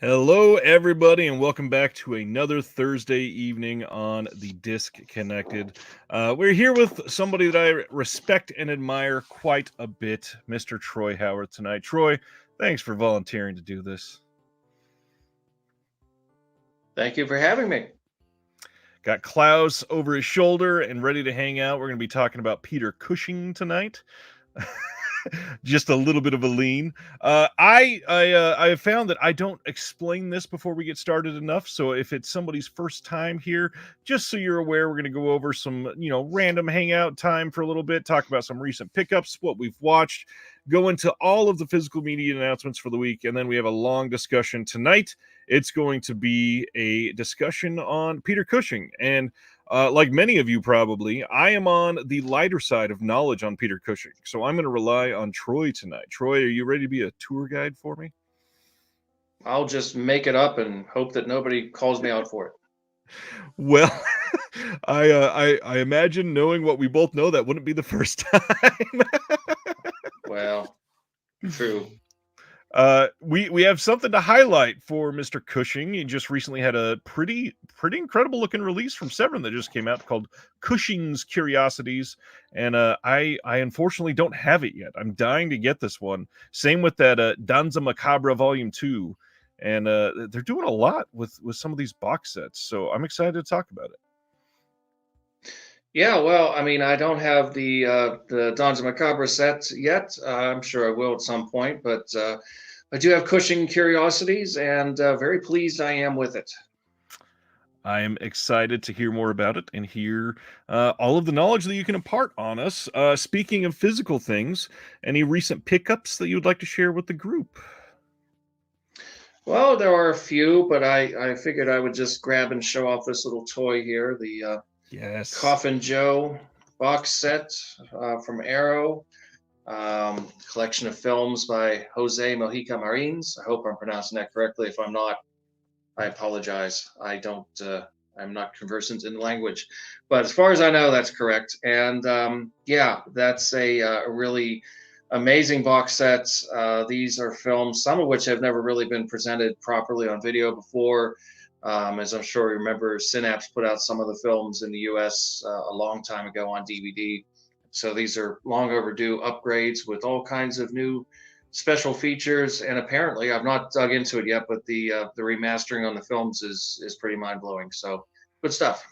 Hello, everybody, and welcome back to another Thursday evening on the Disc Connected. We're here with somebody that I respect and admire quite a bit, Mr. Troy Howarth, tonight. Troy, thanks for volunteering to do this. Thank you for having me. Got Klaus over his shoulder and ready to hang out. We're going to be talking about Peter Cushing tonight. Just a little bit of a lean. I have found that I don't explain this before we get started enough. So if it's somebody's first time here, just so you're aware, we're going to go over some random hangout time for a little bit, talk about some recent pickups, what we've watched, go into all of the physical media announcements for the week, and then we have a long discussion tonight. It's going to be a discussion on Peter Cushing. And like many of you probably, I am on the lighter side of knowledge on Peter Cushing. So I'm going to rely on Troy tonight. Troy, are you ready to be a tour guide for me? I'll just make it up and hope that nobody calls me out for it. Well, I imagine, knowing what we both know, that wouldn't be the first time. Well, true. We have something to highlight for Mr. Cushing. He just recently had a pretty incredible looking release from Severin that just came out called Cushing's Curiosities, and I unfortunately don't have it yet. I'm dying to get this one. Same with that Danza Macabra Volume 2, and they're doing a lot with some of these box sets, so I'm excited to talk about it. Yeah, well, I mean, I don't have the Danza Macabre set yet. I'm sure I will at some point, but I do have Cushing Curiosities, and very pleased I am with it. I am excited to hear more about it and hear all of the knowledge that you can impart on us. Speaking of physical things, any recent pickups that you would like to share with the group? Well, there are a few, but I figured I would just grab and show off this little toy here, the Yes. Coffin Joe box set from Arrow. Collection of films by Jose Mojica Marins. I hope I'm pronouncing that correctly. If I'm not, I apologize. I'm not conversant in the language, but as far as I know, that's correct. And yeah, that's a really amazing box set. These are films, some of which have never really been presented properly on video before. As I'm sure you remember, Synapse put out some of the films in the US a long time ago on DVD. So these are long overdue upgrades with all kinds of new special features. And apparently, I've not dug into it yet, but the remastering on the films is pretty mind blowing. So good stuff.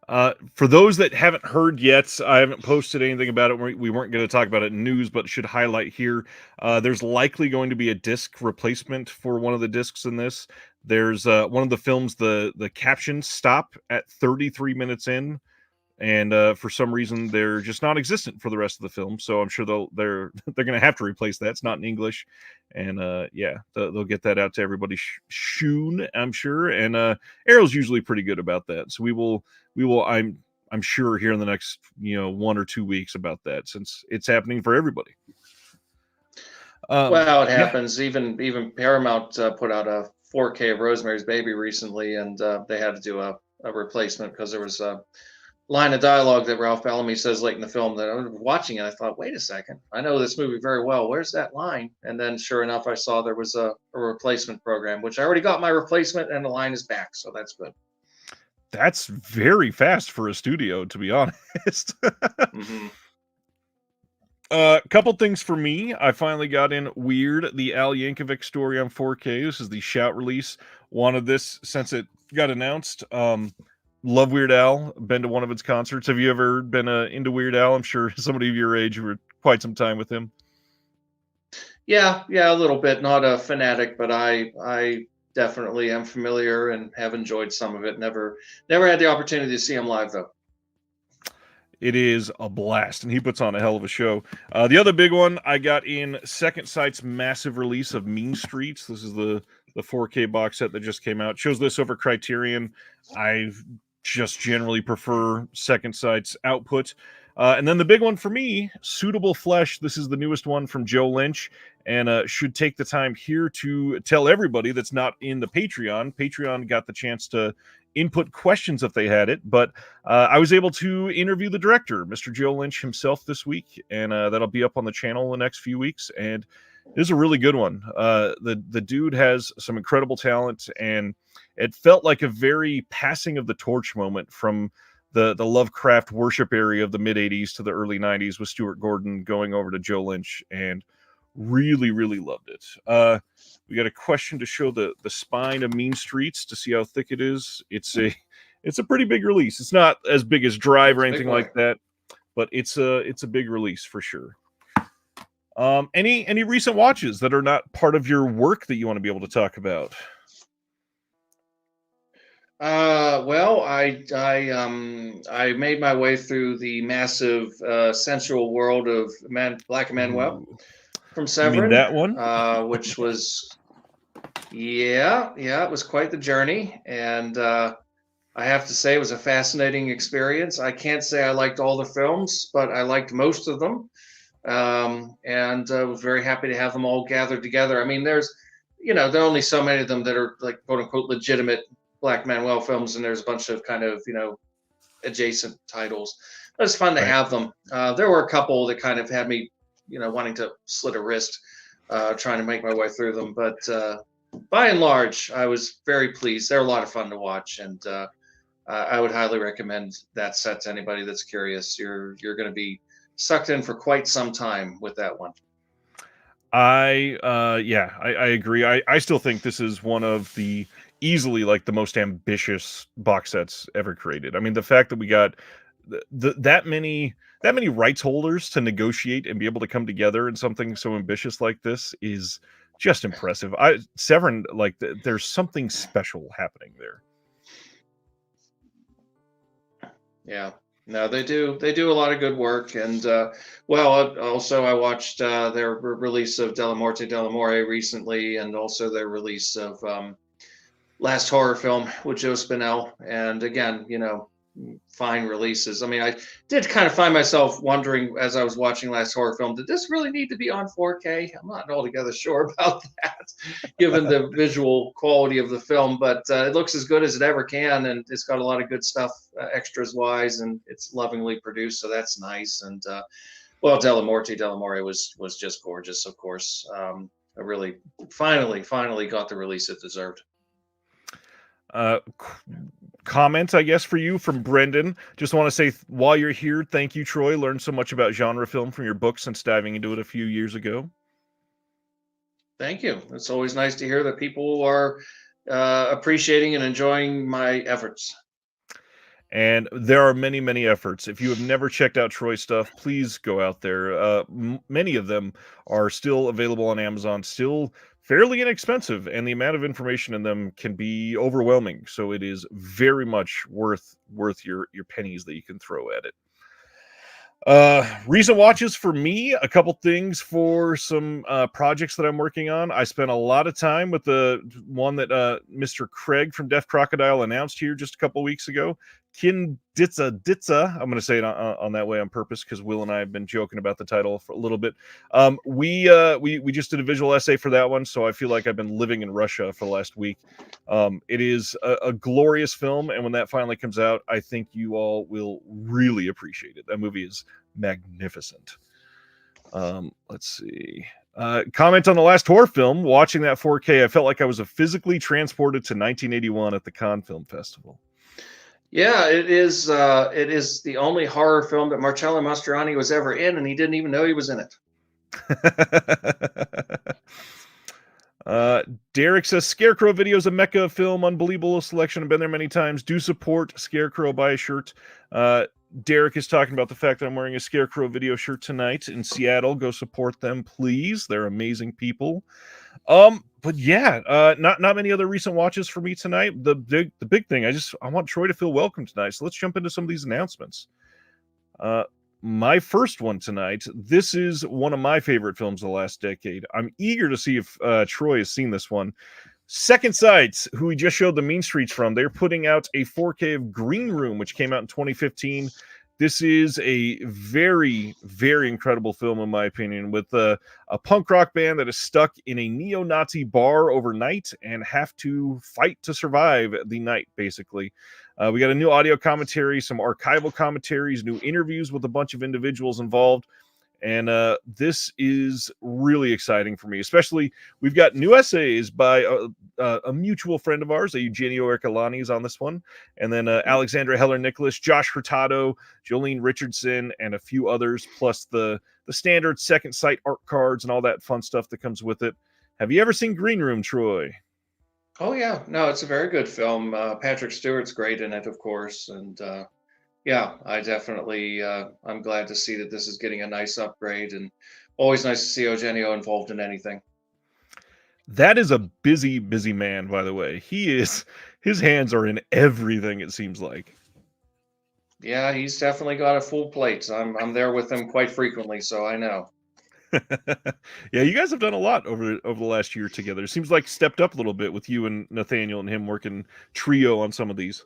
For those that haven't heard yet, I haven't posted anything about it. We weren't going to talk about it in news, but should highlight here. There's likely going to be a disc replacement for one of the discs in this. There's one of the films, the captions stop at 33 minutes in, and for some reason they're just not existent for the rest of the film. So I'm sure they're going to have to replace that. It's not in English, and yeah, they'll get that out to everybody soon, I'm sure. And Arrow's usually pretty good about that, so we will. I'm sure here in the next 1 or 2 weeks about that, since it's happening for everybody. Well, it Yeah. happens. Even Paramount put out a 4K of Rosemary's Baby recently, and they had to do a replacement because there was a line of dialogue that Ralph Bellamy says late in the film that I was watching and I thought, wait a second, I know this movie very well. Where's that line? And then sure enough, I saw there was a replacement program, which I already got my replacement and the line is back. So that's good. That's very fast for a studio, to be honest. Mm-hmm. Couple things for me. I finally got in Weird, the Al Yankovic story on 4K. This is the Shout release. Wanted this since it got announced. Love Weird Al. Been to one of its concerts. Have you ever been into Weird Al? I'm sure somebody of your age were quite some time with him. Yeah, a little bit. Not a fanatic, but I definitely am familiar and have enjoyed some of it. Never had the opportunity to see him live though. It is a blast, and he puts on a hell of a show. The other big one I got in Second Sight's massive release of Mean Streets. This is the 4K box set that just came out. Shows this over Criterion. I just generally prefer Second Sight's output. And then the big one for me, Suitable Flesh. This is the newest one from Joe Lynch, and should take the time here to tell everybody that's not in the Patreon. Patreon got the chance to input questions if they had it, but I was able to interview the director, Mr. Joe Lynch himself, this week, and that'll be up on the channel in the next few weeks. And This is a really good one. The dude has some incredible talent, and it felt like a very passing of the torch moment from the Lovecraft worship area of the mid '80s to the early '90s with Stuart Gordon going over to Joe Lynch, and really really loved it. We got a question to show the spine of Mean Streets to see how thick it is. It's a pretty big release. It's not as big as Drive or anything like that, but it's a big release for sure. Any recent watches that are not part of your work that you want to be able to talk about? Well, I made my way through the massive sensual world of Black Manuel from Severin. You mean that one? Which was, yeah, it was quite the journey, and I have to say it was a fascinating experience. I can't say I liked all the films, but I liked most of them, and was very happy to have them all gathered together. I mean, there are only so many of them that are like quote unquote legitimate Black Manuel films, and there's a bunch of kind of adjacent titles. But it's fun to have them. There were a couple that kind of had me wanting to slit a wrist trying to make my way through them, but by and large I was very pleased. They're a lot of fun to watch, and I would highly recommend that set to anybody that's curious. You're going to be sucked in for quite some time with that one. I agree. I still think this is one of the easily like the most ambitious box sets ever created. I mean, the fact that we got that many rights holders to negotiate and be able to come together in something so ambitious like this is just impressive. Severin, like there's something special happening there. Yeah. No, they do a lot of good work, and also I watched their release of Della Morte Dell'Amore recently, and also their release of Last Horror Film with Joe Spinell, and again, fine releases. I mean, I did kind of find myself wondering as I was watching Last Horror Film, did this really need to be on 4K? I'm not altogether sure about that, given the visual quality of the film, but it looks as good as it ever can, and it's got a lot of good stuff extras wise, and it's lovingly produced, so that's nice. And Della Morte Dell'Amore was just gorgeous, of course. I really finally got the release it deserved. Comment, I guess, for you from Brendan. Just want to say, while you're here, thank you, Troy. Learned so much about genre film from your book since diving into it a few years ago. Thank you. It's always nice to hear that people are appreciating and enjoying my efforts. And there are many, many efforts. If you have never checked out Troy's stuff, please go out there. Many of them are still available on Amazon, still fairly inexpensive, and the amount of information in them can be overwhelming. So it is very much worth your pennies that you can throw at it. Recent watches for me, a couple things for some projects that I'm working on. I spent a lot of time with the one that Mr. Craig from Deaf Crocodile announced here just a couple weeks ago. Kin Ditza. I'm going to say it on that way on purpose because Will and I have been joking about the title for a little bit. We just did a visual essay for that one, so I feel like I've been living in Russia for the last week. It is a glorious film, and when that finally comes out, I think you all will really appreciate it. That movie is magnificent. Let's see. Comment on the Last Horror Film. Watching that 4K, I felt like I was physically transported to 1981 at the Cannes Film Festival. Yeah, it is the only horror film that Marcello Mastroianni was ever in, and he didn't even know he was in it. Derek says Scarecrow videos a mecca film, unbelievable selection. I've been there many times. Do support Scarecrow, buy a shirt. Derek is talking about the fact that I'm wearing a Scarecrow video shirt tonight in Seattle. Go support them, please. They're amazing people. But yeah, not many other recent watches for me tonight. The big thing, I want Troy to feel welcome tonight. So let's jump into some of these announcements. My first one tonight, this is one of my favorite films of the last decade. I'm eager to see if Troy has seen this one. Second Sight, who we just showed the Mean Streets from, they're putting out a 4K of Green Room, which came out in 2015. This is a very, very incredible film, in my opinion, with a punk rock band that is stuck in a neo-Nazi bar overnight and have to fight to survive the night, basically. We got a new audio commentary, some archival commentaries, new interviews with a bunch of individuals involved. And this is really exciting for me, especially we've got new essays by a mutual friend of ours, Eugenio Ercolani, is on this one. And then Alexandra Heller-Nicholas, Josh Hurtado, Jolene Richardson, and a few others, plus the standard second sight art cards and all that fun stuff that comes with it. Have you ever seen Green Room, Troy? Oh yeah, no, it's a very good film. Patrick Stewart's great in it, of course, and yeah, I definitely I'm glad to see that this is getting a nice upgrade, and always nice to see Eugenio involved in anything. That is a busy, busy man, by the way. His hands are in everything, it seems like. Yeah, he's definitely got a full plate. I'm there with him quite frequently, so I know. Yeah, you guys have done a lot over the last year together. It seems like stepped up a little bit with you and Nathaniel and him working trio on some of these.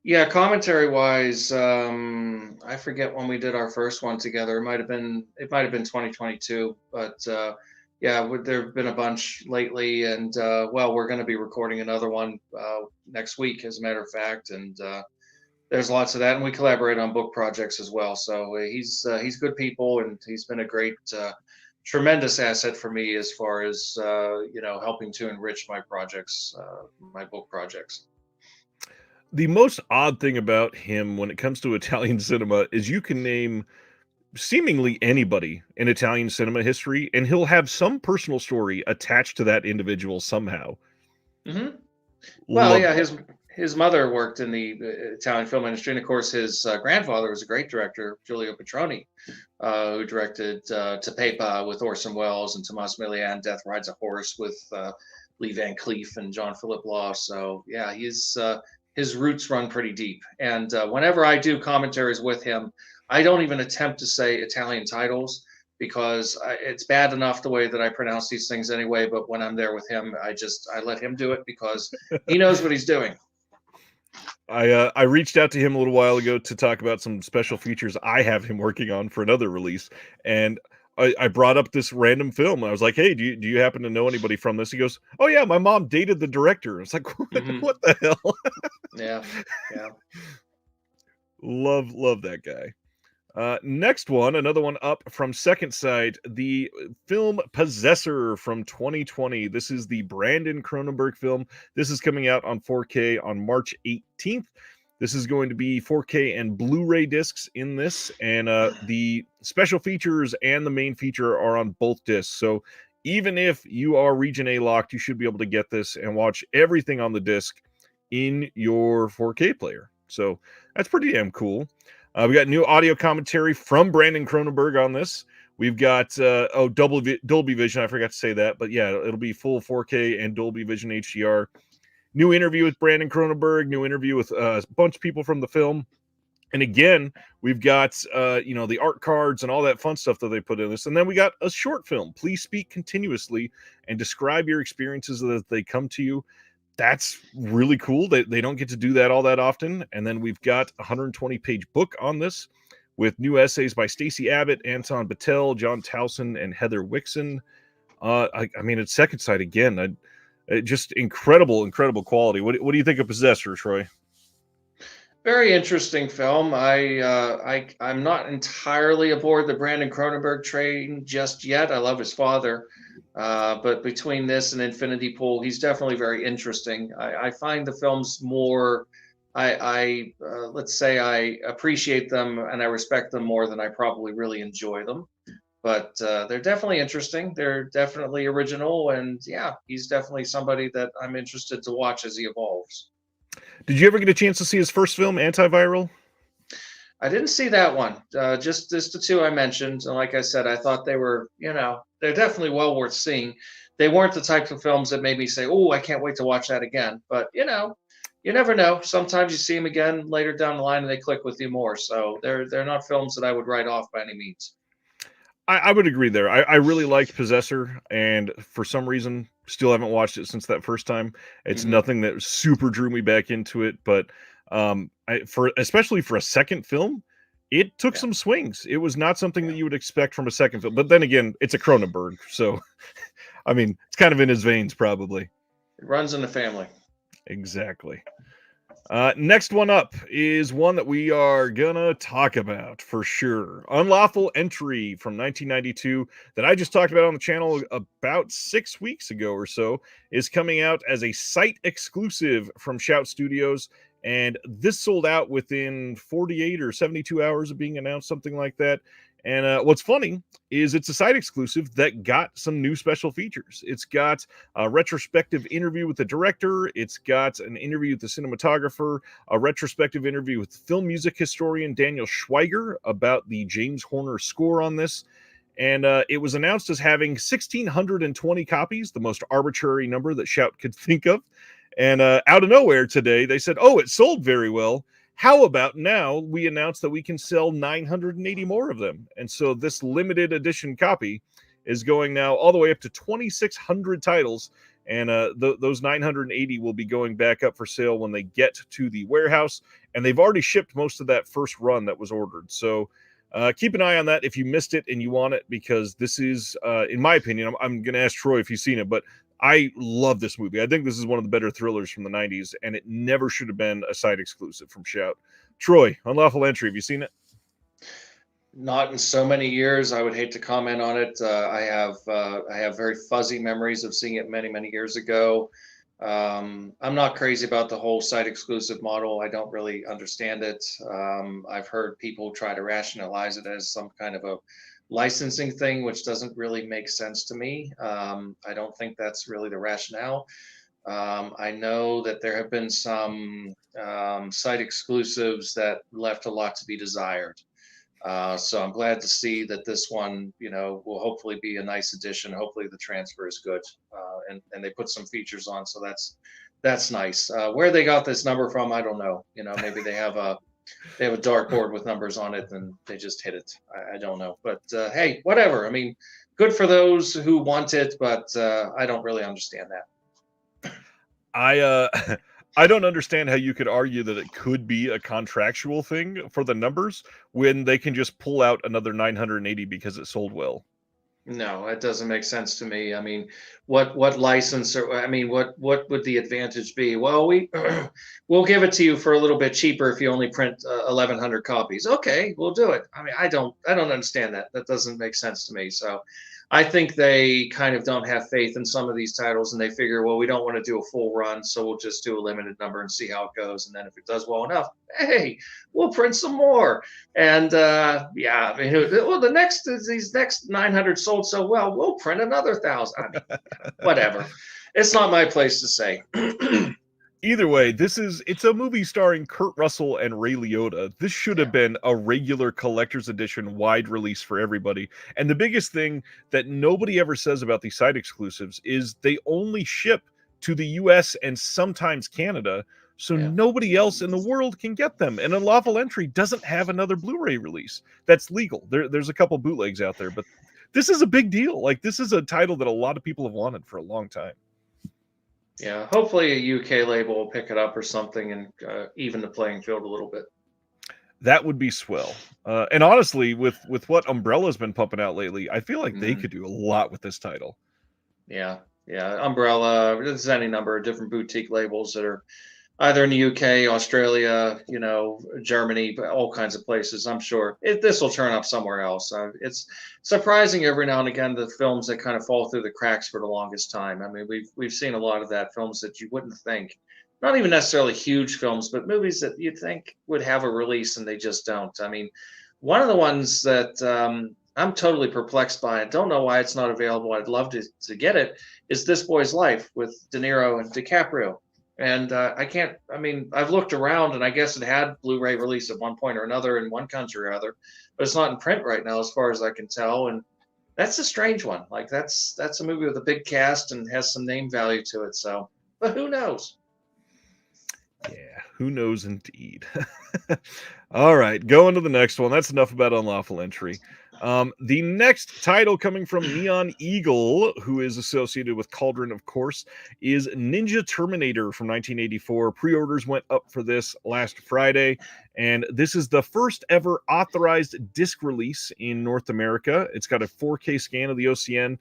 Yeah, commentary wise, I forget when we did our first one together. It might have been 2022, but yeah, there have been a bunch lately, and well, we're going to be recording another one next week, as a matter of fact, and there's lots of that, and we collaborate on book projects as well. So he's good people, and he's been a great, tremendous asset for me as far as helping to enrich my projects, my book projects. The most odd thing about him when it comes to Italian cinema is you can name seemingly anybody in Italian cinema history, and he'll have some personal story attached to that individual somehow. Hmm. Well, Love yeah, that. his mother worked in the Italian film industry, and of course, his grandfather was a great director, Giulio Petroni, who directed To Pepa with Orson Welles and Tomas Milian, Death Rides a Horse with Lee Van Cleef and John Philip Law. So yeah, his roots run pretty deep. And whenever I do commentaries with him, I don't even attempt to say Italian titles because it's bad enough the way that I pronounce these things anyway. But when I'm there with him, I let him do it because he knows what he's doing. I reached out to him a little while ago to talk about some special features I have him working on for another release, and I brought up this random film. I was like, "Hey, do you happen to know anybody from this?" He goes, "Oh yeah, my mom dated the director." It's like, Hmm. what the hell? Yeah, yeah. Love that guy. Next one, another one up from Second Sight, the film Possessor from 2020. This is the Brandon Cronenberg film. This is coming out on 4K on March 18th. This is going to be 4K and Blu-ray discs in this, and the special features and the main feature are on both discs. So even if you are Region A locked, you should be able to get this and watch everything on the disc in your 4K player. So that's pretty damn cool. We got new audio commentary from Brandon Cronenberg on this. We've got Dolby Vision. I forgot to say that, but yeah, it'll be full 4K and Dolby Vision HDR. New interview with Brandon Cronenberg. New interview with a bunch of people from the film. And again, we've got the art cards and all that fun stuff that they put in this. And then we got a short film. Please speak continuously and describe your experiences as they come to you. That's really cool. They don't get to do that all that often. And then we've got a 120-page book on this with new essays by Stacey Abbott, Anton Battelle, John Towson, and Heather Wixon. I mean, it's Second Sight again. Just incredible quality. What do you think of Possessor, Troy? Very interesting film. I'm not entirely aboard the Brandon Cronenberg train just yet. I love his father, but between this and Infinity Pool, he's definitely very interesting. I find the films more. Let's say I appreciate them and I respect them more than I probably really enjoy them. But they're definitely interesting. They're definitely original, and yeah, he's definitely somebody that I'm interested to watch as he evolves. Did you ever get a chance to see his first film, Antiviral? I didn't see that one. Just the two I mentioned. And like I said, I thought they were, they're definitely well worth seeing. They weren't the types of films that made me say, "Oh, I can't wait to watch that again." But you never know. Sometimes you see them again later down the line, and they click with you more. So they're not films that I would write off by any means. I would agree there. I really liked Possessor, and for some reason, still haven't watched it since that first time. It's Hmm. nothing that super drew me back into it, but especially for a second film, it took Yeah, some swings. It was not something that yeah. you would expect from a second film. But then again, it's a Cronenberg, so I mean, it's kind of in his veins, probably. It runs in the family. Exactly. Next one up is one that we are gonna talk about for sure. Unlawful Entry from 1992 that I just talked about on the channel about 6 weeks ago or so is coming out as a site exclusive from Shout Studios, and this sold out within 48 or 72 hours of being announced, something like that. And what's funny is it's a site exclusive that got some new special features. It's got a retrospective interview with the director. It's got an interview with the cinematographer, a retrospective interview with film music historian Daniel Schweiger about the James Horner score on this. And it was announced as having 1,620 copies, the most arbitrary number that Shout could think of. And out of nowhere today, they said, oh, it sold very well. How about now we announce that we can sell 980 more of them? And so this limited edition copy is going now all the way up to 2,600 titles. And those 980 will be going back up for sale when they get to the warehouse. And they've already shipped most of that first run that was ordered. So keep an eye on that if you missed it and you want it, because this is, in my opinion, I'm going to ask Troy if he's seen it, but I love this movie. I think this is one of the better thrillers from the 90s, and it never should have been a site exclusive from Shout. Troy, Unlawful Entry, have you seen it? Not in so many years. I would hate to comment on it. I have very fuzzy memories of seeing it many years ago. I'm not crazy about the whole site exclusive model. I don't really understand it. I've heard people try to rationalize it as some kind of a licensing thing, which doesn't really make sense to me. I don't think that's really the rationale. I know that there have been some site exclusives that left a lot to be desired. So I'm glad to see that this one, will hopefully be a nice addition. Hopefully the transfer is good, and they put some features on, so that's nice. Where they got this number from, I don't know. Maybe they have a dartboard with numbers on it and they just hit it. I don't know, but hey, whatever. I mean, good for those who want it, but I don't really understand that. I don't understand how you could argue that it could be a contractual thing for the numbers when they can just pull out another 980 because it sold well. No, it doesn't make sense to me. I mean, what license or I mean, what would the advantage be? Well, we'll give it to you for a little bit cheaper if you only print 1,100 copies. Okay, we'll do it. I mean, I don't understand that. That doesn't make sense to me. So, I think they kind of don't have faith in some of these titles, and they figure, well, we don't want to do a full run, so we'll just do a limited number and see how it goes. And then if it does well enough, hey, we'll print some more. And yeah, I mean, well, these next 900 sold so well, we'll print another 1,000. I mean, whatever. It's not my place to say. Either way, it's a movie starring Kurt Russell and Ray Liotta. This should have been a regular collector's edition wide release for everybody. And the biggest thing that nobody ever says about these site exclusives is they only ship to the US and sometimes Canada. So nobody else in the world can get them. And Unlawful Entry doesn't have another Blu-ray release that's legal. There's a couple bootlegs out there, but this is a big deal. Like, this is a title that a lot of people have wanted for a long time. Yeah, hopefully a UK label will pick it up or something and even the playing field a little bit. That would be swell. And honestly, with what Umbrella's been pumping out lately, I feel like they could do a lot with this title. Yeah. Umbrella, there's any number of different boutique labels that are either in the UK, Australia, Germany, all kinds of places. I'm sure this will turn up somewhere else. It's surprising every now and again the films that kind of fall through the cracks for the longest time. I mean, we've seen a lot of that, films that you wouldn't think, not even necessarily huge films, but movies that you'd think would have a release and they just don't. I mean, one of the ones that I'm totally perplexed by and don't know why it's not available, I'd love to get it, is This Boy's Life with De Niro and DiCaprio. And I've looked around and I guess it had Blu-ray release at one point or another in one country or other, but it's not in print right now as far as I can tell. And that's a strange one. Like that's a movie with a big cast and has some name value to it. So, but who knows? Yeah, who knows indeed. All right, going to the next one. That's enough about Unlawful Entry. The next title coming from Neon Eagle, who is associated with Cauldron, of course, is Ninja Terminator from 1984. Pre-orders went up for this last Friday, and this is the first ever authorized disc release in North America. It's got a 4K scan of the OCN.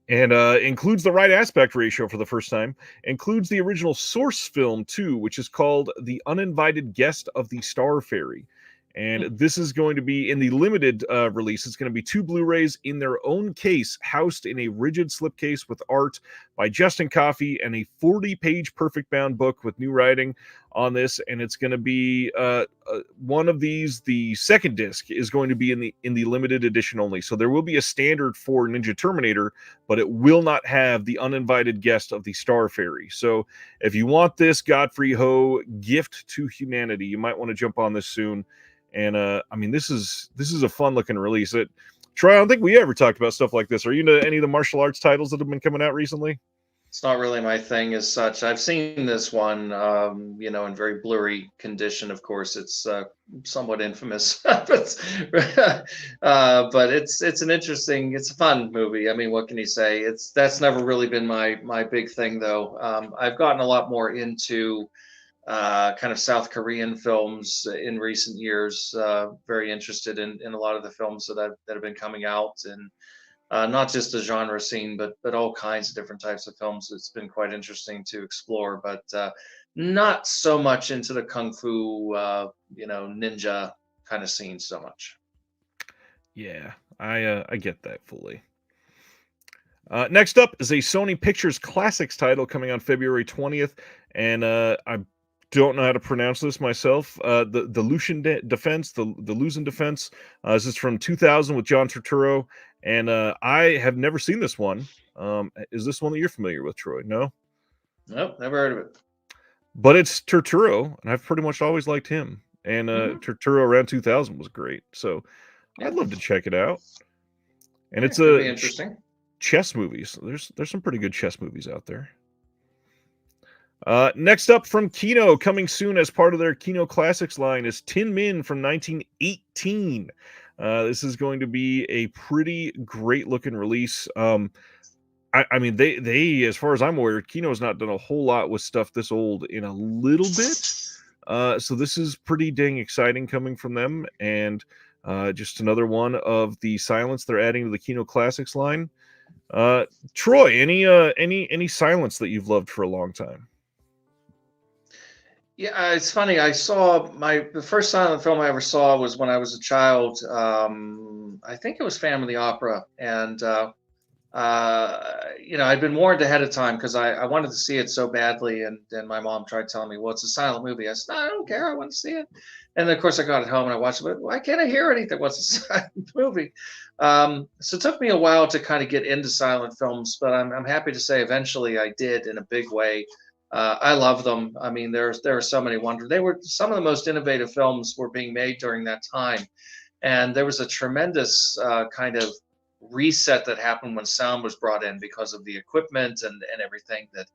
and includes the right aspect ratio for the first time, includes the original source film too, which is called The Uninvited Guest of the Star Fairy. And this is going to be in the limited release. It's going to be 2 Blu-rays in their own case, housed in a rigid slipcase with art by Justin Coffey and a 40-page perfect bound book with new writing on this. And it's going to be one of these. The second disc is going to be in the limited edition only. So there will be a standard for Ninja Terminator, but it will not have The Uninvited Guest of the Star Fairy. So if you want this Godfrey Ho gift to humanity, you might want to jump on this soon. And I mean, this is a fun looking release. Troy, I don't think we ever talked about stuff like this. Are you into any of the martial arts titles that have been coming out recently? It's not really my thing as such. I've seen this one, in very blurry condition. Of course, it's somewhat infamous, but it's an interesting, it's a fun movie. I mean, what can you say? That's never really been my big thing, though. I've gotten a lot more into kind of South Korean films in recent years. Very interested in a lot of the films that have been coming out, and not just the genre scene, but all kinds of different types of films. It's been quite interesting to explore, but not so much into the kung fu, ninja kind of scene so much. Yeah, I get that fully. Next up is a Sony Pictures Classics title coming on February 20th, and I don't know how to pronounce this myself. The Lucian Defense, the Luzon Defense. This is from 2000 with John Turturro, and I have never seen this one. Is this one that you're familiar with, Troy? No? Nope, never heard of it. But it's Turturro, and I've pretty much always liked him. And Turturro around 2000 was great, so Yeah. I'd love to check it out. And Yeah, it's could a be interesting. chess movies. There's some pretty good chess movies out there. Next up from Kino, coming soon as part of their Kino Classics line, is Tin Min from 1918. This is going to be a pretty great looking release. I mean, they, as far as I'm aware, Kino's not done a whole lot with stuff this old in a little bit. So this is pretty dang exciting coming from them, and just another one of the silence they're adding to the Kino Classics line. Troy, any silence that you've loved for a long time? Yeah, it's funny. I saw the first silent film I ever saw was when I was a child. I think it was Family Opera, and I'd been warned ahead of time because I wanted to see it so badly, and then my mom tried telling me, "Well, it's a silent movie." I said, "No, I don't care. I want to see it." And then, of course, I got it home and I watched it. But why can't I hear anything? What's a silent movie? So it took me a while to kind of get into silent films, but I'm happy to say eventually I did in a big way. I love them. I mean, there are so many wonders. They were some of the most innovative films were being made during that time, and there was a tremendous kind of reset that happened when sound was brought in because of the equipment and everything that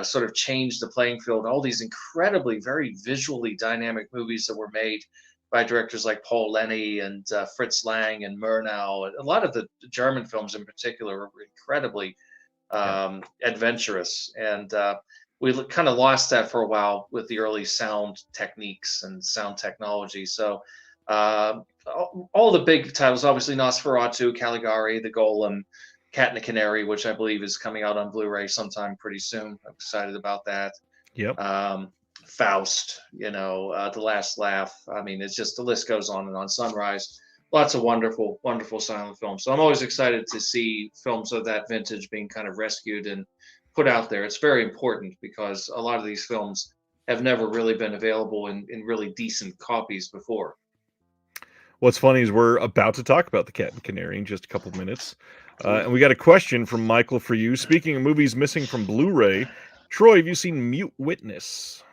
sort of changed the playing field. All these incredibly very visually dynamic movies that were made by directors like Paul Lenny and Fritz Lang and Murnau. A lot of the German films in particular were incredibly adventurous, and we kind of lost that for a while with the early sound techniques and sound technology. So all the big titles, obviously Nosferatu, Caligari, The Golem, Cat and the Canary, which I believe is coming out on Blu-ray sometime pretty soon. I'm excited about that. Yep. Faust, The Last Laugh. I mean, it's just the list goes on and on. Sunrise. Lots of wonderful, wonderful silent films. So I'm always excited to see films of that vintage being kind of rescued and put out there. It's very important because a lot of these films have never really been available in really decent copies before. What's funny is we're about to talk about the Cat and Canary in just a couple of minutes. And we got a question from Michael for you. Speaking of movies missing from Blu-ray, Troy, have you seen Mute Witness?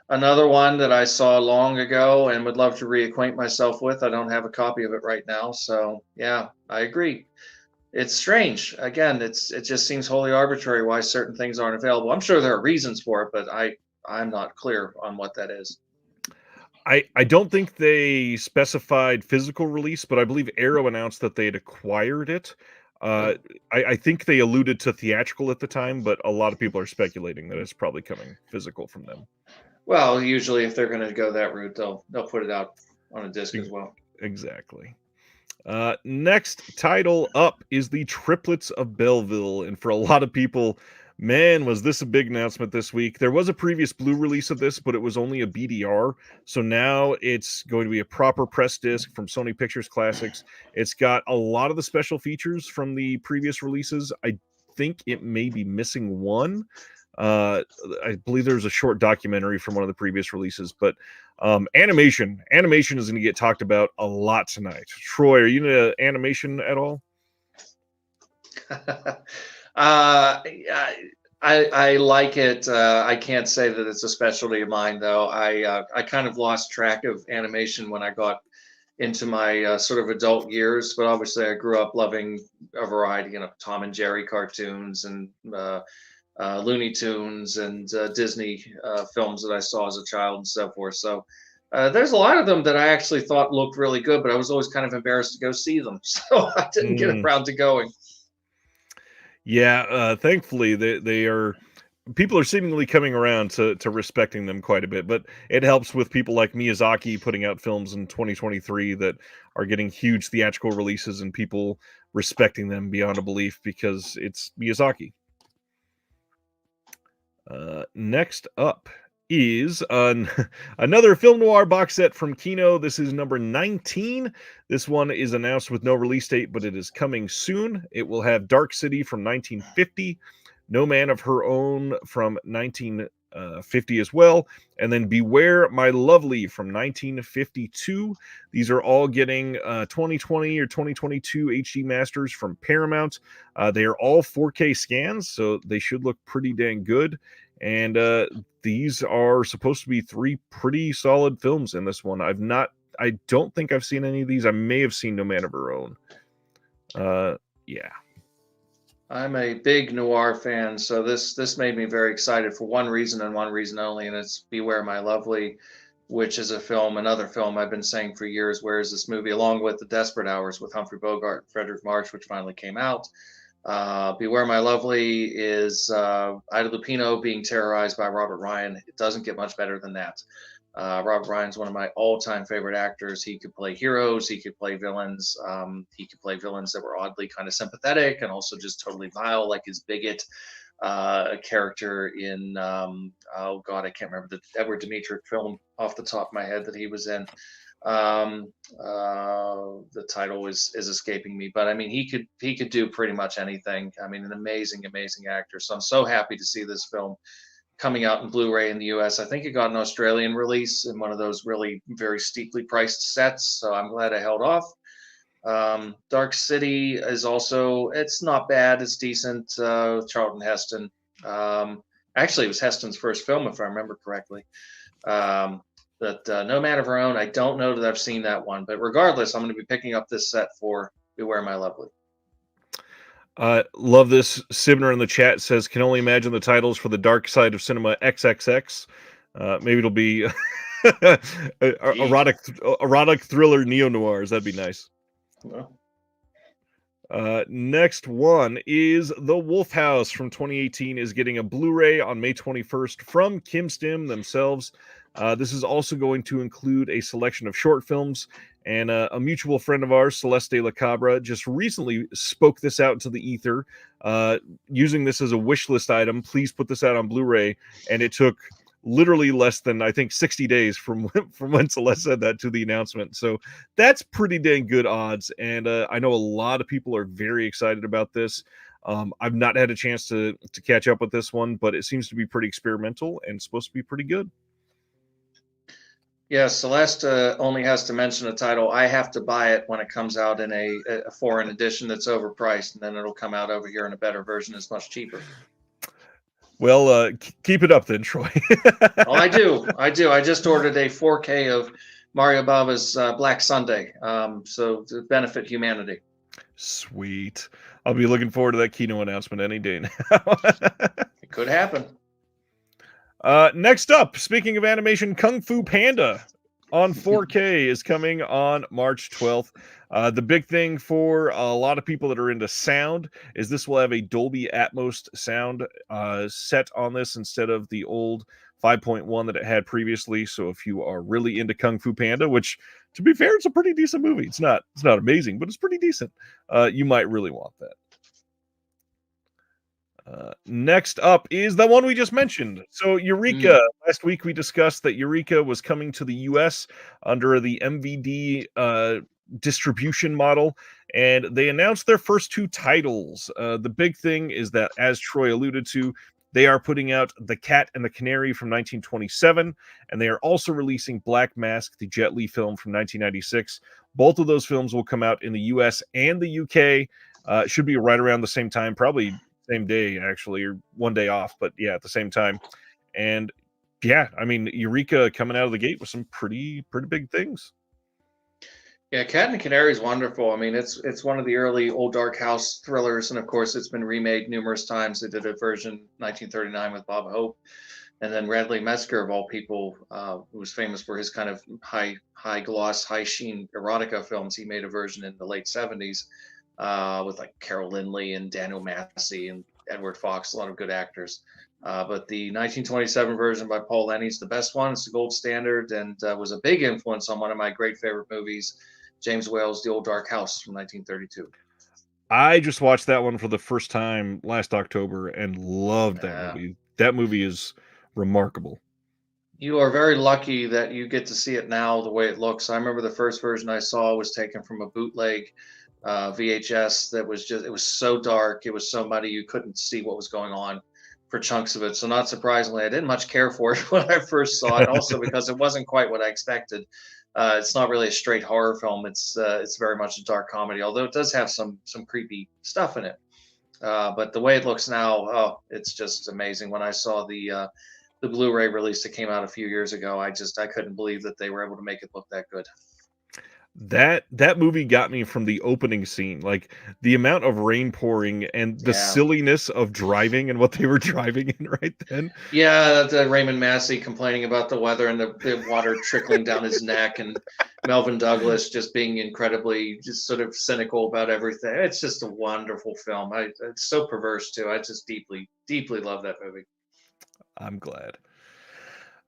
Another one that I saw long ago and would love to reacquaint myself with. I don't have a copy of it right now. So, yeah, I agree. It's strange. Again, it just seems wholly arbitrary why certain things aren't available. I'm sure there are reasons for it, but I'm not clear on what that is. I don't think they specified physical release, but I believe Arrow announced that they had acquired it. I think they alluded to theatrical at the time, but a lot of people are speculating that it's probably coming physical from them. Well, usually if they're going to go that route, they'll put it out on a disc as well. Exactly. Next title up is the Triplets of Belleville, and for a lot of people, man, was this a big announcement this week. There was a previous blue release of this, but it was only a BDR, so now it's going to be a proper press disc from Sony Pictures Classics. It's got a lot of the special features from the previous releases. I think it may be missing one. I believe there's a short documentary from one of the previous releases, but animation is going to get talked about a lot tonight. Troy, are you into animation at all? I like it. I can't say that it's a specialty of mine, though. I kind of lost track of animation when I got into my sort of adult years, but obviously I grew up loving a variety, Tom and Jerry cartoons and Looney Tunes and Disney films that I saw as a child and so forth. So there's a lot of them that I actually thought looked really good, but I was always kind of embarrassed to go see them, so I didn't get around to going. Yeah, thankfully they are. People are seemingly coming around to respecting them quite a bit, but it helps with people like Miyazaki putting out films in 2023 that are getting huge theatrical releases and people respecting them beyond a belief because it's Miyazaki. Next up is another film noir box set from Kino. This is number 19. This one is announced with no release date, but it is coming soon. It will have Dark City from 1950, No Man of Her Own from 1950 as well, and then Beware My Lovely from 1952. These are all getting 2020 or 2022 HD masters from Paramount. They are all 4K scans, so they should look pretty dang good. And these are supposed to be 3 pretty solid films in this one. I don't think I've seen any of these. I may have seen No Man of Her Own. Yeah. I'm a big noir fan, so this made me very excited for one reason and one reason only, and it's Beware My Lovely, which is another film I've been saying for years, where is this movie, along with The Desperate Hours with Humphrey Bogart and Frederick March, which finally came out. Beware My Lovely is Ida Lupino being terrorized by Robert Ryan. It doesn't get much better than that. Robert Ryan's one of my all-time favorite actors. He could play heroes. He could play villains. He could play villains that were oddly kind of sympathetic and also just totally vile, like his bigot character in, oh God, I can't remember the Edward Dmytryk film off the top of my head that he was in. The title is escaping me, but I mean, he could do pretty much anything. I mean, an amazing actor. So I'm so happy to see this film coming out in Blu-ray in the US. I think it got an Australian release in one of those really very steeply priced sets, so I'm glad I held off. Dark City is also, it's not bad, it's decent. Charlton Heston. Actually, it was Heston's first film, if I remember correctly. But No Man of Her Own, I don't know that I've seen that one, but regardless, I'm going to be picking up this set for Beware My Lovely. Love this. Severin in the chat says, can only imagine the titles for the Dark Side of Cinema XXX. Maybe it'll be erotic thriller neo-noirs. That'd be nice. Next one is The Wolf House from 2018 is getting a Blu-ray on May 21st from Kim Stim themselves. This is also going to include a selection of short films, and a mutual friend of ours, Celeste La Cabra, just recently spoke this out into the ether, using this as a wish list item. Please put this out on Blu-ray, and it took literally less than, I think, 60 days from when Celeste said that to the announcement. So that's pretty dang good odds, and I know a lot of people are very excited about this. I've not had a chance to catch up with this one, but it seems to be pretty experimental and supposed to be pretty good. Yeah, Celeste only has to mention a title. I have to buy it when it comes out in a foreign edition that's overpriced, and then it'll come out over here in a better version that's much cheaper. Well, keep it up then, Troy. Oh, I do. I just ordered a 4K of Mario Bava's Black Sunday, so to benefit humanity. Sweet. I'll be looking forward to that Kino announcement any day now. It could happen. Next up, speaking of animation, Kung Fu Panda on 4K is coming on March 12th. The big thing for a lot of people that are into sound is this will have a Dolby Atmos sound set on this instead of the old 5.1 that it had previously. So if you are really into Kung Fu Panda, which to be fair, it's a pretty decent movie. It's not amazing, but it's pretty decent. You might really want that. Next up is the one we just mentioned. So Eureka. Last week we discussed that Eureka was coming to the US under the MVD distribution model, and they announced their first 2 titles. The big thing is that, as Troy alluded to, they are putting out The Cat and the Canary from 1927, and they are also releasing Black Mask, the Jet Li film from 1996. Both of those films will come out in the US and the UK. Should be right around the same time, probably same day actually, or one day off, but yeah, at the same time. And yeah, I mean, Eureka coming out of the gate with some pretty big things. Yeah, Cat and the Canary is wonderful. I mean, it's one of the early old dark house thrillers, and of course, it's been remade numerous times. They did a version 1939 with Bob Hope, and then Radley Metzger, of all people, who was famous for his kind of high gloss, high sheen erotica films. He made a version in the late 70s with like Carol Lindley and Daniel Massey and Edward Fox, a lot of good actors. But the 1927 version by Paul Lenny is the best one. It's the gold standard, and was a big influence on one of my great favorite movies, James Whale's The Old Dark House from 1932. I just watched that one for the first time last October and loved that movie. That movie is remarkable. You are very lucky that you get to see it now the way it looks. I remember the first version I saw was taken from a bootleg VHS that was it was so dark, it was so muddy, you couldn't see what was going on for chunks of it. So not surprisingly, I didn't much care for it when I first saw it, also because it wasn't quite what I expected. It's not really a straight horror film. It's very much a dark comedy, although it does have some creepy stuff in it. But the way it looks now, oh, it's just amazing. When I saw the Blu-ray release that came out a few years ago, I couldn't believe that they were able to make it look that good. That movie got me from the opening scene, like the amount of rain pouring and the silliness of driving and what they were driving in right then. Yeah, Raymond Massey complaining about the weather and the water trickling down his neck, and Melvin Douglas just being incredibly just sort of cynical about everything. It's just a wonderful film. It's so perverse too. I just deeply love that movie. I'm glad.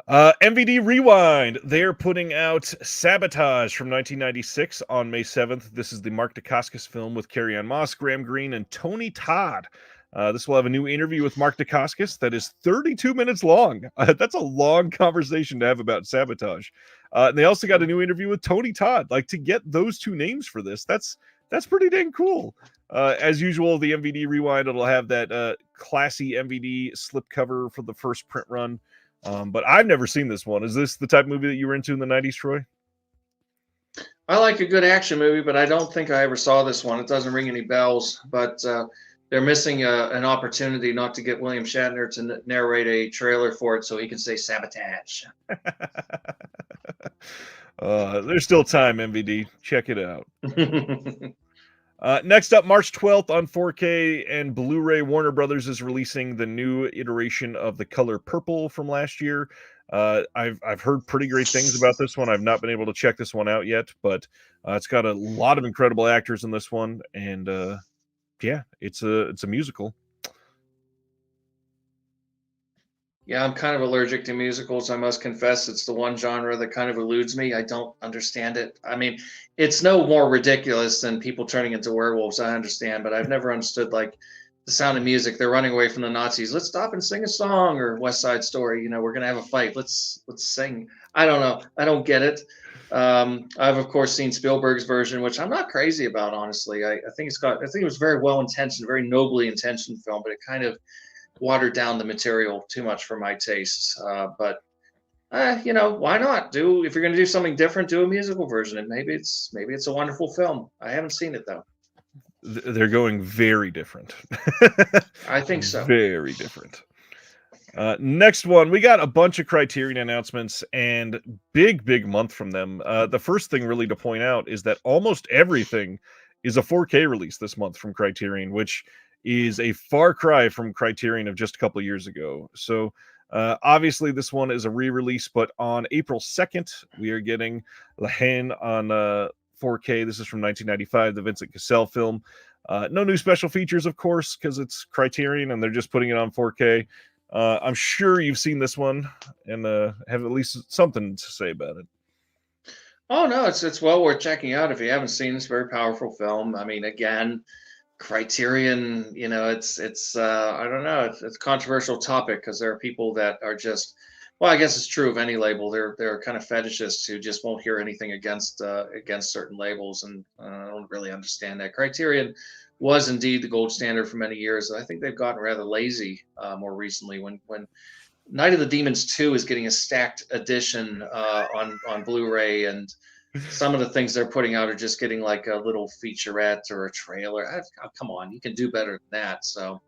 MVD Rewind. They're putting out Sabotage from 1996 on May 7th. This is the Mark Dacascos film with Carrie-Anne Moss, Graham Greene, and Tony Todd. This will have a new interview with Mark Dacascos that is 32 minutes long. That's a long conversation to have about Sabotage. And they also got a new interview with Tony Todd. Like, to get those 2 names for this, that's pretty dang cool. As usual, the MVD Rewind, it'll have that classy MVD slipcover for the first print run. But I've never seen this one. Is this the type of movie that you were into in the 90s, Troy? I like a good action movie, but I don't think I ever saw this one. It doesn't ring any bells, but they're missing an opportunity not to get William Shatner to narrate a trailer for it so he can say sabotage. There's still time, MVD. Check it out. Next up, March 12th on 4K and Blu-ray, Warner Brothers is releasing the new iteration of The Color Purple from last year. I've heard pretty great things about this one. I've not been able to check this one out yet, but it's got a lot of incredible actors in this one, and yeah, it's a musical. Yeah, I'm kind of allergic to musicals. I must confess, it's the one genre that kind of eludes me. I don't understand it. I mean, it's no more ridiculous than people turning into werewolves. I understand, but I've never understood like The Sound of Music. They're running away from the Nazis. Let's stop and sing a song. Or West Side Story. You know, we're gonna have a fight. Let's sing. I don't know. I don't get it. I've of course seen Spielberg's version, which I'm not crazy about, honestly. I think it was very well intentioned, very nobly intentioned film, but it kind of watered down the material too much for my tastes. But you know, why not? If you're going to do something different, do a musical version, and maybe it's a wonderful film. I haven't seen it though. They're going very different. I think so. Very different. Next one, we got a bunch of Criterion announcements and big month from them. The first thing really to point out is that almost everything is a 4K release this month from Criterion, which is a far cry from Criterion of just a couple of years ago. So obviously this one is a re-release, but on April 2nd, we are getting La Haine on 4K. This is from 1995, the Vincent Cassel film. No new special features, of course, because it's Criterion and they're just putting it on 4K. I'm sure you've seen this one and have at least something to say about it. Oh no, it's well worth checking out if you haven't seen this very powerful film. I mean, again, Criterion, it's I don't know, it's a controversial topic because there are people that are just, well, I guess it's true of any label. They're kind of fetishists who just won't hear anything against certain labels, and I don't really understand that. Criterion was indeed the gold standard for many years. I think they've gotten rather lazy more recently. When Night of the Demons 2 is getting a stacked edition on Blu-ray, and some of the things they're putting out are just getting like a little featurette or a trailer. Come on, you can do better than that. So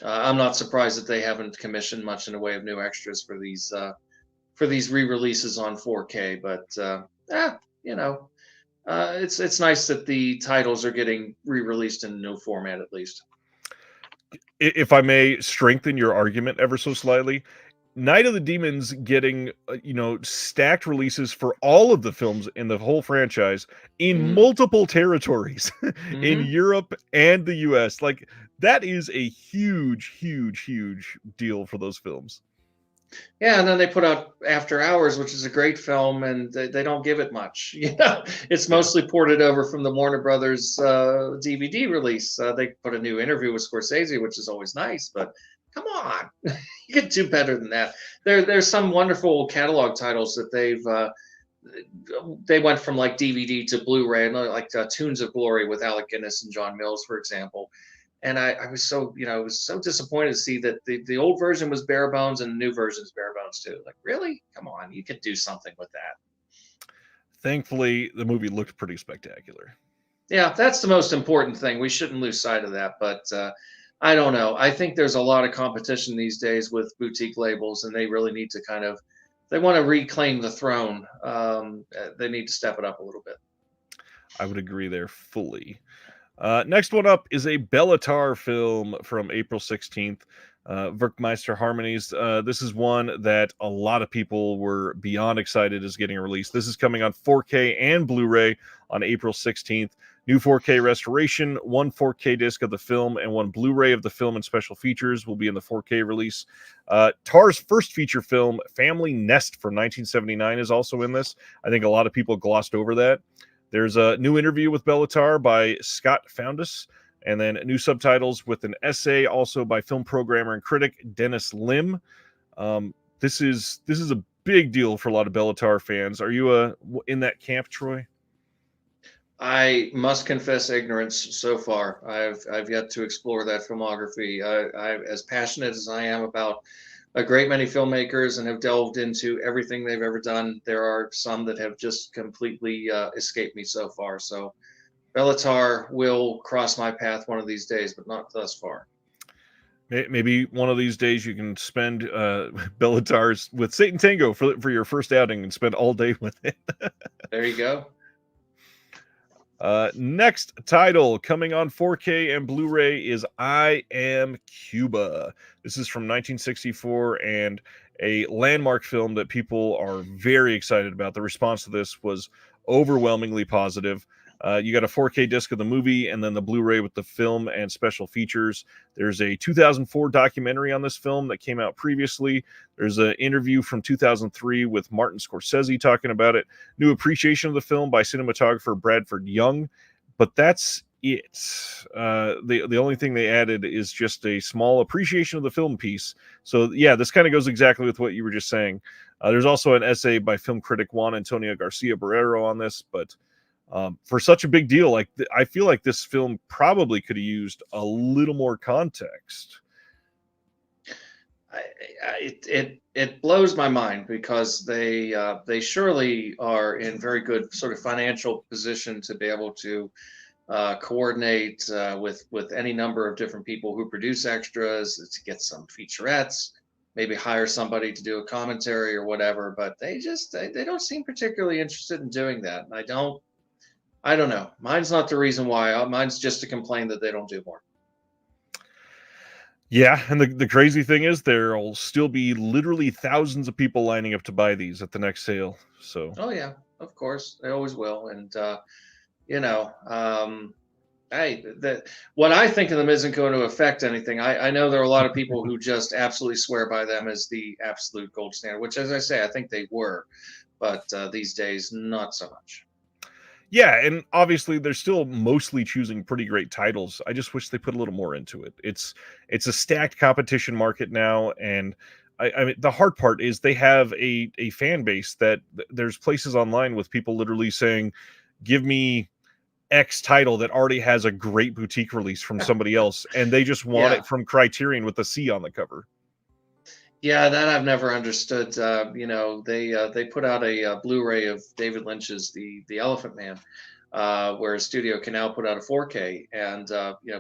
I'm not surprised that they haven't commissioned much in the way of new extras for these re-releases on 4K. But you know, it's nice that the titles are getting re-released in a new format at least. If I may strengthen your argument ever so slightly, Night of the Demons getting, stacked releases for all of the films in the whole franchise in Mm-hmm. multiple territories in Mm-hmm. Europe and the US. Like, that is a huge, huge, huge deal for those films. Yeah, and then they put out After Hours, which is a great film, and they don't give it much. It's Yeah. mostly ported over from the Warner Brothers DVD release. They put a new interview with Scorsese, which is always nice, but come on, you can do better than that. There's some wonderful catalog titles that they went from like DVD to Blu-ray, like Tunes of Glory with Alec Guinness and John Mills, for example. And I was so disappointed to see that the old version was bare bones and the new version is bare bones too. Like, really? Come on, you could do something with that. Thankfully, the movie looked pretty spectacular. Yeah, that's the most important thing. We shouldn't lose sight of that. But I don't know. I think there's a lot of competition these days with boutique labels, and they really need to they want to reclaim the throne. They need to step it up a little bit. I would agree there fully. Next one up is a Bellatar film from April 16th, Werkmeister Harmonies. This is one that a lot of people were beyond excited is getting released. This is coming on 4K and Blu-ray on April 16th. New 4K restoration, one 4K disc of the film, and one Blu-ray of the film and special features will be in the 4K release. Tar's first feature film, Family Nest from 1979, is also in this. I think a lot of people glossed over that. There's a new interview with Bellatar by Scott Foundus, and then new subtitles with an essay also by film programmer and critic Dennis Lim. This is a big deal for a lot of Bellatar fans. Are you in that camp, Troy? I must confess ignorance so far. I've yet to explore that filmography. As passionate as I am about a great many filmmakers and have delved into everything they've ever done, there are some that have just completely escaped me so far. So Bellatar will cross my path one of these days, but not thus far. Maybe one of these days you can spend Bellatars with Satan Tango for your first outing and spend all day with it. There you go. Next title coming on 4K and Blu-ray is I Am Cuba. This is from 1964 and a landmark film that people are very excited about. The response to this was overwhelmingly positive. You got a 4K disc of the movie and then the Blu-ray with the film and special features. There's a 2004 documentary on this film that came out previously. There's an interview from 2003 with Martin Scorsese talking about it. New appreciation of the film by cinematographer Bradford Young. But that's it. The only thing they added is just a small appreciation of the film piece. So yeah, this kind of goes exactly with what you were just saying. There's also an essay by film critic Juan Antonio Garcia Barrero on this, but for such a big deal, I feel like this film probably could have used a little more context. It blows my mind because they surely are in very good sort of financial position to be able to coordinate with any number of different people who produce extras to get some featurettes, maybe hire somebody to do a commentary or whatever. But they don't seem particularly interested in doing that. And I don't know. Mine's not the reason why. Mine's just to complain that they don't do more. Yeah, and the crazy thing is there'll still be literally thousands of people lining up to buy these at the next sale. So Oh yeah, of course they always will. And you know, hey, what I think of them isn't going to affect anything. I know there are a lot of people who just absolutely swear by them as the absolute gold standard, which, as I say, I think they were. but these days, not so much. Yeah, and obviously they're still mostly choosing pretty great titles. I just wish they put a little more into it. It's a stacked competition market now, and I mean the hard part is they have a fan base that there's places online with people literally saying, "Give me X title that already has a great boutique release from somebody else," and they just want Yeah. it from Criterion with a C on the cover. Yeah, that I've never understood. They put out a Blu-ray of David Lynch's The Elephant Man, where a studio can now put out a 4K, and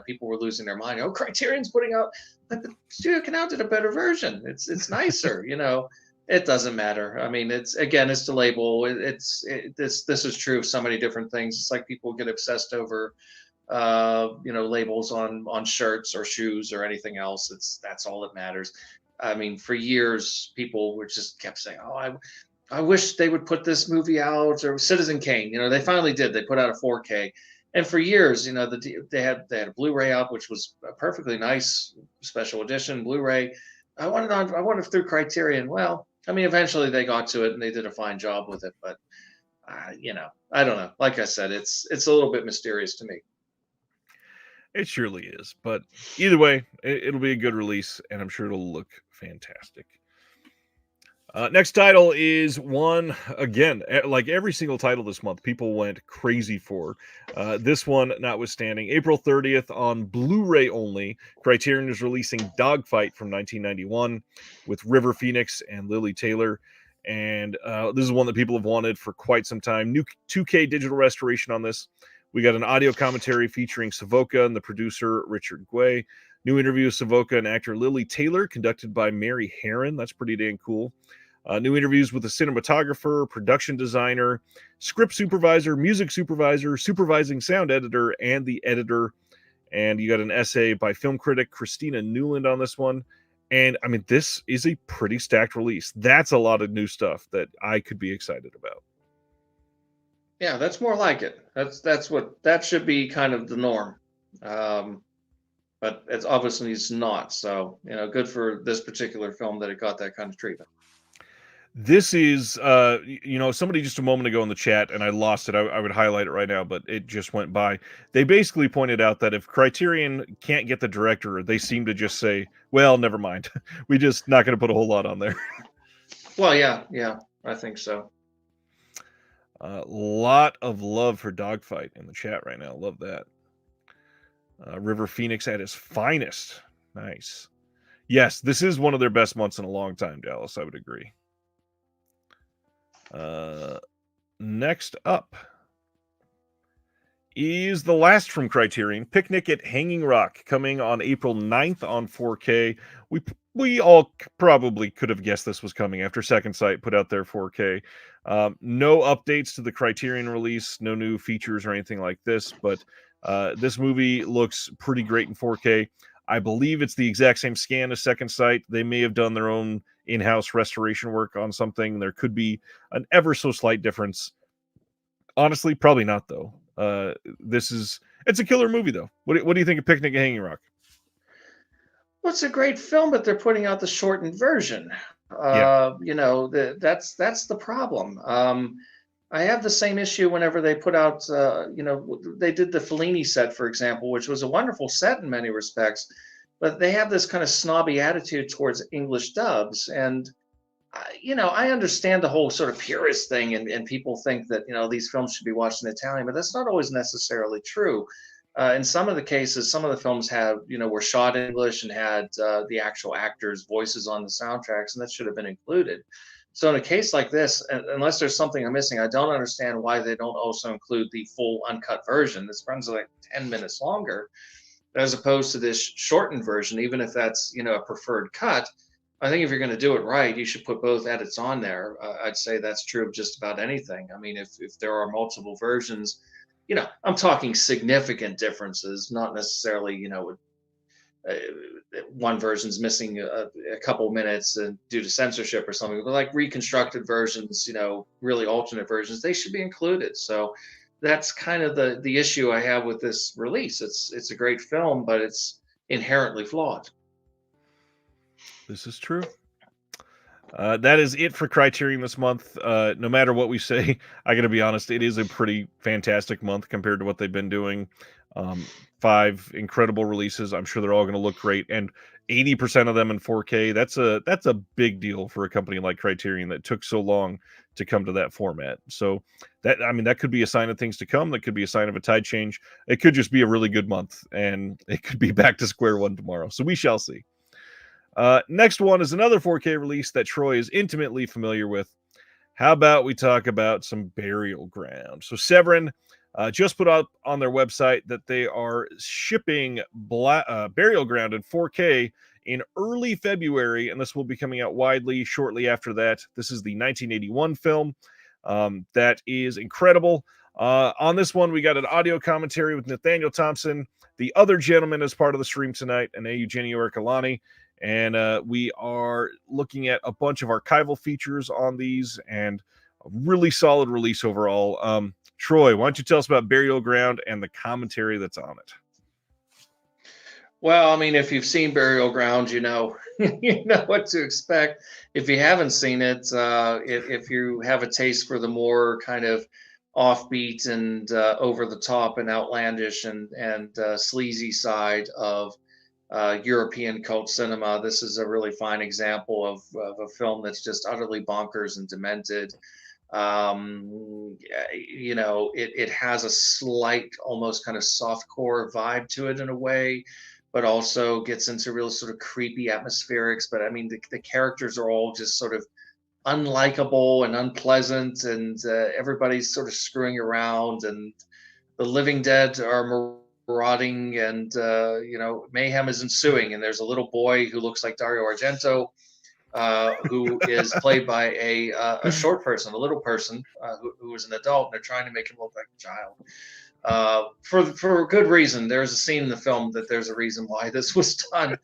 people were losing their mind. Oh, Criterion's putting out, but the studio Canal did a better version. It's nicer. It doesn't matter. I mean, it's the label. This is true of so many different things. It's like people get obsessed over labels on shirts or shoes or anything else. That's all that matters. I mean, for years, people were just kept saying, "Oh, I wish they would put this movie out," or Citizen Kane. They finally did. They put out a 4K, and for years, they had a Blu-ray out, which was a perfectly nice special edition Blu-ray. I wanted through Criterion. Well, I mean, eventually they got to it and they did a fine job with it, but I don't know. Like I said, it's a little bit mysterious to me. It surely is, but either way, it'll be a good release, and I'm sure it'll look fantastic. Next title is one, again, like every single title this month, people went crazy for. This one, notwithstanding, April 30th on Blu-ray only, Criterion is releasing Dogfight from 1991 with River Phoenix and Lily Taylor. And this is one that people have wanted for quite some time. New 2K digital restoration on this. We got an audio commentary featuring Savoca and the producer Richard Guay. New interview with Savoca and actor Lily Taylor, conducted by Mary Herron. That's pretty dang cool. New interviews with the cinematographer, production designer, script supervisor, music supervisor, supervising sound editor, and the editor. And you got an essay by film critic Christina Newland on this one. And I mean, this is a pretty stacked release. That's a lot of new stuff that I could be excited about. Yeah, that's more like it. That should be kind of the norm. But it's obviously it's not. So, good for this particular film that it got that kind of treatment. This is, somebody just a moment ago in the chat, and I lost it. I would highlight it right now, but it just went by. They basically pointed out that if Criterion can't get the director, they seem to just say, well, never mind. We just not going to put a whole lot on there. Well, yeah, I think so. A lot of love for Dogfight in the chat right now. Love that. River Phoenix at his finest. Nice. Yes, this is one of their best months in a long time, Dallas. I would agree. Next up is the last from Criterion, Picnic at Hanging Rock, coming on April 9th on 4K. We all probably could have guessed this was coming after Second Sight put out their 4K. No updates to the Criterion release, no new features or anything like this, but this movie looks pretty great in 4K. I believe it's the exact same scan as Second Sight. They may have done their own in-house restoration work on something. There could be an ever so slight difference. Honestly, probably not, though. It's a killer movie, though. What do you think of Picnic at Hanging Rock? Well, it's a great film, but they're putting out the shortened version. Yeah. That's the problem. I have the same issue whenever they put out, they did the Fellini set, for example, which was a wonderful set in many respects, but they have this kind of snobby attitude towards English dubs. And, I understand the whole sort of purist thing, and people think that, these films should be watched in Italian, but that's not always necessarily true. In some of the cases, some of the films were shot in English and had the actual actors' voices on the soundtracks, and that should have been included. So in a case like this, unless there's something I'm missing, I don't understand why they don't also include the full uncut version. This runs like 10 minutes longer, as opposed to this shortened version, even if that's a preferred cut. I think if you're going to do it right, you should put both edits on there. I'd say that's true of just about anything. I mean, if there are multiple versions, I'm talking significant differences, not necessarily, uh, one version's missing a couple minutes due to censorship or something, but like reconstructed versions, really alternate versions, they should be included. So that's kind of the issue I have with this release. It's a great film, but it's inherently flawed. This is true. That is it for Criterion this month. No matter what we say, I got to be honest, it is a pretty fantastic month compared to what they've been doing. 5 incredible releases. I'm sure they're all going to look great, and 80% of them in 4K. That's a big deal for a company like Criterion that took so long to come to that format. So that could be a sign of things to come. That could be a sign of a tide change. It could just be a really good month, and it could be back to square one tomorrow. So we shall see. Next one is another 4K release that Troy is intimately familiar with. How about we talk about some Burial Ground? So Severin just put up on their website that they are shipping Burial Ground in 4K in early February, and this will be coming out widely shortly after that. This is the 1981 film. That is incredible. On this one, we got an audio commentary with Nathaniel Thompson, the other gentleman as part of the stream tonight, and Eugenio Ercolani. And we are looking at a bunch of archival features on these, and a really solid release overall. Troy, why don't you tell us about Burial Ground and the commentary that's on it? Well, I mean, if you've seen Burial Ground, you know you know what to expect. If you haven't seen it, if you have a taste for the more kind of offbeat and over the top and outlandish and sleazy side of European cult cinema, this is a really fine example of a film that's just utterly bonkers and demented. It has a slight, almost kind of soft core vibe to it in a way, but also gets into real sort of creepy atmospherics. But I mean, the characters are all just sort of unlikable and unpleasant, and everybody's sort of screwing around, and the living dead are marauding, and mayhem is ensuing. And there's a little boy who looks like Dario Argento, who is played by a short person, a little person, who is an adult, and they're trying to make him look like a child. For good reason. There's a scene in the film that there's a reason why this was done.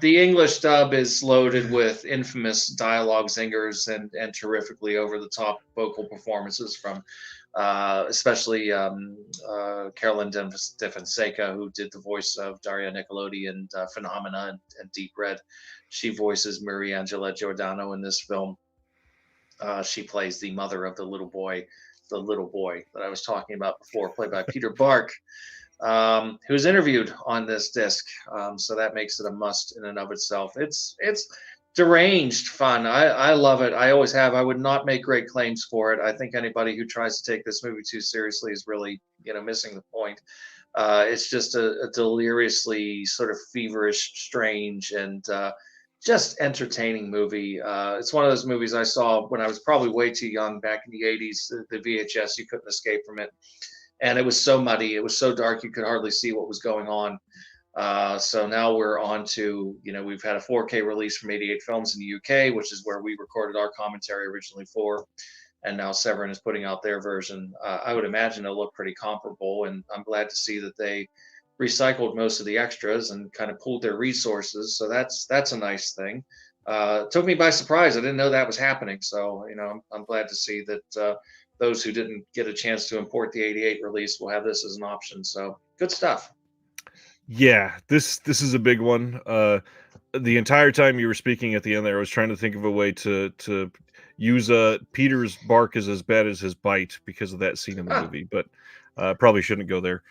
The English dub is loaded with infamous dialogue zingers and terrifically over the top vocal performances from especially Carolyn De Fonseca, who did the voice of Daria Nicolodi in Phenomena and Deep Red. She voices Mariangela Giordano in this film. She plays the mother of the little boy that I was talking about before, played by Peter Bark, who's interviewed on this disc. So that makes it a must in and of itself. It's deranged fun. I love it. I always have. I would not make great claims for it. I think anybody who tries to take this movie too seriously is really, missing the point. It's just a deliriously sort of feverish, strange, and just entertaining movie. It's one of those movies I saw when I was probably way too young back in the 80s. The VHS, you couldn't escape from it. And it was so muddy. It was so dark, you could hardly see what was going on. So now we're on to, we've had a 4K release from 88 Films in the UK, which is where we recorded our commentary originally for. And now Severin is putting out their version. I would imagine it'll look pretty comparable. And I'm glad to see that they recycled most of the extras and kind of pooled their resources. So that's a nice thing. It took me by surprise. I didn't know that was happening. So, I'm glad to see that those who didn't get a chance to import the 88 release will have this as an option. So good stuff. Yeah, this is a big one. The entire time you were speaking at the end there, I was trying to think of a way to use Peter's bark is as bad as his bite because of that scene in the movie, but probably shouldn't go there.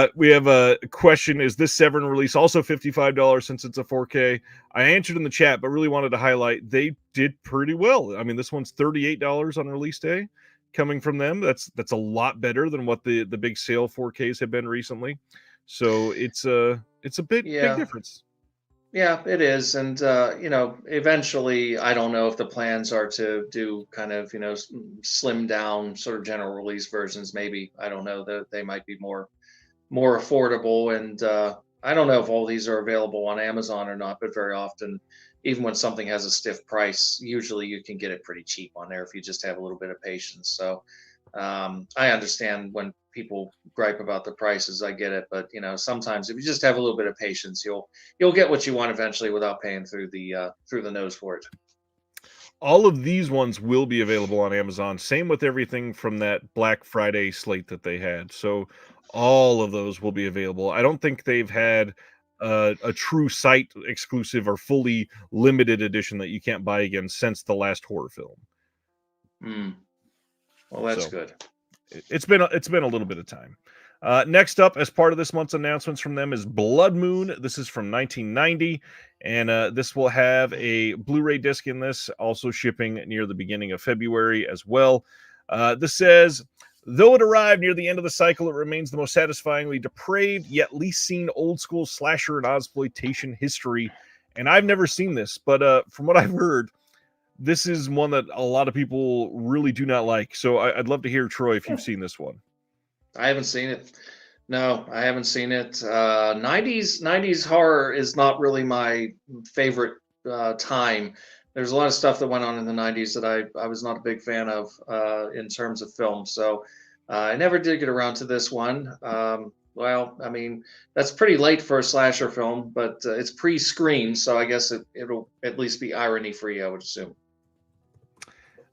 We have a question. Is this Severin release also $55 since it's a 4K? I answered in the chat, but really wanted to highlight they did pretty well. I mean, this one's $38 on release day coming from them. That's a lot better than what the big sale 4Ks have been recently. So it's a big difference. Yeah, it is. And, eventually, I don't know if the plans are to do kind of, slim down sort of general release versions. Maybe, I don't know, that they might be more affordable. And I don't know if all these are available on Amazon or not, but very often, even when something has a stiff price, usually you can get it pretty cheap on there if you just have a little bit of patience. So I understand when people gripe about the prices. I get it, but sometimes if you just have a little bit of patience, you'll get what you want eventually without paying through the nose for it. All of these ones will be available on Amazon. Same with everything from that Black Friday slate that they had. So all of those will be available. I don't think they've had a true site exclusive or fully limited edition that you can't buy again since the last horror film. Well, that's So, good. It's been a little bit of time. Next up, as part of this month's announcements from them, is Blood Moon. This is from 1990, and this will have a Blu-ray disc in this, also shipping near the beginning of February as well. This says, though it arrived near the end of the cycle, it remains the most satisfyingly depraved, yet least seen old-school slasher and ozploitation history. And I've never seen this, but from what I've heard, this is one that a lot of people really do not like. So I'd love to hear, Troy, if you've seen this one. I haven't seen it. No, I haven't seen it. 90s horror is not really my favorite time. There's a lot of stuff that went on in the 90s that I was not a big fan of in terms of film. So I never did get around to this one. Well, I mean, that's pretty late for a slasher film, but it's pre-screen, so I guess it'll at least be irony-free, I would assume.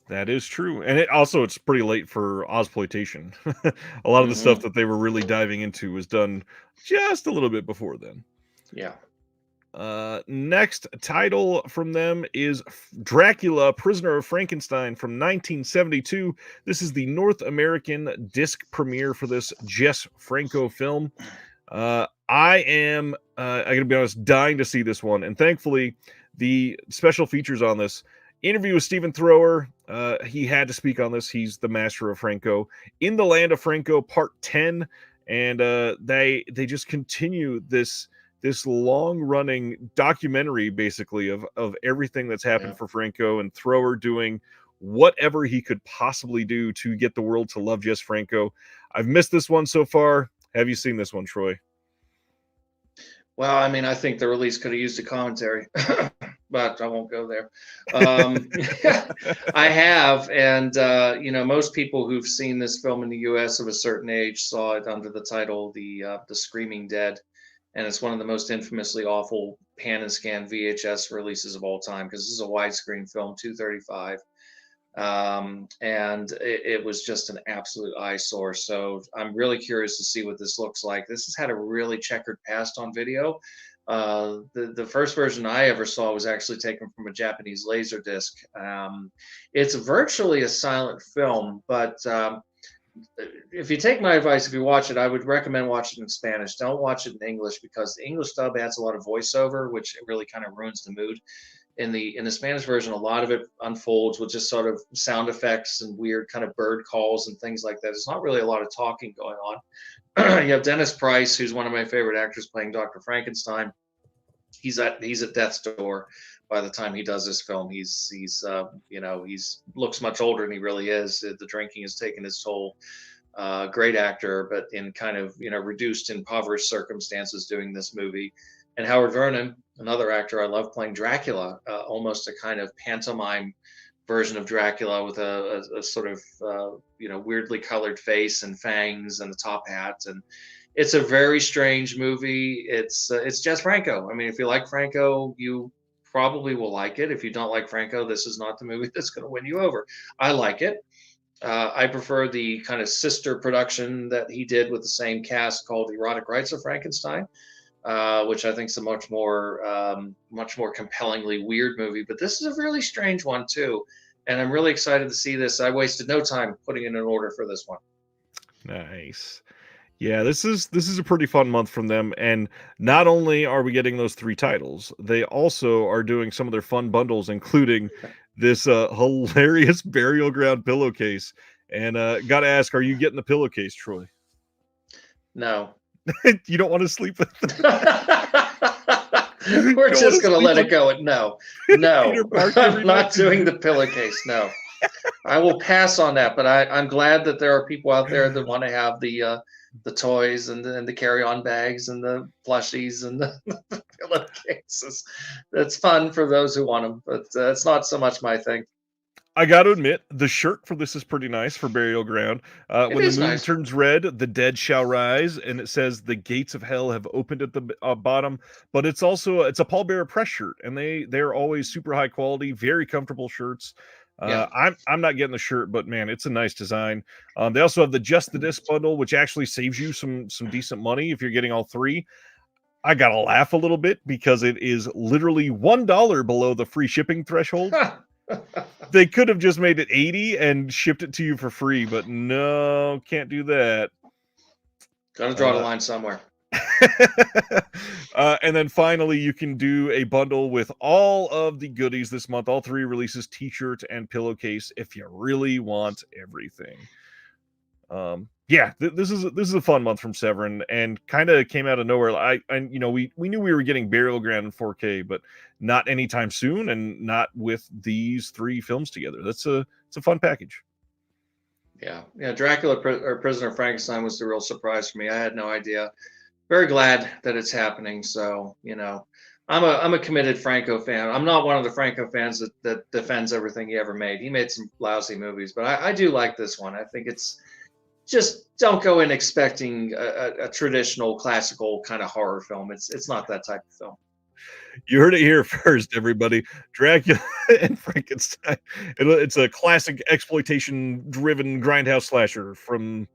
That is true. And it's pretty late for ozploitation. A lot of the stuff that they were really diving into was done just a little bit before then. Yeah. Next title from them is Dracula, Prisoner of Frankenstein from 1972. This is the North American disc premiere for this Jess Franco film. I gotta be honest, dying to see this one. And thankfully, the special features on this interview with Stephen Thrower. He had to speak on this. He's the master of Franco. In the Land of Franco, Part 10. And they just continue this long-running documentary, basically, of everything that's happened for Franco, and Thrower doing whatever he could possibly do to get the world to love Jess Franco. I've missed this one so far. Have you seen this one, Troy? Well, I mean, I think the release could have used a commentary, but I won't go there. I have, and most people who've seen this film in the U.S. of a certain age saw it under the title "The Screaming Dead," and it's one of the most infamously awful pan and scan VHS releases of all time, because this is a widescreen film, 235. And it was just an absolute eyesore. So I'm really curious to see what this looks like. This has had a really checkered past on video. The first version I ever saw was actually taken from a Japanese laser disc. It's virtually a silent film, but if you take my advice, if you watch it, I would recommend watching it in Spanish. Don't watch it in English, because the English dub adds a lot of voiceover, which really kind of ruins the mood. In the Spanish version, a lot of it unfolds with just sort of sound effects and weird kind of bird calls and things like that. It's not really a lot of talking going on. You have Dennis Price, who's one of my favorite actors, playing Dr. Frankenstein. He's at death's door by the time he does this film. He's looks much older than he really is. The drinking has taken its toll. Great actor, but in kind of reduced, impoverished circumstances doing this movie. And Howard Vernon, another actor I love, playing Dracula, almost a kind of pantomime version of Dracula with a sort of weirdly colored face and fangs and a top hat. And it's a very strange movie. It's Jess Franco. I mean, if you like Franco, you probably will like it. If you don't like Franco, this is not the movie that's going to win you over. I like it. I prefer the kind of sister production that he did with the same cast called The Erotic Rites of Frankenstein, which I think is a much more compellingly weird movie. But this is a really strange one too, and I'm really excited to see this. I wasted no time putting in an order for this one. Nice. Yeah, this is a pretty fun month from them, and not only are we getting those 3 titles, they also are doing some of their fun bundles, including this hilarious Burial Ground pillowcase. And gotta ask, are you getting the pillowcase, Troy? No. You don't want to sleep with them? We're just going to let it go at no. I'm not doing the pillowcase, no. I will pass on that, but I'm glad that there are people out there that want to have the toys and the carry-on bags and the plushies and the pillowcases. That's fun for those who want them, but it's not so much my thing. I got to admit, the shirt for this is pretty nice for Burial Ground. When the moon turns red, the dead shall rise, and it says the gates of hell have opened at the bottom. But it's also a Paul Bearer press shirt, and they're always super high quality, very comfortable shirts. I'm not getting the shirt, but man, it's a nice design. They also have the Just the Disc bundle, which actually saves you some decent money if you're getting all 3. I gotta laugh a little bit because it is literally $1 below the free shipping threshold. They could have just made it 80 and shipped it to you for free, but no, can't do that. Gotta draw the line somewhere. And then finally, you can do a bundle with all of the goodies this month, all 3 releases, t-shirt and pillowcase, if you really want everything. Yeah, this is a fun month from Severin, and kind of came out of nowhere. We knew we were getting Burial Ground in 4K, but not anytime soon, and not with these 3 films together. It's a fun package. Yeah, Dracula or Prisoner of Frankenstein was the real surprise for me. I had no idea. Very glad that it's happening. So I'm a committed Franco fan. I'm not one of the Franco fans that defends everything he ever made. He made some lousy movies, but I do like this one. I think it's just don't go in expecting a traditional classical kind of horror film. It's not that type of film. You heard it here first, everybody. Dracula and Frankenstein. It's a classic exploitation-driven grindhouse slasher from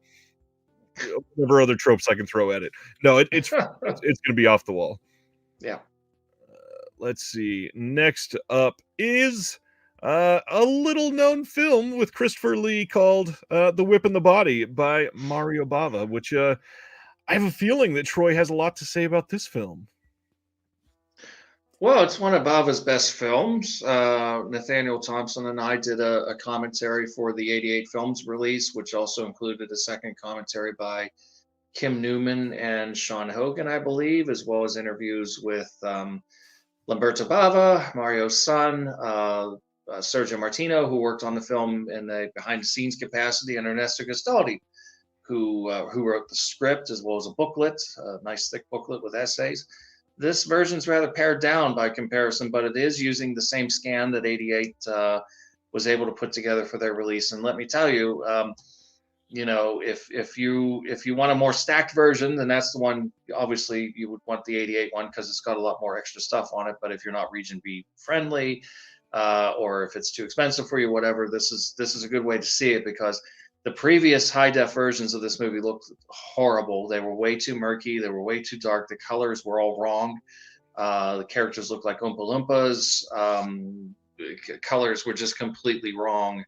whatever other tropes I can throw at it. No, it's going to be off the wall. Yeah. Let's see. Next up is a little-known film with Christopher Lee called The Whip and the Body by Mario Bava, which I have a feeling that Troy has a lot to say about this film. Well, it's one of Bava's best films. Nathaniel Thompson and I did a commentary for the 88 Films release, which also included a second commentary by Kim Newman and Sean Hogan, I believe, as well as interviews with Lamberto Bava, Mario's son, Sergio Martino, who worked on the film in a behind-the-scenes capacity, and Ernesto Gastaldi, who wrote the script as well as a booklet, a nice thick booklet with essays. This version's rather pared down by comparison, but it is using the same scan that 88 was able to put together for their release. And let me tell you, if you want a more stacked version, then that's the one. Obviously, you would want the 88 one because it's got a lot more extra stuff on it. But if you're not region B friendly, or if it's too expensive for you, whatever, this is a good way to see it, because the previous high def versions of this movie looked horrible. They were way too murky. They were way too dark. The colors were all wrong. The characters looked like Oompa Loompas. Colors were just completely wrong.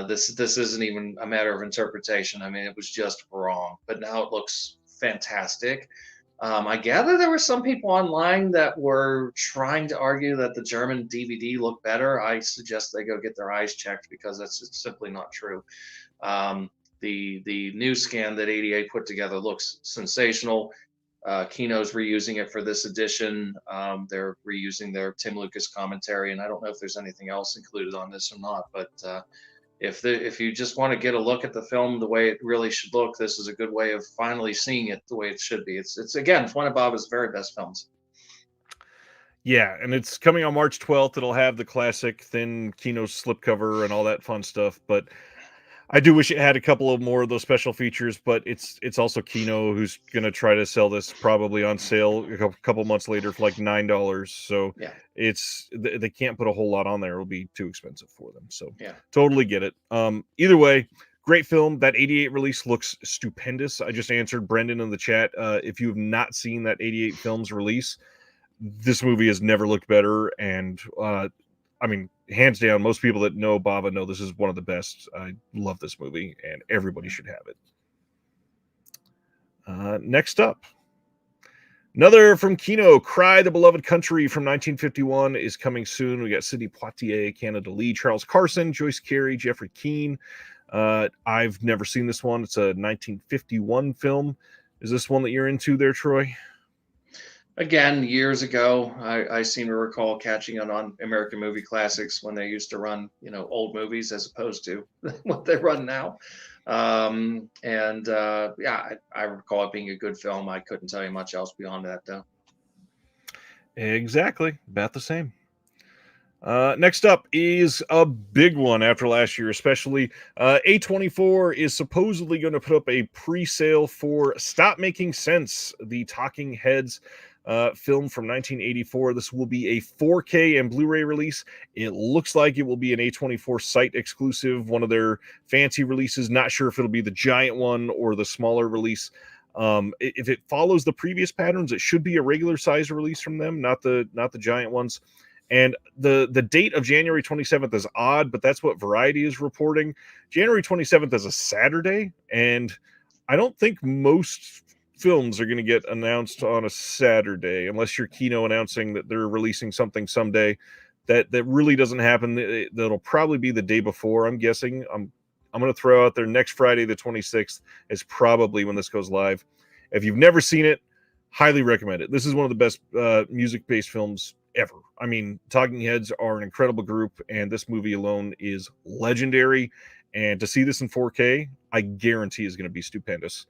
This isn't even a matter of interpretation. I mean, it was just wrong. But now it looks fantastic. I gather there were some people online that were trying to argue that the German DVD looked better. I suggest they go get their eyes checked, because that's just simply not true. The new scan that 88 put together looks sensational. Kino's reusing it for this edition. They're reusing their Tim Lucas commentary, and I don't know if there's anything else included on this or not. But if you just want to get a look at the film the way it really should look, this is a good way of finally seeing it the way it should be. It's one of Bava's very best films. Yeah, and it's coming on March 12th. It'll have the classic thin Kino slipcover and all that fun stuff, but I do wish it had a couple of more of those special features. But it's also Kino, who's going to try to sell this probably on sale a couple months later for like $9. So yeah, they can't put a whole lot on there. It'll be too expensive for them. So yeah, totally get it. Either way, great film. That 88 release looks stupendous. I just answered Brendan in the chat. If you have not seen that 88 Films release, this movie has never looked better. And I mean, hands down, most people that know Bava know this is one of the best. I love this movie, and everybody should have it. Next up, another from Kino, Cry the Beloved Country from 1951 is coming soon. We got Sidney Poitier, Canada Lee, Charles Carson, Joyce Carey, Jeffrey Keane. I've never seen this one. It's a 1951 film. Is this one that you're into there, Troy? Again, years ago, I seem to recall catching it on American Movie Classics when they used to run, old movies as opposed to what they run now. I recall it being a good film. I couldn't tell you much else beyond that, though. Exactly. About the same. Next up is a big one after last year, especially. A24 is supposedly going to put up a pre-sale for Stop Making Sense, the Talking Heads film from 1984. This will be a 4K and Blu-ray release. It looks like it will be an A24 site exclusive, one of their fancy releases. Not sure if it'll be the giant one or the smaller release. If it follows the previous patterns, it should be a regular size release from them, not the giant ones. And the date of January 27th is odd, but that's what Variety is reporting. January 27th is a Saturday, and I don't think most films are going to get announced on a Saturday unless you're Kino announcing that they're releasing something someday. That really doesn't happen. That'll probably be the day before, I'm guessing. I'm going to throw out there next Friday, the 26th, is probably when this goes live. If you've never seen it, highly recommend it. This is one of the best music-based films ever. I mean, Talking Heads are an incredible group, and this movie alone is legendary. And to see this in 4K, I guarantee is going to be stupendous.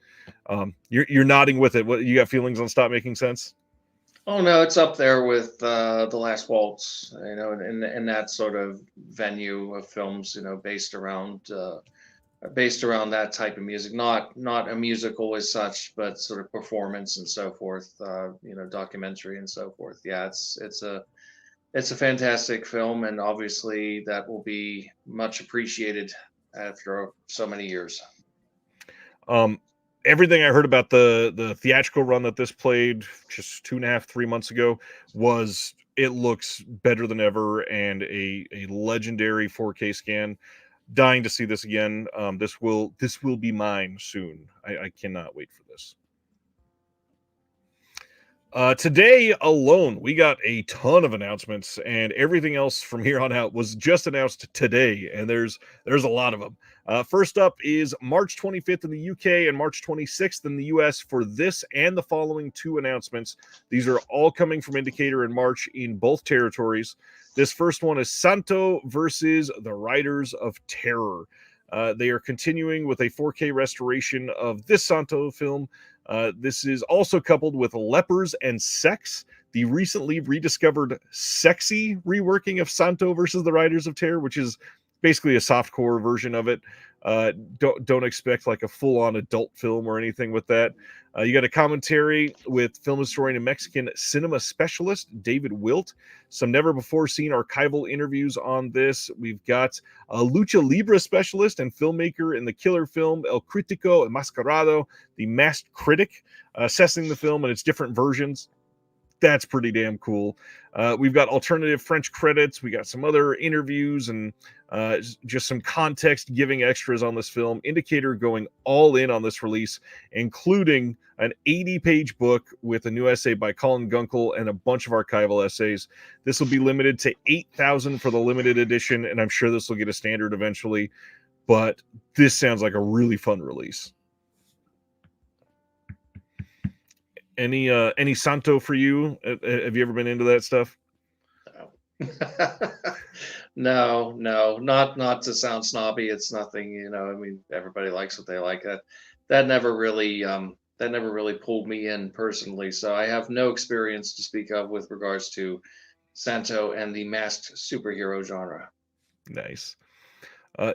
You're nodding with it. What you got feelings on Stop Making Sense? Oh no, it's up there with The Last Waltz, you know, in that sort of venue of films, you know, based around that type of music, not a musical as such, but sort of performance and so forth, you know, documentary and so forth. Yeah, it's a fantastic film, and obviously that will be much appreciated after so many years. Everything I heard about the theatrical run that this played just 2.5-3 months ago was it looks better than ever, and a legendary 4K scan. Dying to see this again. This will be mine soon. I cannot wait for this. Today alone, we got a ton of announcements, and everything else from here on out was just announced today, and there's a lot of them. First up is March 25th in the UK and March 26th in the US for this and the following two announcements. These are all coming from Indicator in March in both territories. This first one is Santo versus the Riders of Terror. They are continuing with a 4K restoration of this Santo film. This is also coupled with Lepers and Sex, the recently rediscovered sexy reworking of Santo versus the Riders of Terror, which is basically a softcore version of it. Don't expect like a full-on adult film or anything with that. You got a commentary with film historian and Mexican cinema specialist David Wilt. Some never-before-seen archival interviews on this. We've got a lucha libre specialist and filmmaker in the killer film El Crítico Enmascarado, the masked critic, assessing the film and its different versions. That's pretty damn cool. We've got alternative French credits. We got some other interviews and just some context giving extras on this film. Indicator going all in on this release, including an 80-page book with a new essay by Colin Gunkel and a bunch of archival essays. This will be limited to 8,000 for the limited edition, and I'm sure this will get a standard eventually. But this sounds like a really fun release. Any Santo for you? Have you ever been into that stuff? No, not to sound snobby. It's nothing, you know. I mean, everybody likes what they like. That never really pulled me in personally. So I have no experience to speak of with regards to Santo and the masked superhero genre. Nice.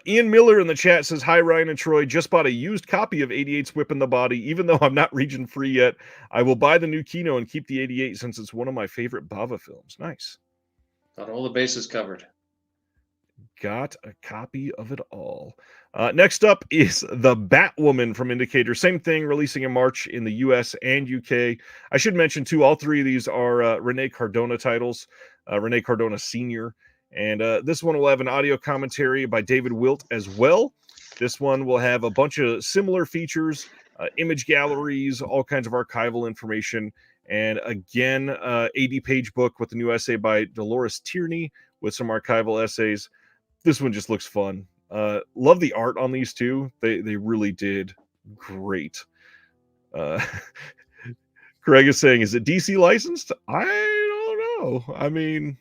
Ian Miller in the chat says, hi, Ryan and Troy. Just bought a used copy of 88's Whip in the Body. Even though I'm not region free yet, I will buy the new Kino and keep the 88 since it's one of my favorite Bava films. Nice. Got all the bases covered. Got a copy of it all. Next up is The Batwoman from Indicator. Same thing, releasing in March in the US and UK. I should mention, too, all three of these are Rene Cardona titles. Rene Cardona Sr., and this one will have an audio commentary by David Wilt as well. This one will have a bunch of similar features, image galleries, all kinds of archival information. And again, 80-page book with a new essay by Dolores Tierney with some archival essays. This one just looks fun. Love the art on these two. They really did great. Greg is saying, is it DC licensed? I don't know. I mean,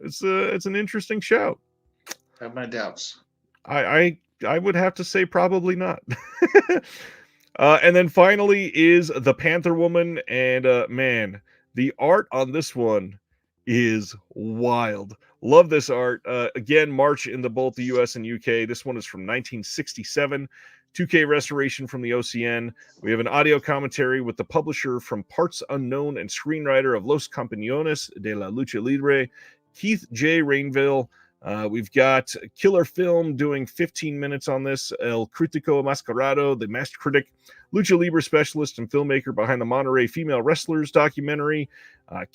it's an interesting show. I have my doubts. I would have to say probably not. And then finally is The Panther Woman, and man, the art on this one is wild. Love this art. Again, March in both the US and UK. This one is from 1967. 2K restoration from the OCN. We have an audio commentary with the publisher from Parts Unknown and screenwriter of Los Campeones de la Lucha Libre, Keith J. Rainville. We've got Killer Film doing 15 minutes on this. El Critico Mascarado, the master critic, lucha libre specialist, and filmmaker behind the Monterey Female Wrestlers documentary.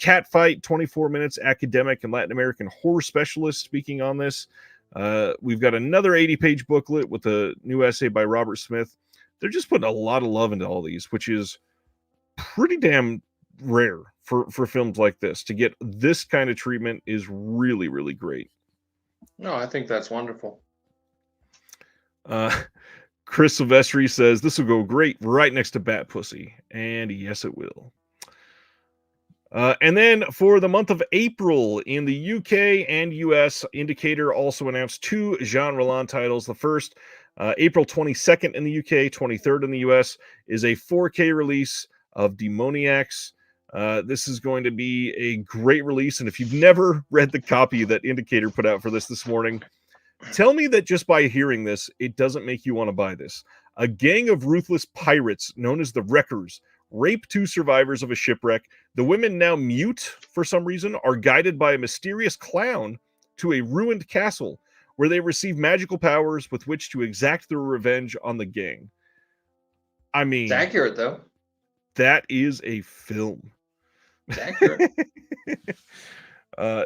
Catfight, 24 minutes, academic and Latin American horror specialist speaking on this. We've got another 80-page booklet with a new essay by Robert Smith. They're just putting a lot of love into all these, which is pretty damn rare for films like this. To get this kind of treatment is really, really great. No, I think that's wonderful. Chris Silvestri says this will go great right next to Bat Pussy, and yes, it will. And then for the month of April in the UK and US, Indicator also announced 2 Jean Roland titles. The first, April 22nd in the UK, 23rd in the US, is a 4K release of Demoniacs. This is going to be a great release, and if you've never read the copy that Indicator put out for this morning, tell me that just by hearing this, it doesn't make you want to buy this. A gang of ruthless pirates known as the Wreckers rape 2 survivors of a shipwreck. The women, now mute for some reason, are guided by a mysterious clown to a ruined castle where they receive magical powers with which to exact their revenge on the gang. I mean, It's accurate, though. That is a film. It's accurate.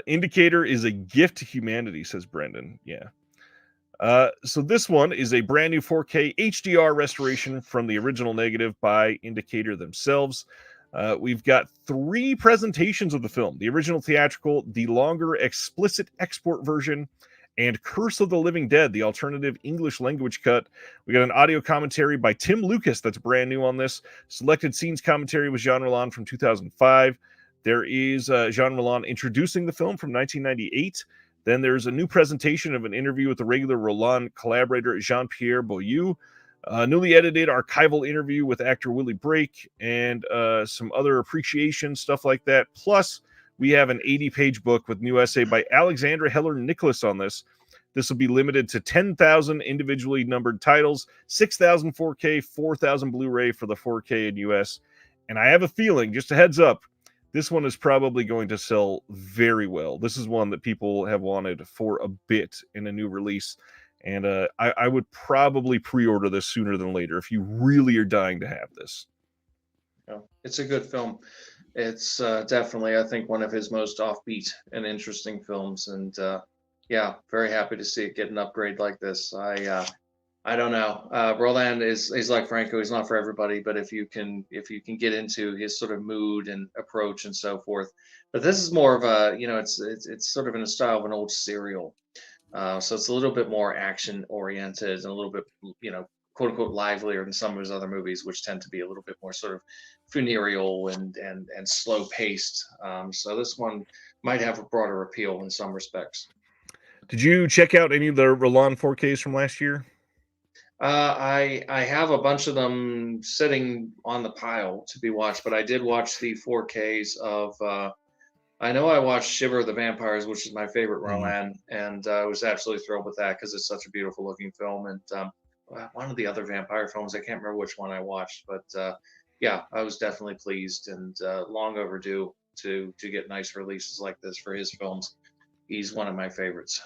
Indicator is a gift to humanity, says Brendan. Yeah. So this one is a brand new 4K HDR restoration from the original negative by Indicator themselves. We've got 3 presentations of the film: the original theatrical, the longer explicit export version, and Curse of the Living Dead, the alternative English language cut. We got an audio commentary by Tim Lucas that's brand new on this. Selected scenes commentary with Jean Roland from 2005. There is Jean Roland introducing the film from 1998. Then there's a new presentation of an interview with the regular Roland collaborator Jean-Pierre Beaulieu, a newly edited archival interview with actor Willie Brake, and some other appreciation stuff like that. Plus, we have an 80-page book with new essay by Alexandra Heller-Nicholas on this. This will be limited to 10,000 individually numbered titles, 6,000 4K, 4,000 Blu-ray for the 4K in US. And I have a feeling, just a heads up, this one is probably going to sell very well. This is one that people have wanted for a bit in a new release. And I would probably pre-order this sooner than later if you really are dying to have this. It's a good film. It's definitely, I think, one of his most offbeat and interesting films. And yeah, very happy to see it get an upgrade like this. I don't know. Roland is like Franco. He's not for everybody, but if you can get into his sort of mood and approach and so forth. But this is more of a, it's sort of in the style of an old serial. So it's a little bit more action oriented and a little bit, quote unquote, livelier than some of his other movies, which tend to be a little bit more sort of funereal and slow paced. So this one might have a broader appeal in some respects. Did you check out any of the Roland 4Ks from last year? I have a bunch of them sitting on the pile to be watched, but I did watch the 4Ks of. I know I watched Shiver of the Vampires, which is my favorite Roland, and I was absolutely thrilled with that because it's such a beautiful looking film. And one of the other vampire films, I can't remember which one I watched, but yeah, I was definitely pleased and long overdue to get nice releases like this for his films. He's one of my favorites.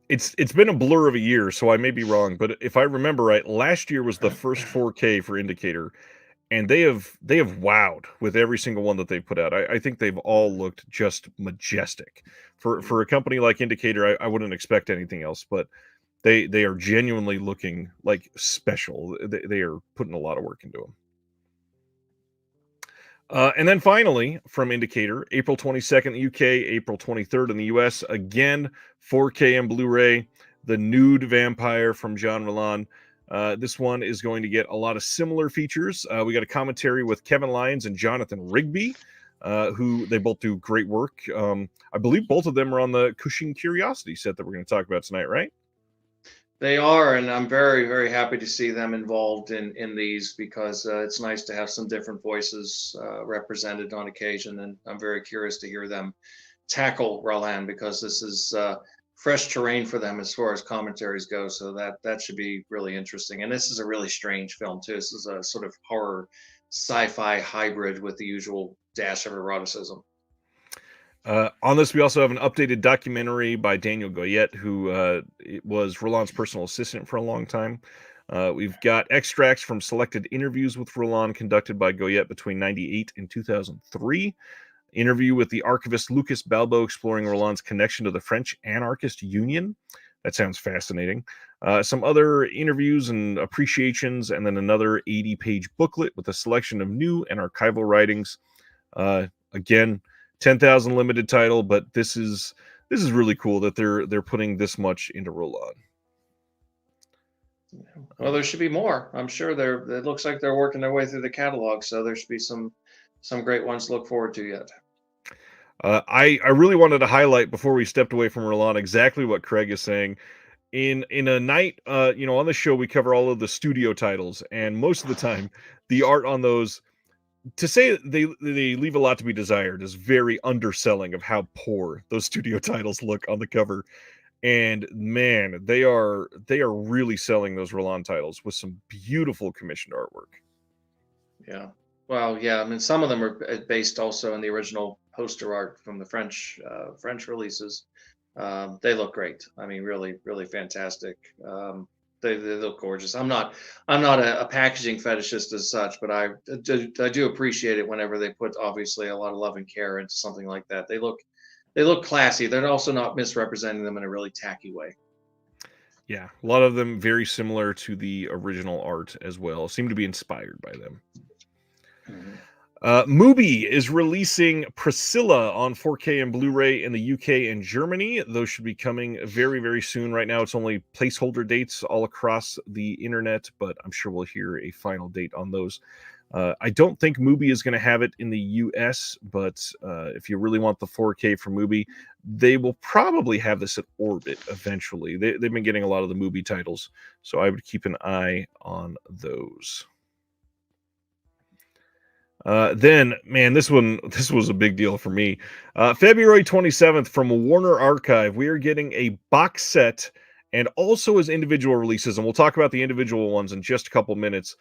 It's been a blur of a year, so I may be wrong, but if I remember right, last year was the first 4K for Indicator, and they have wowed with every single one that they've put out. I think they've all looked just majestic. For a company like Indicator, I wouldn't expect anything else, but they are genuinely looking like special. They are putting a lot of work into them. And then finally, from Indicator, April 22nd in the UK, April 23rd in the US, again, 4K and Blu-ray, The Nude Vampire from Jean Roland. This one is going to get a lot of similar features. We got a commentary with Kevin Lyons and Jonathan Rigby, who they both do great work. I believe both of them are on the Cushing Curiosities set that we're going to talk about tonight, right? They are, and I'm very, very happy to see them involved in these because it's nice to have some different voices represented on occasion, and I'm very curious to hear them tackle Roland because this is fresh terrain for them as far as commentaries go. So that should be really interesting. And this is a really strange film too. This is a sort of horror sci-fi hybrid with the usual dash of eroticism. On this, we also have an updated documentary by Daniel Goyette, who was Roland's personal assistant for a long time. We've got extracts from selected interviews with Roland conducted by Goyette between 98 and 2003. Interview with the archivist Lucas Balbo exploring Roland's connection to the French Anarchist Union. That sounds fascinating. Some other interviews and appreciations, and then another 80-page booklet with a selection of new and archival writings. Again, 10,000 limited title, but this is really cool that they're putting this much into Roland. Well, there should be more. I'm sure it looks like they're working their way through the catalog, so there should be some great ones to look forward to yet. I really wanted to highlight before we stepped away from Roland exactly what Craig is saying. In a night, on the show we cover all of the studio titles, and most of the time the art on those, to say they leave a lot to be desired, is very underselling of how poor those studio titles look on the cover. And man, they are really selling those Roland titles with some beautiful commissioned artwork. Yeah. Well, yeah. I mean, some of them are based also in the original poster art from the French releases. They look great. I mean, really, really fantastic. They look gorgeous. I'm not a packaging fetishist as such, but I do appreciate it whenever they put obviously a lot of love and care into something like that. They look classy. They're also not misrepresenting them in a really tacky way. Yeah, a lot of them very similar to the original art as well. Seem to be inspired by them. Mm-hmm. Mubi is releasing Priscilla on 4K and Blu-ray in the UK and Germany. Those should be coming very, very soon. Right now, it's only placeholder dates all across the internet, but I'm sure we'll hear a final date on those. I don't think Mubi is going to have it in the US, but if you really want the 4K from Mubi, they will probably have this at Orbit eventually. They've been getting a lot of the Mubi titles, so I would keep an eye on those. Then, man, this was a big deal for me. February 27th from Warner Archive, we are getting a box set and also as individual releases, and we'll talk about the individual ones in just a couple minutes.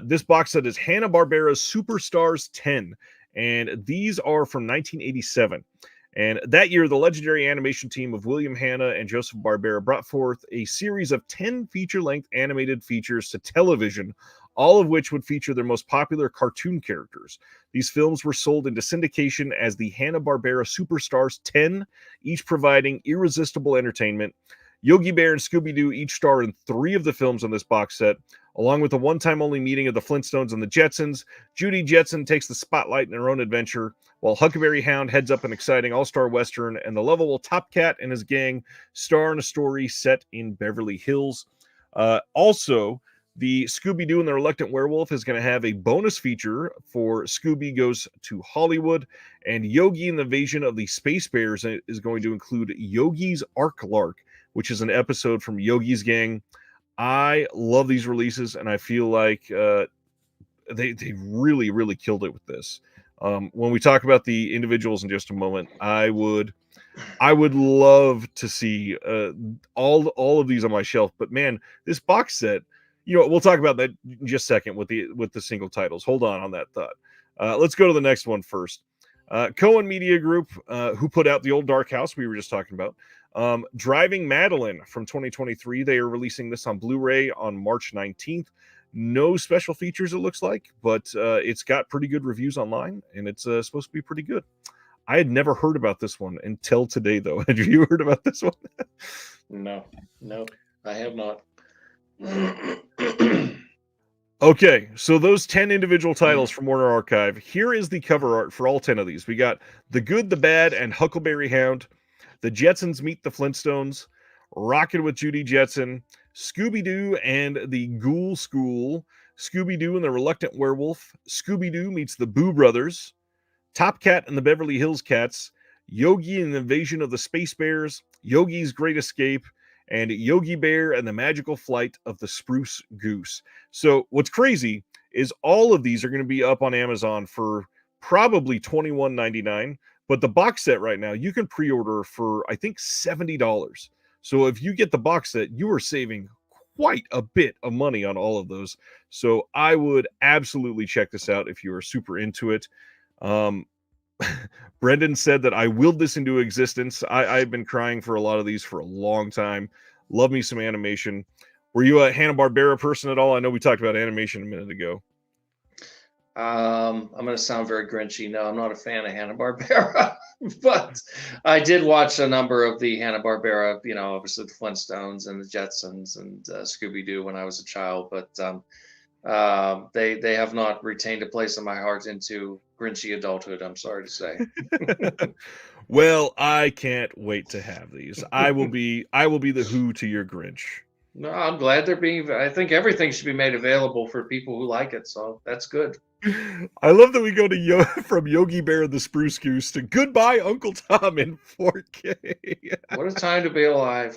This box set is Hanna-Barbera's Superstars 10, and these are from 1987. And that year, the legendary animation team of William Hanna and Joseph Barbera brought forth a series of 10 feature-length animated features to television, all of which would feature their most popular cartoon characters. These films were sold into syndication as the Hanna-Barbera Superstars 10, each providing irresistible entertainment. Yogi Bear and Scooby-Doo each star in 3 of the films on this box set, along with a one-time-only meeting of the Flintstones and the Jetsons. Judy Jetson takes the spotlight in her own adventure, while Huckleberry Hound heads up an exciting all-star western, and the lovable Top Cat and his gang star in a story set in Beverly Hills. Also, the Scooby-Doo and the Reluctant Werewolf is going to have a bonus feature for Scooby Goes to Hollywood, and Yogi and the Invasion of the Space Bears is going to include Yogi's Ark Lark, which is an episode from Yogi's Gang. I love these releases, and I feel like they really, really killed it with this. When we talk about the individuals in just a moment, I would love to see all of these on my shelf. But man, this box set, we'll talk about that in just a second with the single titles. Hold on that thought. Let's go to the next one first. Cohen Media Group, who put out the old Dark House we were just talking about. Driving Madeline from 2023. They are releasing this on Blu-ray on March 19th. No special features, it looks like, but it's got pretty good reviews online, and it's supposed to be pretty good. I had never heard about this one until today, though. Have you heard about this one? No, I have not. Okay, so those 10 individual titles from Warner Archive. Here is the cover art for all 10 of these. We got The Good, the Bad, and Huckleberry Hound, The Jetsons Meet the Flintstones, Rockin' with Judy Jetson, Scooby-Doo and the Ghoul School, Scooby-Doo and the Reluctant Werewolf, Scooby-Doo meets the Boo Brothers, Top Cat and the Beverly Hills Cats, Yogi and the Invasion of the Space Bears, Yogi's Great Escape, and Yogi Bear and the Magical Flight of the Spruce Goose. So what's crazy is all of these are going to be up on Amazon for probably $21.99, but the box set right now you can pre-order for I think $70. So if you get the box set, you are saving quite a bit of money on all of those. So I would absolutely check this out if you are super into it. Brendan said that I willed this into existence. I've been crying for a lot of these for a long time. Love me some animation. Were you a Hanna-Barbera person at all? I know we talked about animation a minute ago. I'm going to sound very Grinchy. No, I'm not a fan of Hanna-Barbera, but I did watch a number of the Hanna-Barbera, obviously the Flintstones and the Jetsons and Scooby-Doo when I was a child, but they have not retained a place in my heart into Grinchy adulthood, I'm sorry to say. Well, I can't wait to have these. I will be the Who to your Grinch. No, I'm glad I think everything should be made available for people who like it, so that's good. I love that we go to from Yogi Bear and the Spruce Goose to Goodbye Uncle Tom in 4K. What a time to be alive.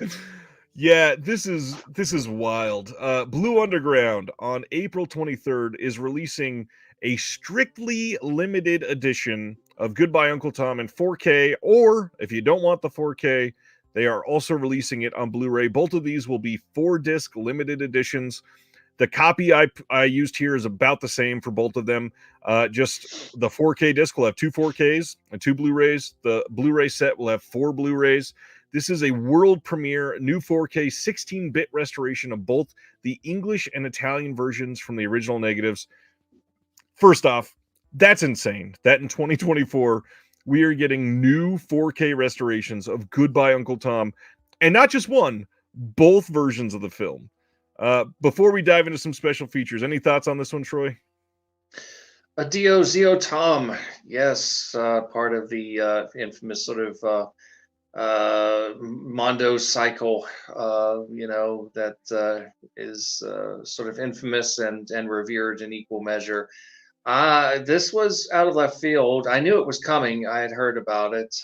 Yeah, this is wild. Blue Underground on April 23rd is releasing a strictly limited edition of Goodbye Uncle Tom in 4K, or if you don't want the 4K, they are also releasing it on Blu-ray. Both of these will be 4-disc limited editions. The copy I used here is about the same for both of them. Just the 4K disc will have 2 4Ks and 2 Blu-rays. The Blu-ray set will have 4 Blu-rays. This is a world premiere new 4K 16-bit restoration of both the English and Italian versions from the original negatives. First off, that's insane. That in 2024, we are getting new 4K restorations of Goodbye Uncle Tom, and not just one, both versions of the film. Before we dive into some special features, any thoughts on this one, Troy? Adio Zio Tom, yes, part of the infamous sort of Mondo cycle, that is sort of infamous and revered in equal measure. This was out of left field. I knew it was coming. I had heard about it.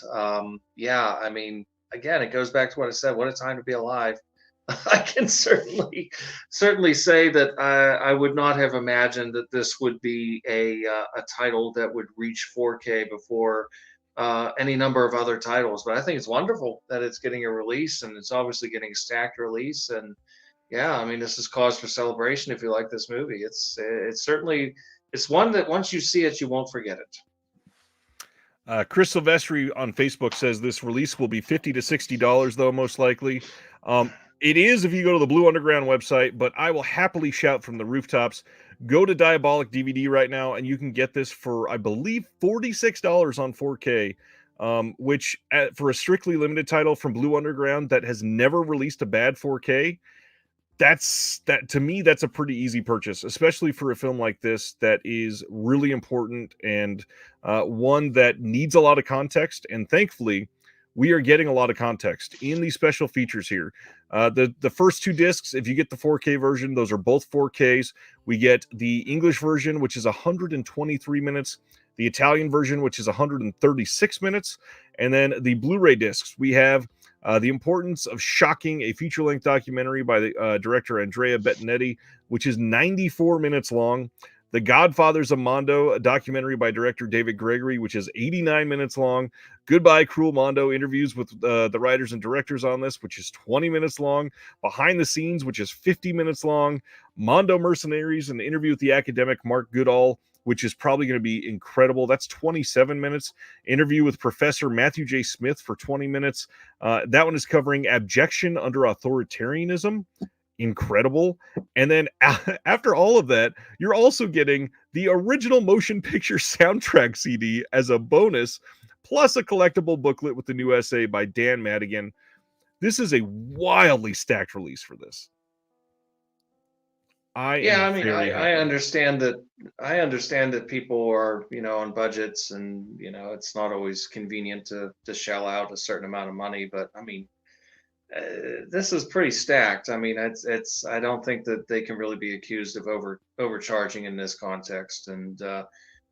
Yeah, I mean, again, it goes back to what I said. What a time to be alive. I can certainly say that I would not have imagined that this would be a title that would reach 4K before any number of other titles. But I think it's wonderful that it's getting a release, and it's obviously getting a stacked release. And yeah, I mean, this is cause for celebration if you like this movie. It's certainly one that once you see it, you won't forget it. Chris Silvestri on Facebook says this release will be $50 to $60, though, most likely. It is if you go to the Blue Underground website, but I will happily shout from the rooftops. Go to Diabolic DVD right now, and you can get this for, I believe, $46 on 4K, which for a strictly limited title from Blue Underground that has never released a bad 4K, to me, that's a pretty easy purchase, especially for a film like this that is really important and one that needs a lot of context. And thankfully, we are getting a lot of context in these special features here. The first 2 discs, if you get the 4K version, those are both 4Ks. We get the English version, which is 123 minutes, the Italian version, which is 136 minutes, and then the Blu-ray discs. We have The Importance of Shocking, a feature-length documentary by the director Andrea Bettinetti, which is 94 minutes long. The Godfathers of Mondo, a documentary by director David Gregory, which is 89 minutes long. Goodbye, Cruel Mondo, interviews with the writers and directors on this, which is 20 minutes long. Behind the Scenes, which is 50 minutes long. Mondo Mercenaries, an interview with the academic Mark Goodall, which is probably going to be incredible. That's 27 minutes. Interview with Professor Matthew J. Smith for 20 minutes. That one is covering abjection under authoritarianism. Incredible. And then after all of that, you're also getting the original motion picture soundtrack CD as a bonus, plus a collectible booklet with the new essay by Dan Madigan. This is a wildly stacked release for this. I understand that people are, on budgets, and it's not always convenient to shell out a certain amount of money, but I mean, this is pretty stacked. I mean, it's I don't think that they can really be accused of overcharging in this context. And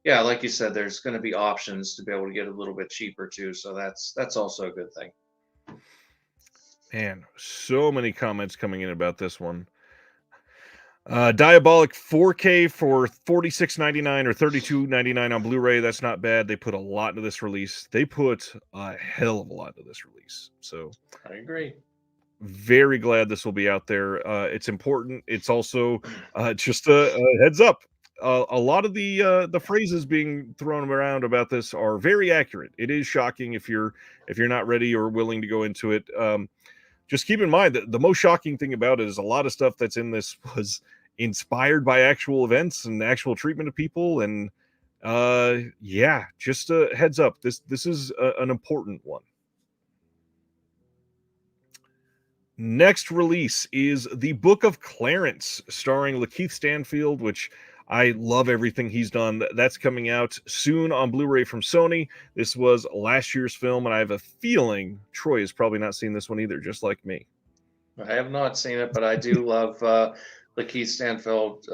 yeah, like you said, there's going to be options to be able to get a little bit cheaper too, so that's also a good thing. Man, so many comments coming in about this one. Diabolic 4K for $46.99 or $32.99 on Blu-ray. That's not bad. They put a lot into this release. They put a hell of a lot into this release. So I agree. Very glad this will be out there. It's important. It's also just a heads up. a lot of the phrases being thrown around about this are very accurate. It is shocking if you're not ready or willing to go into it. Just keep in mind that the most shocking thing about it is a lot of stuff that's in this was inspired by actual events and actual treatment of people. And yeah, just a heads up, this is an important one. Next release is The Book of Clarence, starring Lakeith Stanfield, which I love everything he's done. That's coming out soon on Blu-ray from Sony. This was last year's film, and I have a feeling Troy has probably not seen this one either, just like me. I have not seen it, but I do love Lakeith Stanfield,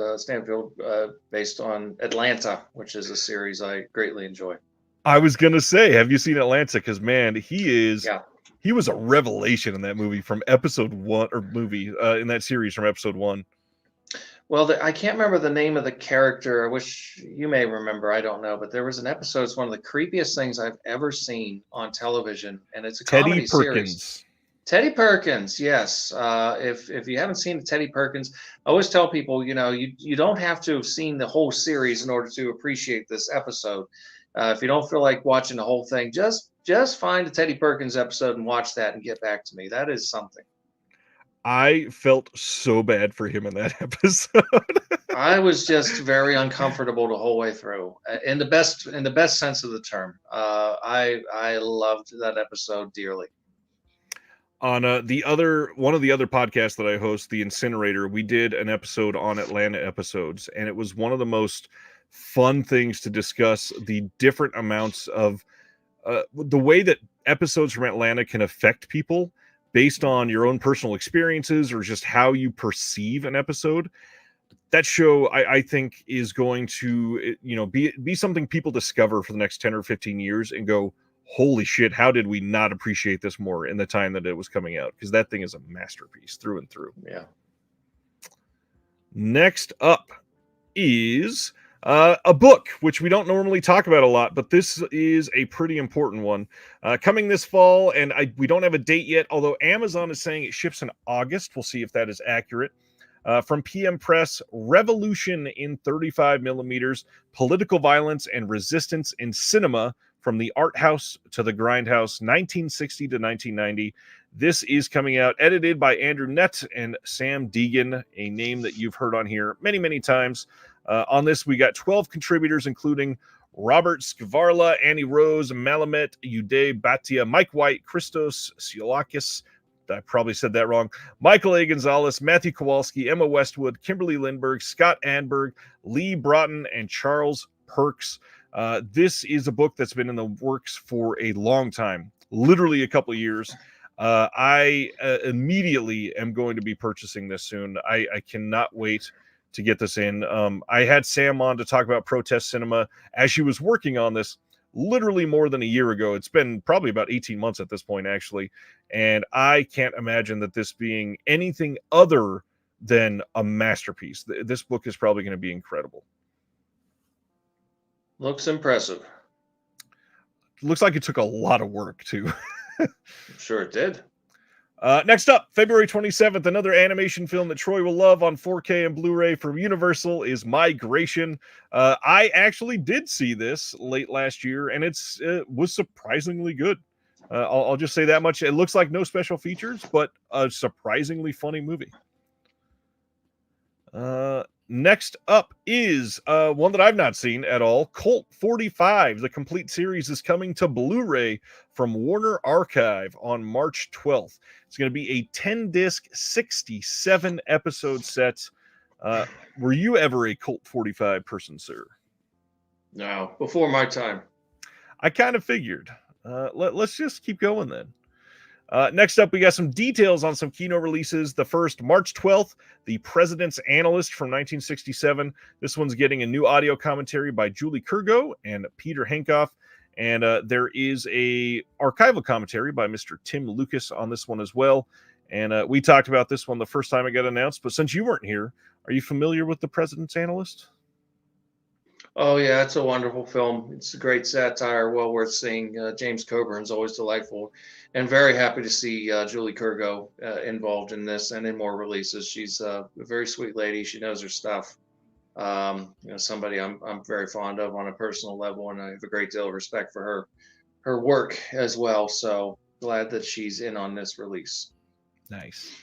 based on Atlanta, which is a series I greatly enjoy. I was gonna say, have you seen Atlanta? Because man, Yeah. he was a revelation in that movie from episode one, or movie in that series from episode one. Well, I can't remember the name of the character. I wish you may remember. I don't know, but there was an episode. It's one of the creepiest things I've ever seen on television, and it's a Teddy comedy Perkins. series. Teddy Perkins, yes. If you haven't seen Teddy Perkins, I always tell people, you don't have to have seen the whole series in order to appreciate this episode. If you don't feel like watching the whole thing, just find a Teddy Perkins episode and watch that and get back to me. That is something. I felt so bad for him in that episode. I was just very uncomfortable the whole way through, in the best sense of the term. I loved that episode dearly. On one of the other podcasts that I host, The Incinerator, we did an episode on Atlanta episodes, and it was one of the most fun things to discuss the different amounts of the way that episodes from Atlanta can affect people based on your own personal experiences or just how you perceive an episode. That show, I think, is going to be something people discover for the next 10 or 15 years and go, holy shit, how did we not appreciate this more in the time that it was coming out? Because that thing is a masterpiece through and through. Yeah. Next up is a book, which we don't normally talk about a lot, but this is a pretty important one. Coming this fall, and we don't have a date yet, although Amazon is saying it ships in August. We'll see if that is accurate. From PM Press, Revolution in 35 millimeters, Political Violence and Resistance in Cinema, from the art house to the grindhouse, 1960 to 1990. This is coming out, edited by Andrew Nett and Sam Deegan, a name that you've heard on here many, many times. On this, we got 12 contributors, including Robert Skvarla, Annie Rose, Malamet, Uday Bhatia, Mike White, Christos Tsiolakis, I probably said that wrong, Michael A. Gonzalez, Matthew Kowalski, Emma Westwood, Kimberly Lindbergh, Scott Anberg, Lee Broughton, and Charles Perks. This is a book that's been in the works for a long time, literally a couple of years. I immediately am going to be purchasing this soon. I cannot wait to get this in. I had Sam on to talk about Protest Cinema as she was working on this literally more than a year ago. It's been probably about 18 months at this point, actually. And I can't imagine that this being anything other than a masterpiece. This book is probably going to be incredible. Looks impressive. Looks like it took a lot of work, too. I'm sure it did. Next up, February 27th, another animation film that Troy will love on 4K and Blu-ray from Universal is Migration. I actually did see this late last year, and it was surprisingly good. I'll just say that much. It looks like no special features, but a surprisingly funny movie. Next up is one that I've not seen at all, Colt 45. The complete series is coming to Blu-ray from Warner Archive on March 12th. It's going to be a 10-disc, 67-episode set. Were you ever a Colt 45 person, sir? No, before my time. I kind of figured. Let's just keep going then. Next up, we got some details on some keynote releases. The first, March 12th, The President's Analyst from 1967. This one's getting a new audio commentary by Julie Kurgo and Peter Henkoff. And there is a archival commentary by Mr. Tim Lucas on this one as well. And we talked about this one the first time it got announced. But since you weren't here, are you familiar with The President's Analyst? Oh, yeah, it's a wonderful film. It's a great satire, well worth seeing. James Coburn's always delightful, and very happy to see Julie Kurgo involved in this and in more releases. She's a very sweet lady. She knows her stuff. Somebody I'm very fond of on a personal level, and I have a great deal of respect for her work as well. So glad that she's in on this release. Nice.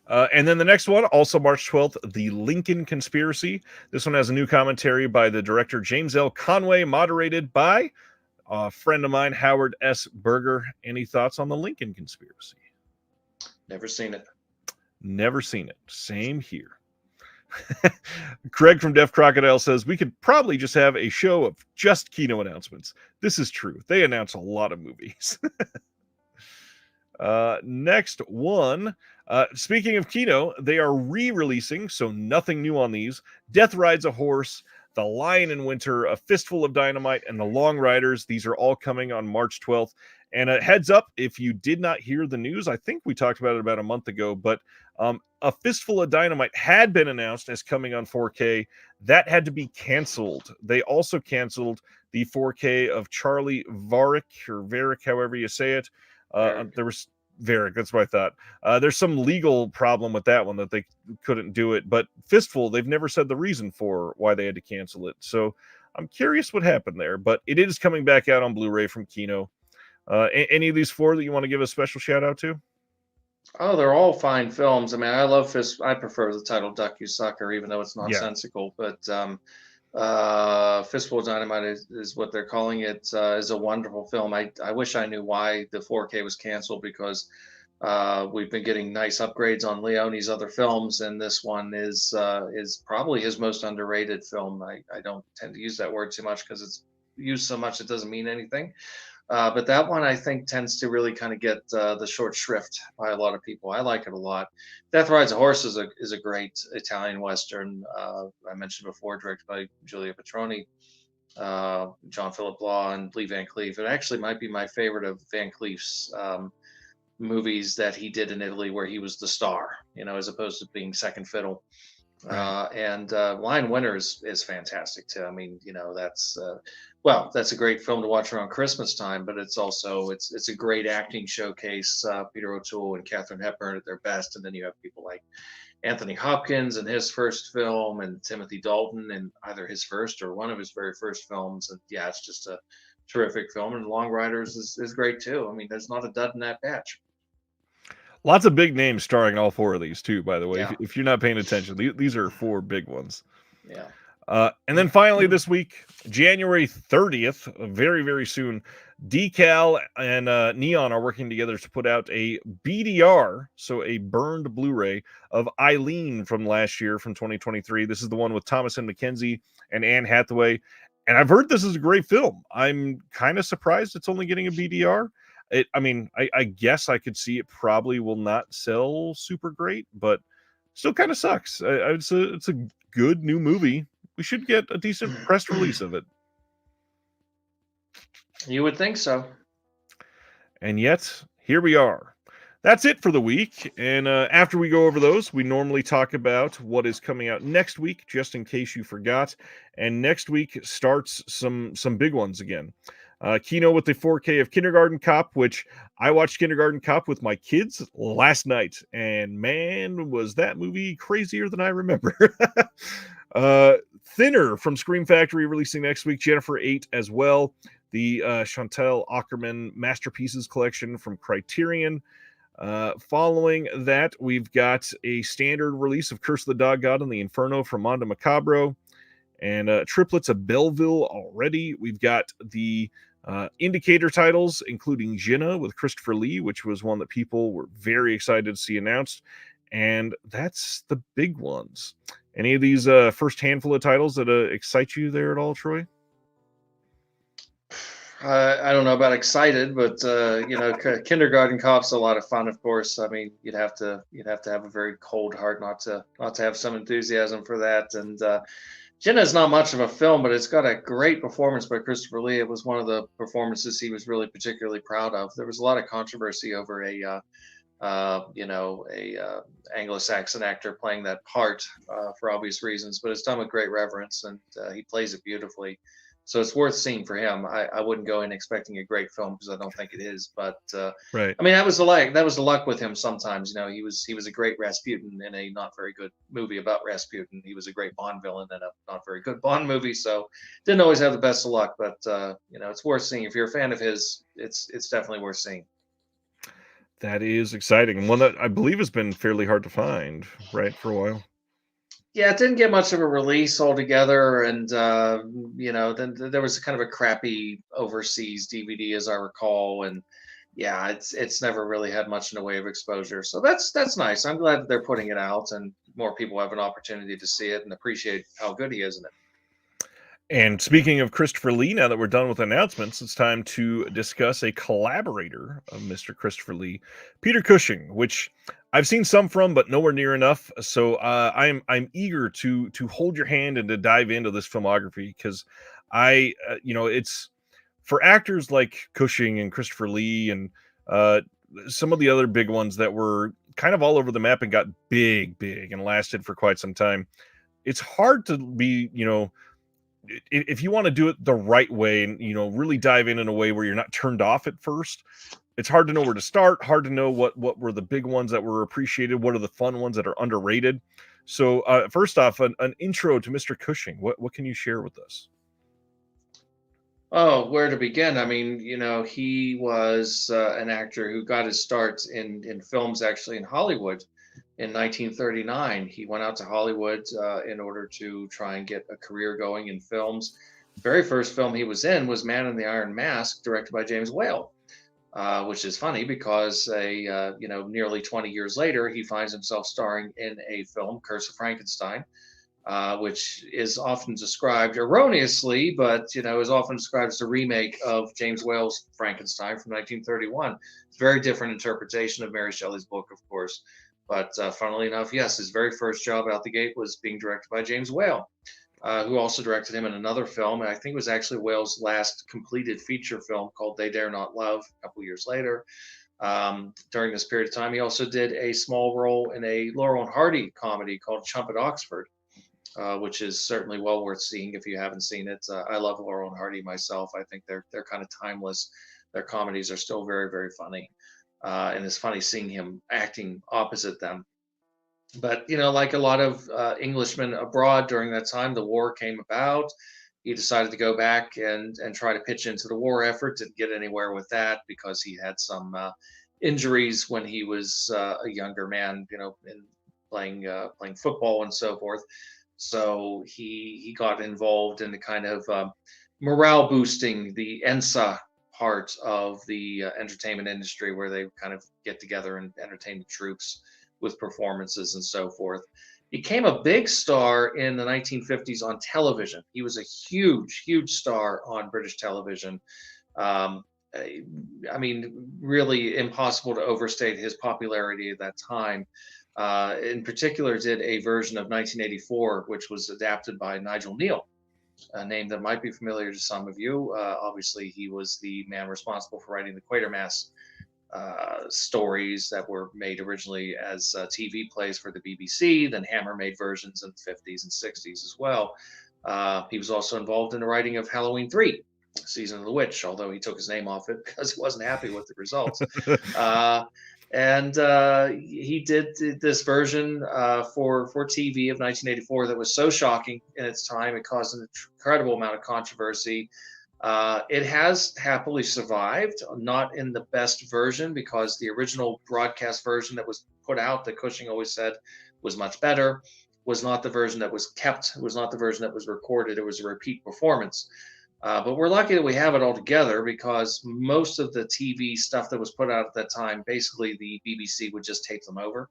And then the next one, also March 12th, The Lincoln Conspiracy. This one has a new commentary by the director James L. Conway, moderated by a friend of mine, Howard S. Berger. Any thoughts on The Lincoln Conspiracy? Never seen it. Never seen it. Same here. Craig from Deaf Crocodile says, we could probably just have a show of just Kino announcements. This is true. They announce a lot of movies. Next one. Speaking of Kino, they are re-releasing, so nothing new on these. Death Rides a Horse, The Lion in Winter, A Fistful of Dynamite, and The Long Riders. These are all coming on March 12th. And a heads up, if you did not hear the news, I think we talked about it about a month ago, but A Fistful of Dynamite had been announced as coming on 4K. That had to be canceled. They also canceled the 4K of Charlie Varick, or Varick, however you say it. There was Varick, that's what I thought. There's some legal problem with that one that they couldn't do it, but Fistful, they've never said the reason for why they had to cancel it. So I'm curious what happened there, but it is coming back out on Blu-ray from Kino. Any of these four that you want to give a special shout out to? Oh, they're all fine films. I mean, I love Fist. I prefer the title "Duck You Sucker," even though it's nonsensical. Yeah. But Fistful of Dynamite is what they're calling it. Is a wonderful film. I wish I knew why the 4K was canceled, because we've been getting nice upgrades on Leone's other films, and this one is probably his most underrated film. I don't tend to use that word too much because it's used so much it doesn't mean anything. But that one, I think, tends to really kind of get the short shrift by a lot of people. I like it a lot. Death Rides a Horse is a great Italian Western. I mentioned before, directed by Giulia Petroni, John Philip Law, and Lee Van Cleef. It actually might be my favorite of Van Cleef's movies that he did in Italy, where he was the star, as opposed to being second fiddle. Right. And Lion Winter is fantastic too. I mean, that's a great film to watch around Christmas time, but it's also it's a great acting showcase. Peter O'Toole and Katharine Hepburn at their best, and then you have people like Anthony Hopkins in his first film, and Timothy Dalton in either his first or one of his very first films. And yeah, it's just a terrific film. And Long Riders is great too. I mean, there's not a dud in that batch. Lots of big names starring all four of these too, by the way. Yeah. If you're not paying attention, these are four big ones. Yeah. And then finally this week, January 30th, very, very soon, Decal and Neon are working together to put out a BDR, so a burned Blu-ray of Eileen from last year, from 2023. This is the one with Thomasin McKenzie and Anne Hathaway. And I've heard this is a great film. I'm kind of surprised it's only getting a BDR. I guess I could see it probably will not sell super great, but still kind of sucks. It's a good new movie. We should get a decent press release of it. You would think so. And yet, here we are. That's it for the week. And after we go over those, we normally talk about what is coming out next week, just in case you forgot. And next week starts some big ones again. Kino with the 4K of Kindergarten Cop, which I watched Kindergarten Cop with my kids last night. And man, was that movie crazier than I remember. Thinner from Scream Factory releasing next week. Jennifer 8 as well. The Chantal Akerman Masterpieces collection from Criterion. Following that, we've got a standard release of Curse of the Dog God and the Inferno from Mondo Macabro. And triplets of Belleville already. We've got the indicator titles, including Jinnah with Christopher Lee, which was one that people were very excited to see announced. And that's the big ones. Any of these first handful of titles that excite you there at all, Troy? I don't know about excited, but Kindergarten Cop's a lot of fun. Of course, I mean, you'd have to have a very cold heart not to have some enthusiasm for that. And Jinnah is not much of a film, but it's got a great performance by Christopher Lee. It was one of the performances he was really particularly proud of. There was a lot of controversy over a Anglo-Saxon actor playing that part for obvious reasons, but it's done with great reverence, and he plays it beautifully. So it's worth seeing for him. I wouldn't go in expecting a great film because I don't think it is. But Right. I mean, that was the luck with him. Sometimes, he was a great Rasputin in a not very good movie about Rasputin. He was a great Bond villain in a not very good Bond movie. So didn't always have the best of luck. But it's worth seeing. If you're a fan of his, it's definitely worth seeing. That is exciting, and one that I believe has been fairly hard to find, right, for a while. Yeah, it didn't get much of a release altogether, and then there was kind of a crappy overseas DVD, as I recall, and yeah, it's never really had much in the way of exposure. So that's nice. I'm glad that they're putting it out, and more people have an opportunity to see it and appreciate how good he is in it. And speaking of Christopher Lee, now that we're done with announcements, it's time to discuss a collaborator of Mr. Christopher Lee, Peter Cushing, which I've seen some from, but nowhere near enough. So I'm eager to hold your hand and to dive into this filmography because it's for actors like Cushing and Christopher Lee and uh, some of the other big ones that were kind of all over the map and got big and lasted for quite some time. It's hard to be, if you want to do it the right way and really dive in a way where you're not turned off at first. It's hard to know where to start, hard to know what were the big ones that were appreciated, what are the fun ones that are underrated. So first off, an intro to Mr. Cushing. What can you share with us? Oh, where to begin? I mean, he was an actor who got his start in films, actually in Hollywood in 1939. He went out to Hollywood in order to try and get a career going in films. Very first film he was in was Man in the Iron Mask, directed by James Whale, which is funny because nearly 20 years later, he finds himself starring in a film, Curse of Frankenstein, which is often described erroneously, but is often described as a remake of James Whale's Frankenstein from 1931. It's a very different interpretation of Mary Shelley's book, of course. But funnily enough, yes, his very first job out the gate was being directed by James Whale, who also directed him in another film. And I think it was actually Whale's last completed feature film called They Dare Not Love a couple years later. During this period of time, he also did a small role in a Laurel and Hardy comedy called Chump at Oxford, which is certainly well worth seeing if you haven't seen it. I love Laurel and Hardy myself. I think they're kind of timeless. Their comedies are still very, very funny, and it's funny seeing him acting opposite them. But like a lot of Englishmen abroad during that time, the war came about. He decided to go back and try to pitch into the war effort. Didn't get anywhere with that because he had some injuries when he was a younger man, in playing football and so forth. So he got involved in the kind of morale boosting, the ENSA part of the entertainment industry, where they kind of get together and entertain the troops with performances and so forth. He became a big star in the 1950s on television. He was a huge star on British television. Um, I mean, really impossible to overstate his popularity at that time. In particular, did a version of 1984, which was adapted by Nigel Neal, a name that might be familiar to some of you. Obviously, he was the man responsible for writing the Quatermass stories that were made originally as TV plays for the BBC. Then Hammer made versions in the 50s and 60s as well. He was also involved in the writing of Halloween 3, Season of the Witch, although he took his name off it because he wasn't happy with the results. Uh, and he did this version for TV of 1984 that was so shocking in its time. It caused an incredible amount of controversy. It has happily survived, not in the best version, because the original broadcast version that was put out, that Cushing always said was much better, was not the version that was kept. It was not the version that was recorded. It was a repeat performance. But we're lucky that we have it all together, because most of the TV stuff that was put out at that time, basically the BBC would just tape them over.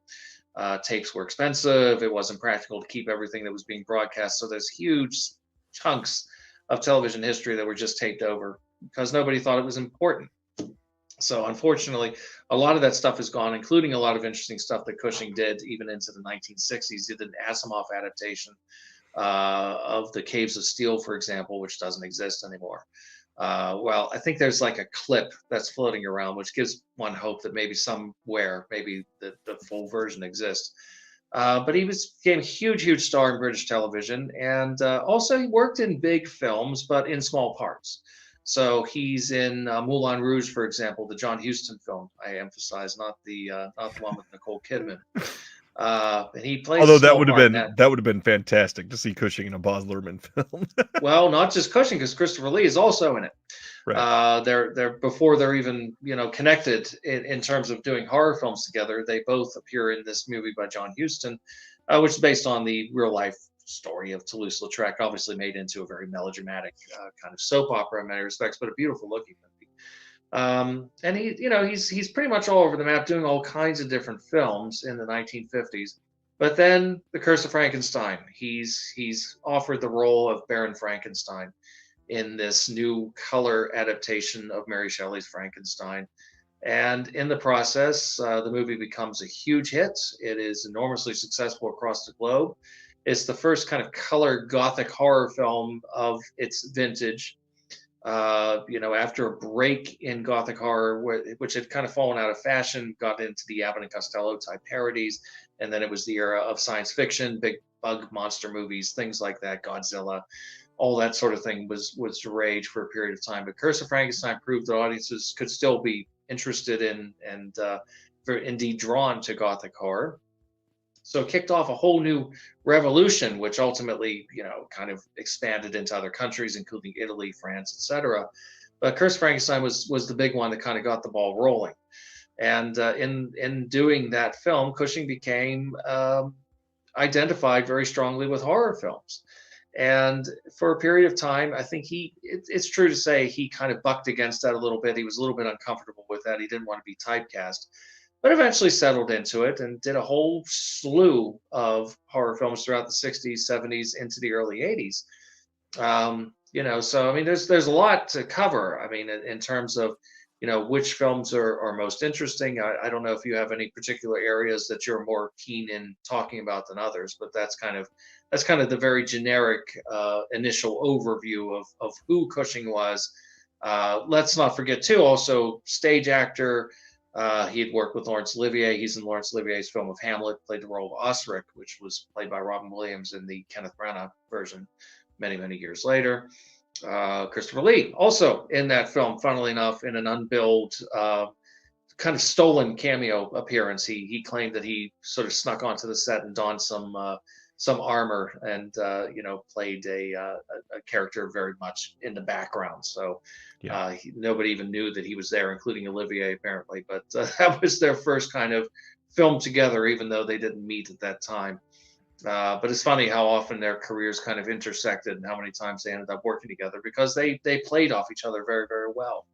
Tapes were expensive. It wasn't practical to keep everything that was being broadcast. So there's huge chunks of television history that were just taped over because nobody thought it was important. So unfortunately, a lot of that stuff is gone, including a lot of interesting stuff that Cushing did even into the 1960s. He did an Asimov adaptation of The Caves of Steel, for example, which doesn't exist anymore. Well, I think there's like a clip that's floating around, which gives one hope that maybe somewhere, maybe the full version exists. But he became a huge star in British television, and also he worked in big films, but in small parts. So he's in Moulin Rouge, for example, the John Huston film. I emphasize, not the one with Nicole Kidman. And he plays a Although that small would have part in that. been fantastic to see Cushing in a Baz Luhrmann film. Well, not just Cushing, because Christopher Lee is also in it. Right. They're before they're even connected in terms of doing horror films together. They both appear in this movie by John Huston, which is based on the real life story of Toulouse-Lautrec, obviously made into a very melodramatic kind of soap opera in many respects, but a beautiful looking movie. And he's pretty much all over the map, doing all kinds of different films in the 1950s. But then The Curse of Frankenstein, he's offered the role of Baron Frankenstein in this new color adaptation of Mary Shelley's Frankenstein. And in the process, the movie becomes a huge hit. It is enormously successful across the globe. It's the first kind of color gothic horror film of its vintage. After a break in gothic horror, which had kind of fallen out of fashion, got into the Abbott and Costello type parodies, and then it was the era of science fiction, big bug monster movies, things like that, Godzilla, all that sort of thing was rage for a period of time. But Curse of Frankenstein proved that audiences could still be interested in and indeed drawn to gothic horror. So it kicked off a whole new revolution, which ultimately, kind of expanded into other countries, including Italy, France, etc. But Curse of Frankenstein was the big one that kind of got the ball rolling. And in doing that film, Cushing became identified very strongly with horror films. And for a period of time, I think it's true to say he kind of bucked against that a little bit. He was a little bit uncomfortable with that. He didn't want to be typecast, but eventually settled into it and did a whole slew of horror films throughout the 60s, 70s, into the early 80s. So I mean, there's a lot to cover. I mean, in terms of which films are most interesting. I don't know if you have any particular areas that you're more keen in talking about than others, but that's kind of the very generic initial overview of who Cushing was. Let's not forget too, also stage actor. He had worked with Laurence Olivier. He's in Laurence Olivier's film of Hamlet, played the role of Osric, which was played by Robin Williams in the Kenneth Branagh version many years later. Christopher Lee, also in that film, funnily enough, in an unbilled, kind of stolen cameo appearance. He claimed that he sort of snuck onto the set and donned some armor and played a character very much in the background. So nobody even knew that he was there, including Olivier apparently. But that was their first kind of film together, even though they didn't meet at that time. But it's funny how often their careers kind of intersected and how many times they ended up working together because they played off each other very well.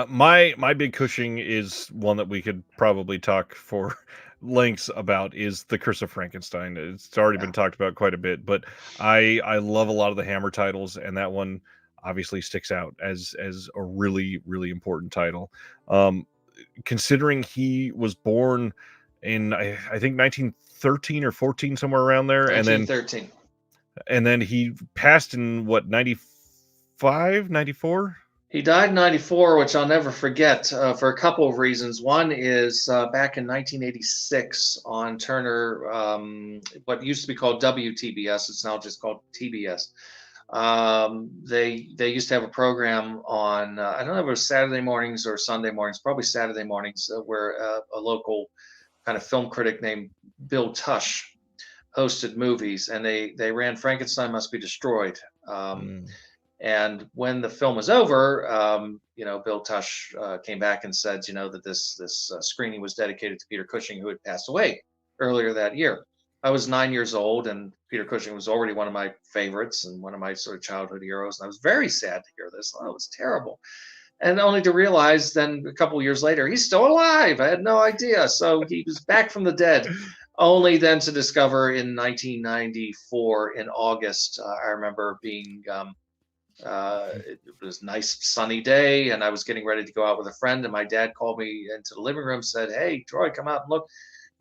My big Cushing is one that we could probably talk for lengths about is The Curse of Frankenstein. It's already been talked about quite a bit, but I love a lot of the Hammer titles, and that one obviously sticks out as a really important title. Considering he was born in I think 1913 or 14, somewhere around there, 1913. and then he passed in what, 95, 94? He died in 94, which I'll never forget for a couple of reasons. One is back in 1986 on Turner, what used to be called WTBS, it's now just called TBS. They used to have a program on, I don't know if it was Saturday mornings or Sunday mornings, probably Saturday mornings, where a local kind of film critic named Bill Tush hosted movies, and they ran Frankenstein Must Be Destroyed. And when the film was over, Bill Tush came back and said, that this screening was dedicated to Peter Cushing, who had passed away earlier that year. I was 9 years old, and Peter Cushing was already one of my favorites and one of my sort of childhood heroes. And I was very sad to hear this. Oh, it was terrible. And only to realize then a couple of years later, he's still alive. I had no idea. So he was back from the dead, only then to discover in 1994 in August. I remember being it was a nice sunny day, and I was getting ready to go out with a friend, and my dad called me into the living room, said, "Hey, Troy, come out and look."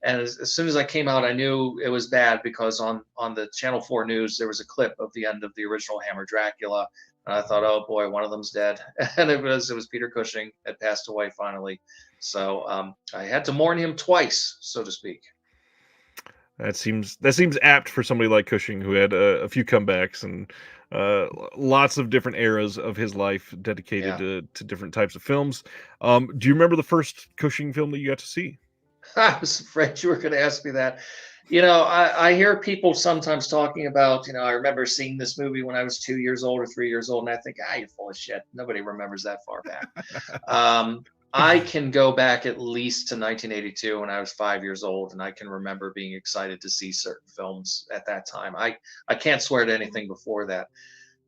And as soon as I came out, I knew it was bad because on the Channel 4 news, there was a clip of the end of the original Hammer Dracula. And I thought, oh boy, one of them's dead. And it was Peter Cushing had passed away finally. So I had to mourn him twice, so to speak. That seems apt for somebody like Cushing, who had a few comebacks and lots of different eras of his life dedicated Yeah. to different types of films. Do you remember the first Cushing film that you got to see? I was afraid you were going to ask me that. I hear people sometimes talking about, I remember seeing this movie when I was 2 years old or 3 years old, and I think, you're full of shit. Nobody remembers that far back. Um, I can go back at least to 1982 when I was 5 years old, and I can remember being excited to see certain films at that time. I can't swear to anything before that.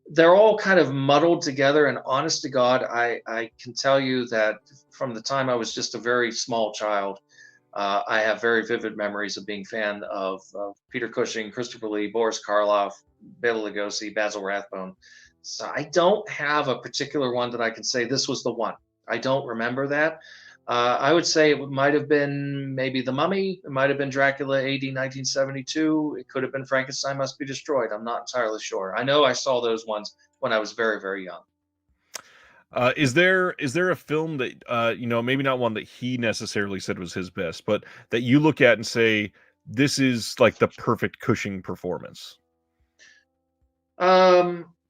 They're all kind of muddled together, and honest to God, I can tell you that from the time I was just a very small child, I have very vivid memories of being a fan of Peter Cushing, Christopher Lee, Boris Karloff, Bela Lugosi, Basil Rathbone. So I don't have a particular one that I can say this was the one. I don't remember that. I would say it might have been maybe The Mummy. It might have been Dracula AD 1972. It could have been Frankenstein Must Be Destroyed. I'm not entirely sure. I know I saw those ones when I was very, very young. Is there a film that maybe not one that he necessarily said was his best, but that you look at and say this is like the perfect Cushing performance?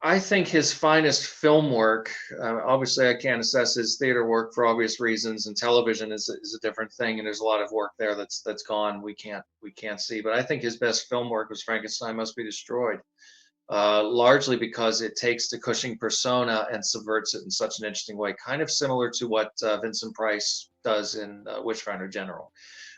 I think his finest film work. Obviously, I can't assess his theater work for obvious reasons, and television is a different thing. And there's a lot of work there that's gone. We can't see. But I think his best film work was Frankenstein Must Be Destroyed. Largely because it takes the Cushing persona and subverts it in such an interesting way, kind of similar to what Vincent Price does in Witchfinder General,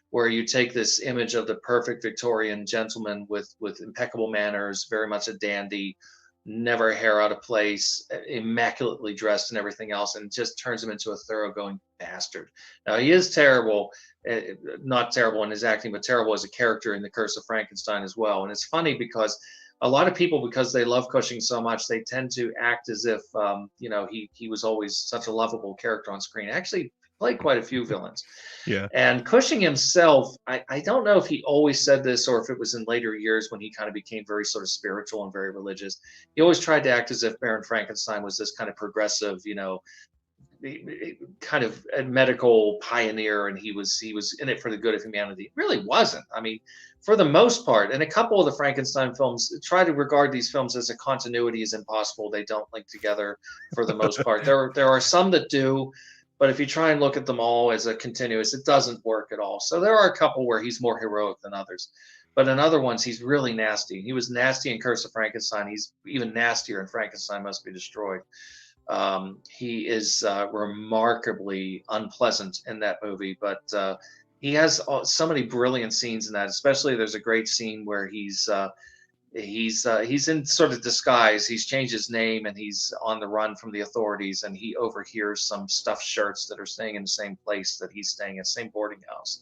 where you take this image of the perfect Victorian gentleman with impeccable manners, very much a dandy, never a hair out of place, immaculately dressed and everything else, and just turns him into a thoroughgoing bastard. Now he is terrible, not terrible in his acting, but terrible as a character in The Curse of Frankenstein as well. And it's funny because a lot of people, because they love Cushing so much, they tend to act as if he was always such a lovable character on screen. Actually, played quite a few villains. Yeah. And Cushing himself, I don't know if he always said this or if it was in later years when he kind of became very sort of spiritual and very religious. He always tried to act as if Baron Frankenstein was this kind of progressive, kind of a medical pioneer, and he was in it for the good of humanity. It really wasn't. I mean, for the most part, and a couple of the Frankenstein films try to regard these films as a continuity is impossible. They don't link together for the most part. There are some that do, but if you try and look at them all as a continuous, it doesn't work at all. So there are a couple where he's more heroic than others. But in other ones, he's really nasty. He was nasty in Curse of Frankenstein. He's even nastier in Frankenstein Must Be Destroyed. He is remarkably unpleasant in that movie, but he has so many brilliant scenes in that. Especially, there's a great scene where he's in sort of disguise. He's changed his name and he's on the run from the authorities, and he overhears some stuffed shirts that are staying in the same place that he's staying at, same boarding house,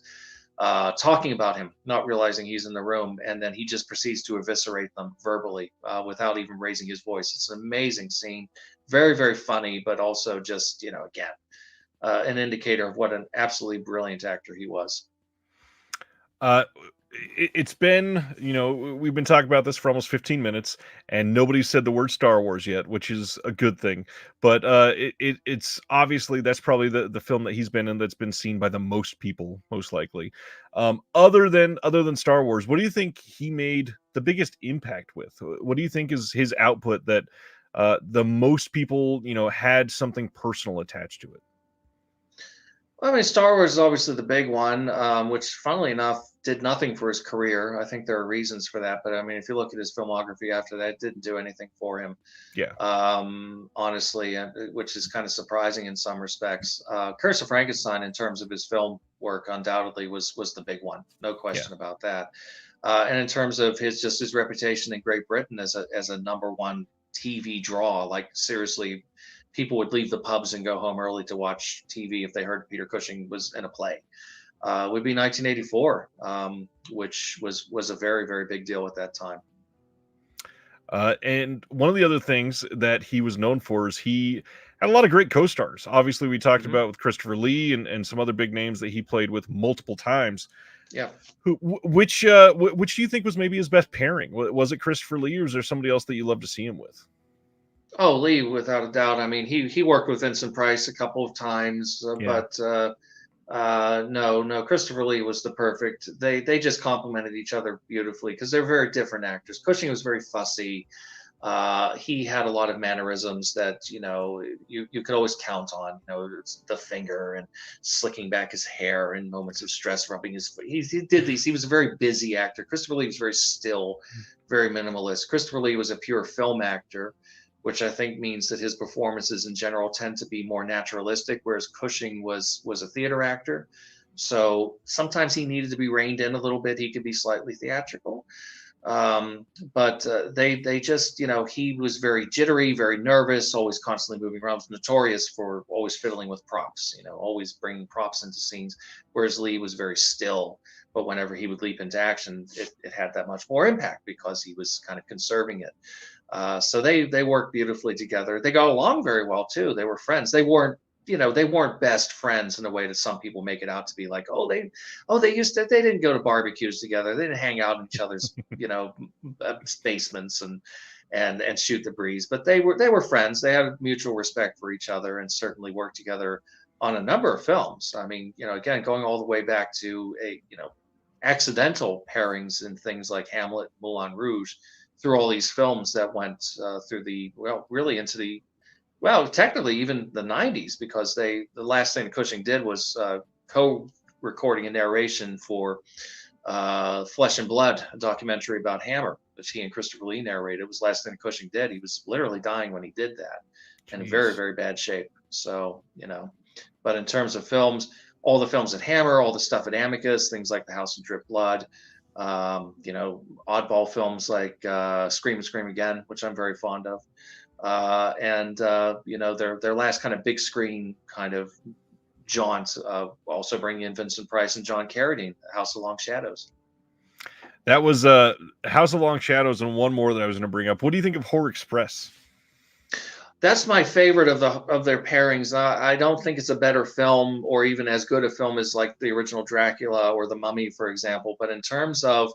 talking about him, not realizing he's in the room, and then he just proceeds to eviscerate them verbally without even raising his voice. It's an amazing scene, very, very funny, but also just, again, an indicator of what an absolutely brilliant actor he was. Uh, it's been, we've been talking about this for almost 15 minutes, and nobody said the word Star Wars yet, which is a good thing. But it's obviously that's probably the film that he's been in that's been seen by the most people, most likely. Other than Star Wars, what do you think he made the biggest impact with? What do you think is his output that the most people, had something personal attached to it? I mean, Star Wars is obviously the big one, which, funnily enough, did nothing for his career. I think there are reasons for that, but I mean, if you look at his filmography after that, it didn't do anything for him, Yeah. honestly, which is kind of surprising in some respects. Curse of Frankenstein, in terms of his film work, undoubtedly was the big one, no Yeah. question about that. And in terms of his reputation in Great Britain as a number one TV draw, like seriously, people would leave the pubs and go home early to watch TV if they heard Peter Cushing was in a play. Would be 1984, which was a very, very big deal at that time. And one of the other things that he was known for is he had a lot of great co-stars. Obviously, we talked Hmm. about with Christopher Lee and some other big names that he played with multiple times. Yeah. Which do you think was maybe his best pairing? Was it Christopher Lee, or was there somebody else that you love to see him with? Oh, Lee, without a doubt. I mean, he worked with Vincent Price a couple of times, Yeah. but No. Christopher Lee was the perfect. They just complemented each other beautifully because they're very different actors. Cushing was very fussy. He had a lot of mannerisms that you could always count on. The finger and slicking back his hair in moments of stress, rubbing his. He did these. He was a very busy actor. Christopher Lee was very still, very minimalist. Christopher Lee was a pure film actor, which I think means that his performances in general tend to be more naturalistic, whereas Cushing was a theater actor. So sometimes he needed to be reined in a little bit. He could be slightly theatrical. But they just, he was very jittery, very nervous, always constantly moving around, notorious for always fiddling with props, always bringing props into scenes, whereas Lee was very still. But whenever he would leap into action, it had that much more impact because he was kind of conserving it. So they worked beautifully together. They got along very well too. They were friends. They weren't best friends in a way that some people make it out to be, like, they didn't go to barbecues together. They didn't hang out in each other's basements and shoot the breeze. But they were friends. They had mutual respect for each other and certainly worked together on a number of films. I mean, again, going all the way back to accidental pairings in things like Hamlet, Moulin Rouge, through all these films that went through really into technically even the 90s, because the last thing that Cushing did was co-recording a narration for Flesh and Blood, a documentary about Hammer, which he and Christopher Lee narrated. It was the last thing Cushing did. He was literally dying when he did that. Jeez. In very, very bad shape. So, but in terms of films, all the films at Hammer, all the stuff at Amicus, things like The House of Drip Blood, oddball films like Scream and Scream Again, which I'm very fond of. And their last kind of big screen kind of jaunt, also bringing in Vincent Price and John Carradine, House of Long Shadows. That was House of Long Shadows, and one more that I was going to bring up. What do you think of Horror Express? That's my favorite of their pairings. I don't think it's a better film or even as good a film as like the original Dracula or The Mummy, for example. But in terms of,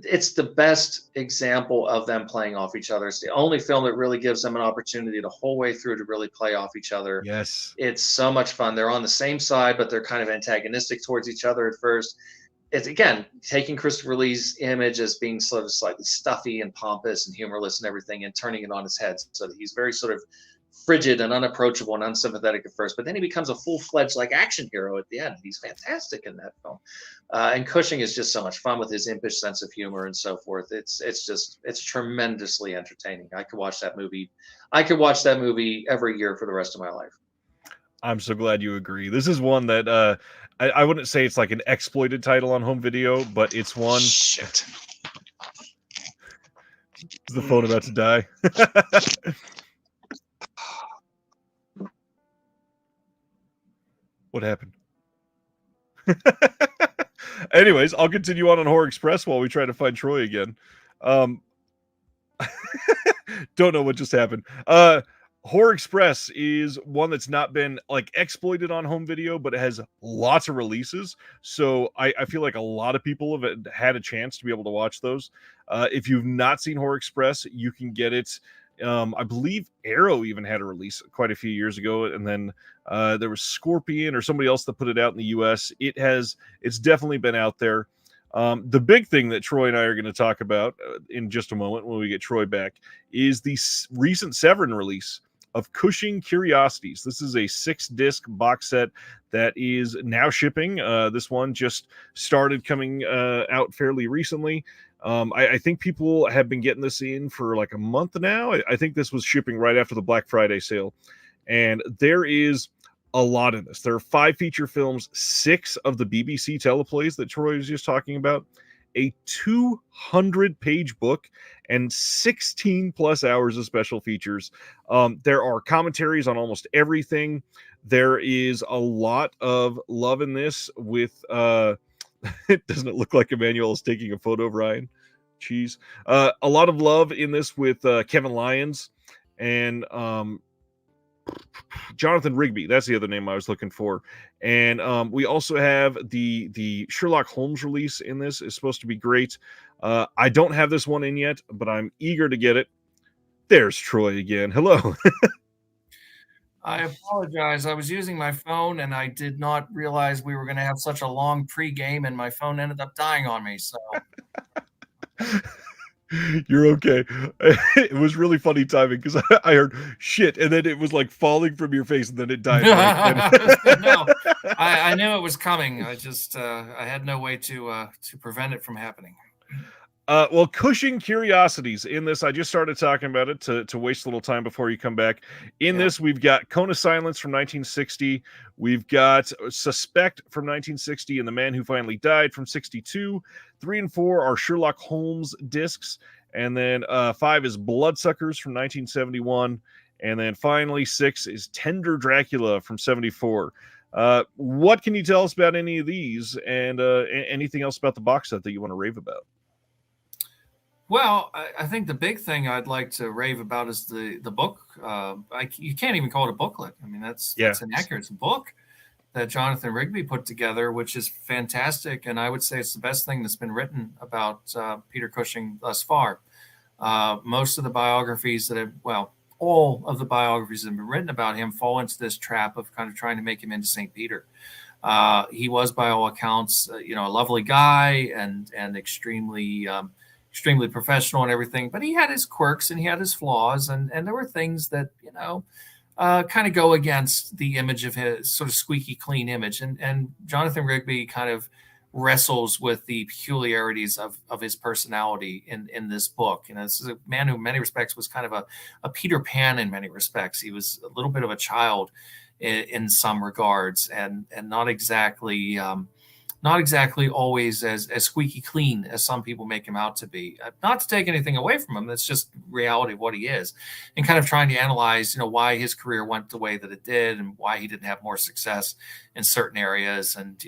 it's the best example of them playing off each other. It's the only film that really gives them an opportunity the whole way through to really play off each other. Yes. It's so much fun. They're on the same side, but they're kind of antagonistic towards each other at first. It's, again, taking Christopher Lee's image as being sort of slightly stuffy and pompous and humorless and everything, and turning it on his head so that he's very sort of frigid and unapproachable and unsympathetic at first, but then he becomes a full-fledged like action hero at the end. He's fantastic in that film. And Cushing is just so much fun with his impish sense of humor and so forth. It's tremendously entertaining. I could watch that movie every year for the rest of my life. I'm so glad you agree. This is one that I wouldn't say it's like an exploited title on home video, but it's one. Shit. Is the phone about to die? What happened? Anyways, I'll continue on Horror Express while we try to find Troy again. Don't know what just happened. Horror Express is one that's not been like exploited on home video, but it has lots of releases. So I feel like a lot of people have had a chance to be able to watch those. If you've not seen Horror Express, you can get it. I believe Arrow even had a release quite a few years ago, and then there was Scorpion or somebody else that put it out in the US. It's definitely been out there. The big thing that Troy and I are going to talk about in just a moment when we get Troy back is the recent Severin release of Cushing Curiosities. This is a 6-disc box set that is now shipping. This one just started coming out fairly recently. I think people have been getting this in for like a month now. I think this was shipping right after the Black Friday sale. And there is a lot in this. There are 5 feature films, 6 of the BBC teleplays that Troy was just talking about, a 200-page book, and 16 plus hours of special features. There are commentaries on almost everything. There is a lot of love in this with it doesn't look like Emmanuel is taking a photo of Ryan. Jeez. A lot of love in this with Kevin Lyons and Jonathan Rigby. That's the other name I was looking for. And we also have the Sherlock Holmes release in this. Is supposed to be great. I don't have this one in yet, but I'm eager to get it. There's Troy again. Hello. I apologize. I was using my phone and I did not realize we were going to have such a long pre-game, and my phone ended up dying on me. So You're okay. It was really funny timing because I heard shit, and then it was like falling from your face, and then it died right then. no, I knew it was coming. I just I had no way to prevent it from happening. Well, Cushing Curiosities. In this, I just started talking about it to waste a little time before you come back. In Yeah. this, we've got Cone of Silence from 1960. We've got Suspect from 1960 and The Man Who Finally Died from 62. 3 and 4 are Sherlock Holmes discs. And then 5 is Bloodsuckers from 1971. And then finally, 6 is Tender Dracula from 74. What can you tell us about any of these and anything else about the box set that you want to rave about? Well, I think the big thing I'd like to rave about is the book. You can't even call it a booklet. I mean, that's inaccurate. It's a book that Jonathan Rigby put together, which is fantastic, and I would say it's the best thing that's been written about Peter Cushing thus far. Most of the biographies that have, well, all of the biographies that have been written about him fall into this trap of kind of trying to make him into St. Peter. He was, by all accounts, a lovely guy and extremely professional and everything, but he had his quirks and he had his flaws, and there were things that kind of go against the image of his sort of squeaky clean image, and Jonathan Rigby kind of wrestles with the peculiarities of his personality in this book. This is a man who in many respects was kind of a Peter Pan in many respects. He was a little bit of a child in some regards, and not exactly always as squeaky clean as some people make him out to be. Not to take anything away from him, that's just reality of what he is. And kind of trying to analyze, why his career went the way that it did and why he didn't have more success in certain areas and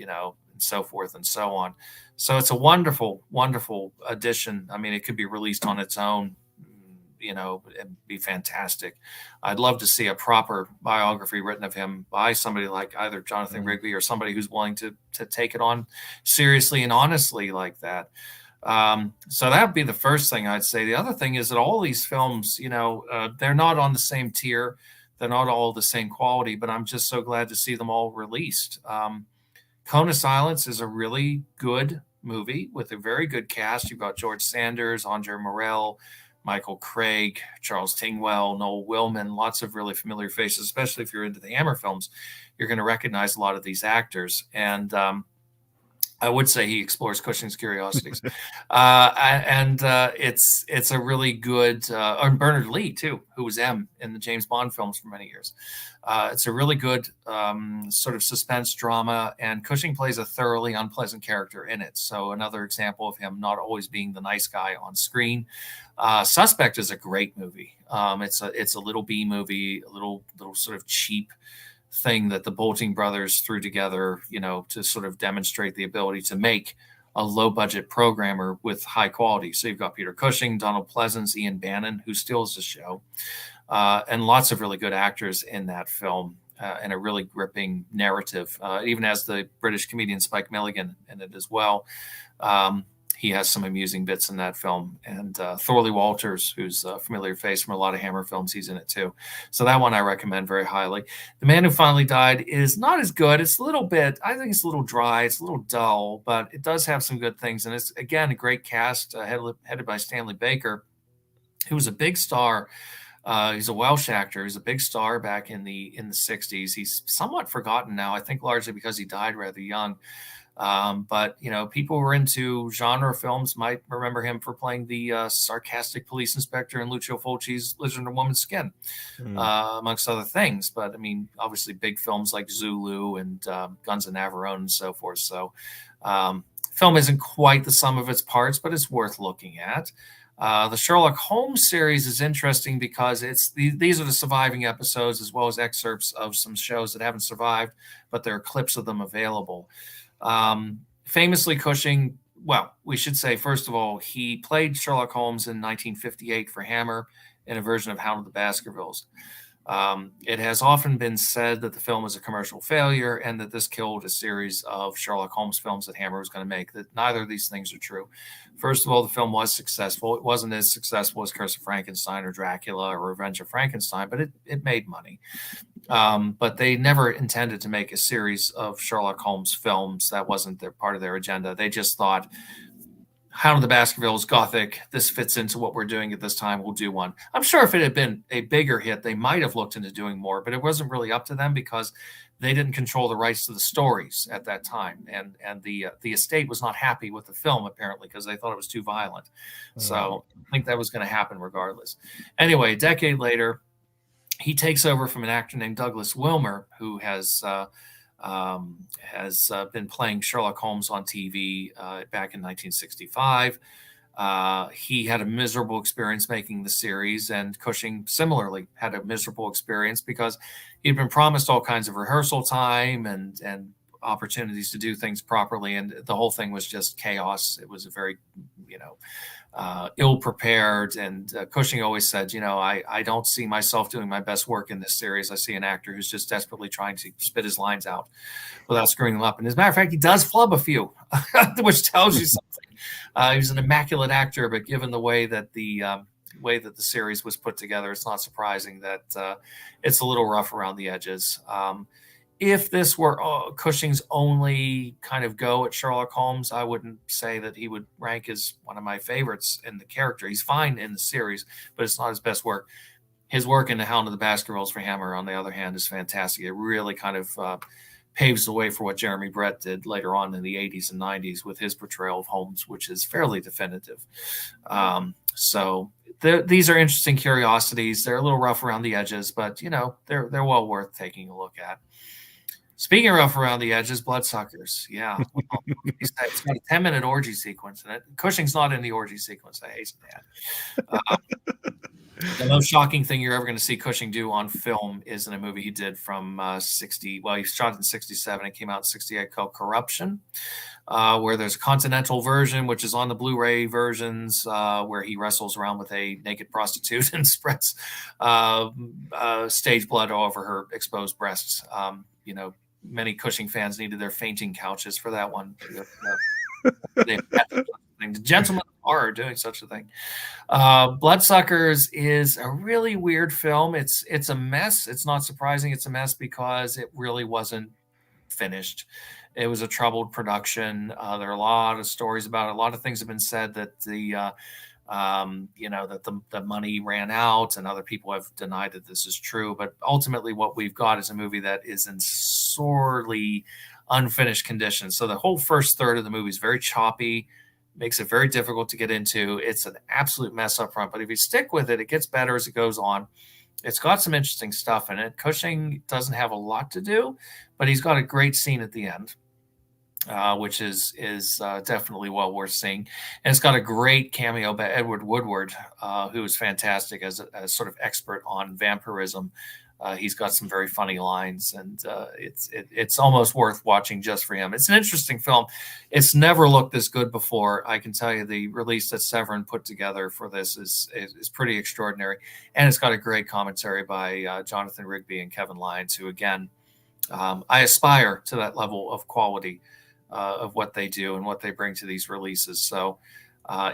so forth and so on. So it's a wonderful, wonderful addition. I mean, it could be released on its own, it'd be fantastic. I'd love to see a proper biography written of him by somebody like either Jonathan Rigby or somebody who's willing to take it on seriously and honestly like that. So that would be the first thing I'd say. The other thing is that all these films, they're not on the same tier. They're not all the same quality, but I'm just so glad to see them all released. Cone of Silence is a really good movie with a very good cast. You've got George Sanders, Andre Morel, Michael Craig, Charles Tingwell, Noel Willman, lots of really familiar faces, especially if you're into the Hammer films. You're going to recognize a lot of these actors. And I would say he explores Cushing's Curiosities. It's a really good, and Bernard Lee, too, who was M in the James Bond films for many years. It's a really good sort of suspense drama, and Cushing plays a thoroughly unpleasant character in it. So another example of him not always being the nice guy on screen. Suspect is a great movie. It's a little B movie, a little sort of cheap thing that the Bolting brothers threw together, to sort of demonstrate the ability to make a low budget programmer with high quality. So you've got Peter Cushing, Donald Pleasance, Ian Bannon, who steals the show, and lots of really good actors in that film, and a really gripping narrative. Even as the British comedian Spike Milligan in it as well. He has some amusing bits in that film. And Thorley Walters, who's a familiar face from a lot of Hammer films, he's in it too. So that one I recommend very highly. The Man Who Finally Died is not as good. It's a little bit, I think it's a little dry. It's a little dull, but it does have some good things. And it's, again, a great cast headed by Stanley Baker, who was a big star. He's a Welsh actor. He's a big star back in the 60s. He's somewhat forgotten now, I think largely because he died rather young. But people who are into genre films might remember him for playing the sarcastic police inspector in Lucio Fulci's Lizard in a Woman's Skin, amongst other things. But I mean, obviously, big films like Zulu and Guns of Navarone and so forth. So, film isn't quite the sum of its parts, but it's worth looking at. The Sherlock Holmes series is interesting because these are the surviving episodes as well as excerpts of some shows that haven't survived, but there are clips of them available. Famously, Cushing, well, we should say, first of all, he played Sherlock Holmes in 1958 for Hammer in a version of Hound of the Baskervilles. It has often been said that the film was a commercial failure and that this killed a series of Sherlock Holmes films that Hammer was going to make. That neither of these things are true. First of all, the film was successful. It wasn't as successful as Curse of Frankenstein or Dracula or Revenge of Frankenstein, but it made money. But they never intended to make a series of Sherlock Holmes films. That wasn't part of their agenda. They just thought, Hound of the Baskervilles, Gothic, this fits into what we're doing at this time, we'll do one. I'm sure if it had been a bigger hit, they might have looked into doing more, but it wasn't really up to them because they didn't control the rights to the stories at that time. And the estate was not happy with the film, apparently, because they thought it was too violent. So I think that was going to happen regardless. Anyway, a decade later, he takes over from an actor named Douglas Wilmer, who has been playing Sherlock Holmes on TV back in 1965. He had a miserable experience making the series, and Cushing similarly had a miserable experience because he'd been promised all kinds of rehearsal time and opportunities to do things properly, and the whole thing was just chaos. It was a very, ill-prepared, and Cushing always said, I don't see myself doing my best work in this series. I see an actor who's just desperately trying to spit his lines out without screwing them up. And as a matter of fact, he does flub a few, which tells you something. He's an immaculate actor, but given the way that the series was put together, it's not surprising that it's a little rough around the edges. If this were Cushing's only kind of go at Sherlock Holmes, I wouldn't say that he would rank as one of my favorites in the character. He's fine in the series, but it's not his best work. His work in The Hound of the Baskervilles for Hammer, on the other hand, is fantastic. It really kind of paves the way for what Jeremy Brett did later on in the 80s and 90s with his portrayal of Holmes, which is fairly definitive. So these are interesting curiosities. They're a little rough around the edges, but, they're well worth taking a look at. Speaking of rough around the edges, Bloodsuckers. Yeah. Well, it's got a 10-minute orgy sequence in it. Cushing's not in the orgy sequence, I hasten to add. The most shocking thing you're ever going to see Cushing do on film is in a movie he did from 60. Well, he shot in 67. It came out in 68 called Corruption, where there's a continental version, which is on the Blu-ray versions, where he wrestles around with a naked prostitute and spreads stage blood all over her exposed breasts. Many Cushing fans needed their fainting couches for that one. The gentlemen are doing such a thing. Bloodsuckers is a really weird film. It's a mess. It's not surprising it's a mess because it really wasn't finished. It was a troubled production. There are a lot of stories about it. A lot of things have been said that the money ran out, and other people have denied that this is true. But ultimately what we've got is a movie that is in sorely unfinished condition. So the whole first third of the movie is very choppy, makes it very difficult to get into. It's an absolute mess up front, but if you stick with it, it gets better as it goes on. It's got some interesting stuff in it. Cushing doesn't have a lot to do, but he's got a great scene at the end. Which is definitely well worth seeing. And it's got a great cameo by Edward Woodward, who is fantastic as a sort of expert on vampirism. He's got some very funny lines, and it's almost worth watching just for him. It's an interesting film. It's never looked this good before. I can tell you the release that Severin put together for this is pretty extraordinary. And it's got a great commentary by Jonathan Rigby and Kevin Lyons, who, again, I aspire to that level of quality of what they do and what they bring to these releases. So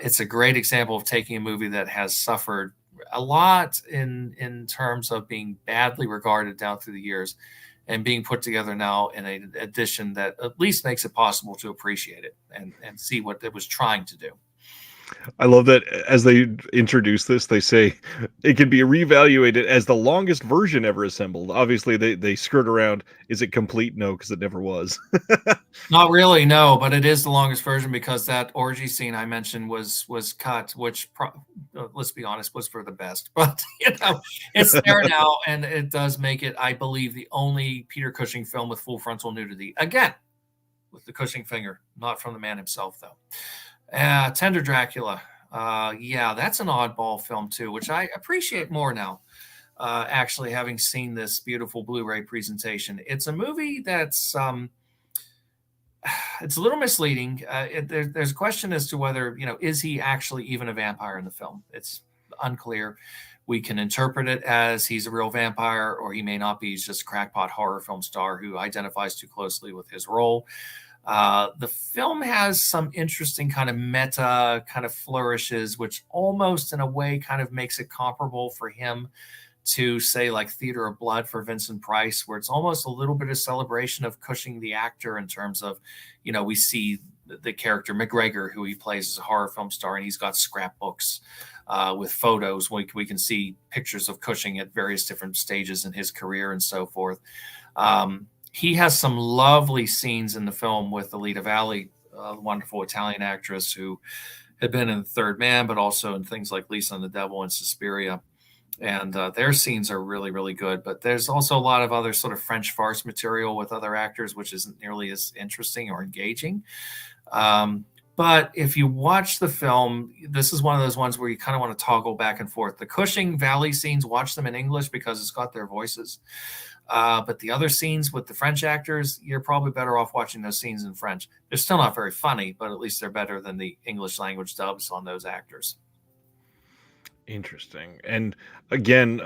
it's a great example of taking a movie that has suffered a lot in terms of being badly regarded down through the years and being put together now in an edition that at least makes it possible to appreciate it and see what it was trying to do. I love that as they introduce this, they say it can be reevaluated as the longest version ever assembled. Obviously, they skirt around. Is it complete? No, because it never was. Not really, no, but it is the longest version because that orgy scene I mentioned was cut, which, let's be honest, was for the best. But, it's there now, and it does make it, I believe, the only Peter Cushing film with full frontal nudity. Again, with the Cushing finger, not from the man himself, though. Tender Dracula. That's an oddball film too, which I appreciate more now, actually having seen this beautiful Blu-ray presentation. It's a movie that's it's a little misleading. There's a question as to whether, is he actually even a vampire in the film? It's unclear. We can interpret it as he's a real vampire, or he may not be. He's just a crackpot horror film star who identifies too closely with his role. The film has some interesting kind of meta kind of flourishes, which almost in a way kind of makes it comparable for him to say like Theater of Blood for Vincent Price, where it's almost a little bit of celebration of Cushing the actor in terms of, we see the character McGregor, who he plays as a horror film star, and he's got scrapbooks with photos. We can see pictures of Cushing at various different stages in his career and so forth. He has some lovely scenes in the film with Alida Valli, the wonderful Italian actress who had been in The Third Man, but also in things like Lisa and the Devil and Suspiria. And their scenes are really, really good. But there's also a lot of other sort of French farce material with other actors, which isn't nearly as interesting or engaging. But if you watch the film, this is one of those ones where you kind of want to toggle back and forth. The Cushing Valley scenes, watch them in English because it's got their voices. But the other scenes with the French actors, you're probably better off watching those scenes in French. They're still not very funny, but at least they're better than the English language dubs on those actors. Interesting. And again,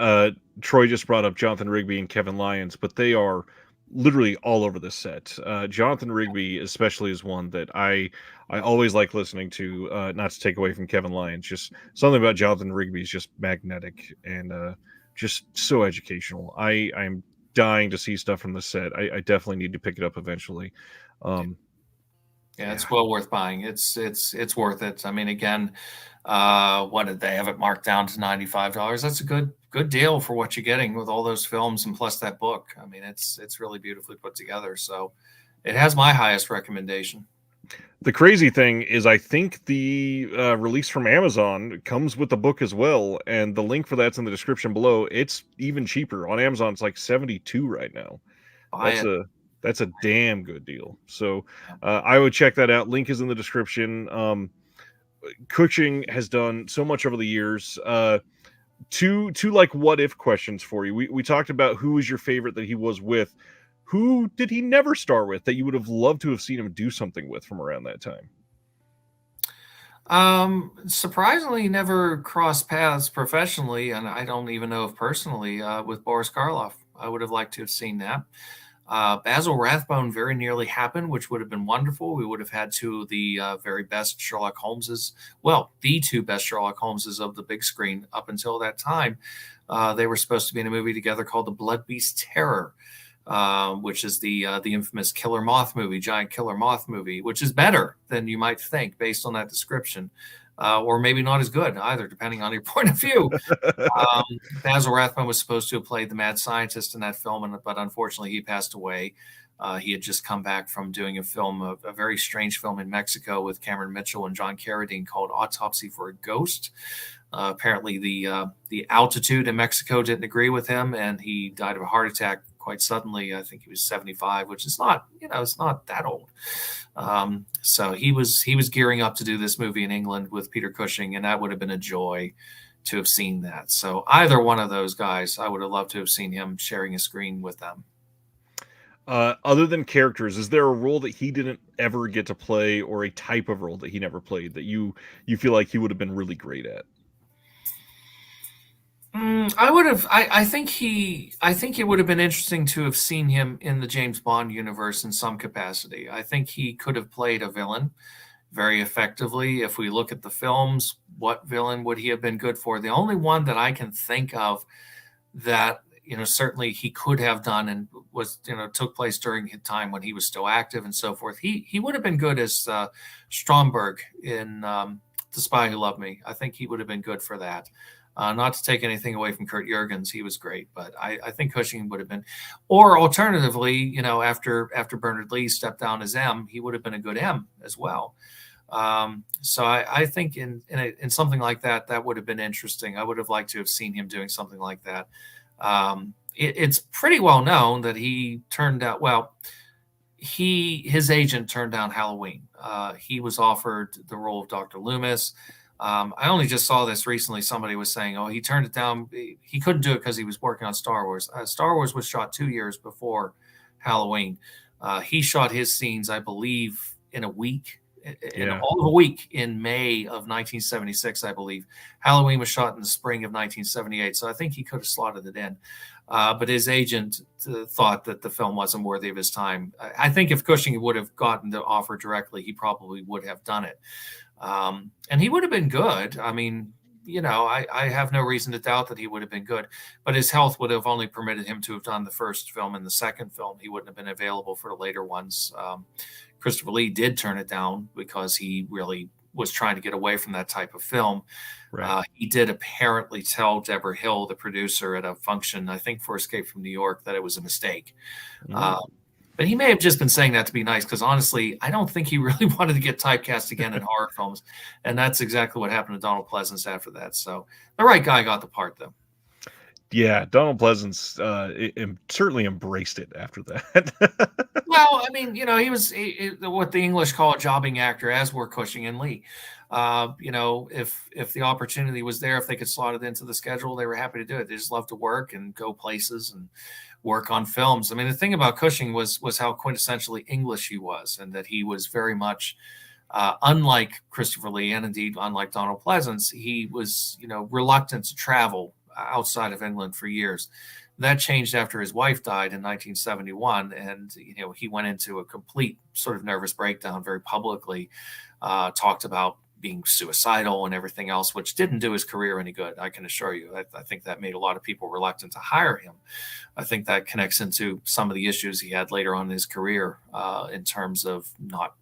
Troy just brought up Jonathan Rigby and Kevin Lyons, but they are literally all over the set. Jonathan Rigby especially is one that I always like listening to, not to take away from Kevin Lyons. Just something about Jonathan Rigby is just magnetic and just so educational. I'm dying to see stuff from the set. I definitely need to pick it up eventually. Yeah, it's well worth buying. It's worth it. I mean, again, what did they have it marked down to $95? That's a good deal for what you're getting with all those films and plus that book. I mean, it's really beautifully put together. So it has my highest recommendation. The crazy thing is, I think the release from Amazon comes with the book as well, and the link for that's in the description below. It's even cheaper on Amazon. It's like $72 right now. That's a damn good deal. So I would check that out. Link is in the description. Cushing has done so much over the years. Two like what if questions for you. We talked about who was your favorite that he was with. Who did he never star with that you would have loved to have seen him do something with from around that time? Surprisingly, never crossed paths professionally, and I don't even know if personally with Boris Karloff. I would have liked to have seen that. Basil Rathbone very nearly happened, which would have been wonderful. We would have had two of the very best Sherlock Holmeses. Well, the two best Sherlock Holmeses of the big screen up until that time. They were supposed to be in a movie together called The Blood Beast Terror, which is the infamous killer moth movie, giant killer moth movie, which is better than you might think based on that description. Or maybe not as good either, depending on your point of view. Basil Rathbone was supposed to have played the mad scientist in that film, but unfortunately he passed away. He had just come back from doing a very strange film in Mexico with Cameron Mitchell and John Carradine called Autopsy for a Ghost. Apparently the altitude in Mexico didn't agree with him, and he died of a heart attack quite suddenly. I think he was 75, which is not, it's not that old. So he was gearing up to do this movie in England with Peter Cushing, and that would have been a joy to have seen that. So either one of those guys, I would have loved to have seen him sharing a screen with them. Other than characters, is there a role that he didn't ever get to play, or a type of role that he never played that you feel like he would have been really great at? I think it would have been interesting to have seen him in the James Bond universe in some capacity. I think he could have played a villain very effectively. If we look at the films, what villain would he have been good for? The only one that I can think of that, certainly he could have done and was, took place during his time when he was still active and so forth. He would have been good as Stromberg in The Spy Who Loved Me. I think he would have been good for that. Not to take anything away from Kurt Jurgens, he was great, but I think Cushing would have been, or alternatively, after Bernard Lee stepped down as M, he would have been a good M as well. So I think in something like that would have been interesting. I would have liked to have seen him doing something like that. It's pretty well known that he turned out, his agent turned down Halloween. He was offered the role of Dr. Loomis. I only just saw this recently. Somebody was saying, he turned it down. He couldn't do it because he was working on Star Wars. Star Wars was shot 2 years before Halloween. He shot his scenes, I believe, in a week, in all of a week in May of 1976, I believe. Halloween was shot in the spring of 1978, so I think he could have slotted it in. But his agent thought that the film wasn't worthy of his time. I think if Cushing would have gotten the offer directly, he probably would have done it. And he would have been good. I mean, I have no reason to doubt that he would have been good, but his health would have only permitted him to have done the first film and the second film. He wouldn't have been available for the later ones. Christopher Lee did turn it down because he really was trying to get away from that type of film. Right. He did apparently tell Deborah Hill, the producer, at a function, I think for Escape from New York, that it was a mistake. But he may have just been saying that to be nice, because honestly, I don't think he really wanted to get typecast again in horror films. And that's exactly what happened to Donald Pleasence after that. So the right guy got the part, though. Yeah, Donald Pleasence certainly embraced it after that. Well, I mean, he was what the English call a jobbing actor, as were Cushing and Lee. If the opportunity was there, if they could slot it into the schedule, they were happy to do it. They just love to work and go places and work on films. I mean, the thing about Cushing was how quintessentially English he was, and that he was very much unlike Christopher Lee, and indeed unlike Donald Pleasence. He was, reluctant to travel outside of England for years. That changed after his wife died in 1971, and he went into a complete sort of nervous breakdown very publicly, talked about being suicidal and everything else, which didn't do his career any good, I can assure you. I think that made a lot of people reluctant to hire him. I think that connects into some of the issues he had later on in his career, in terms of not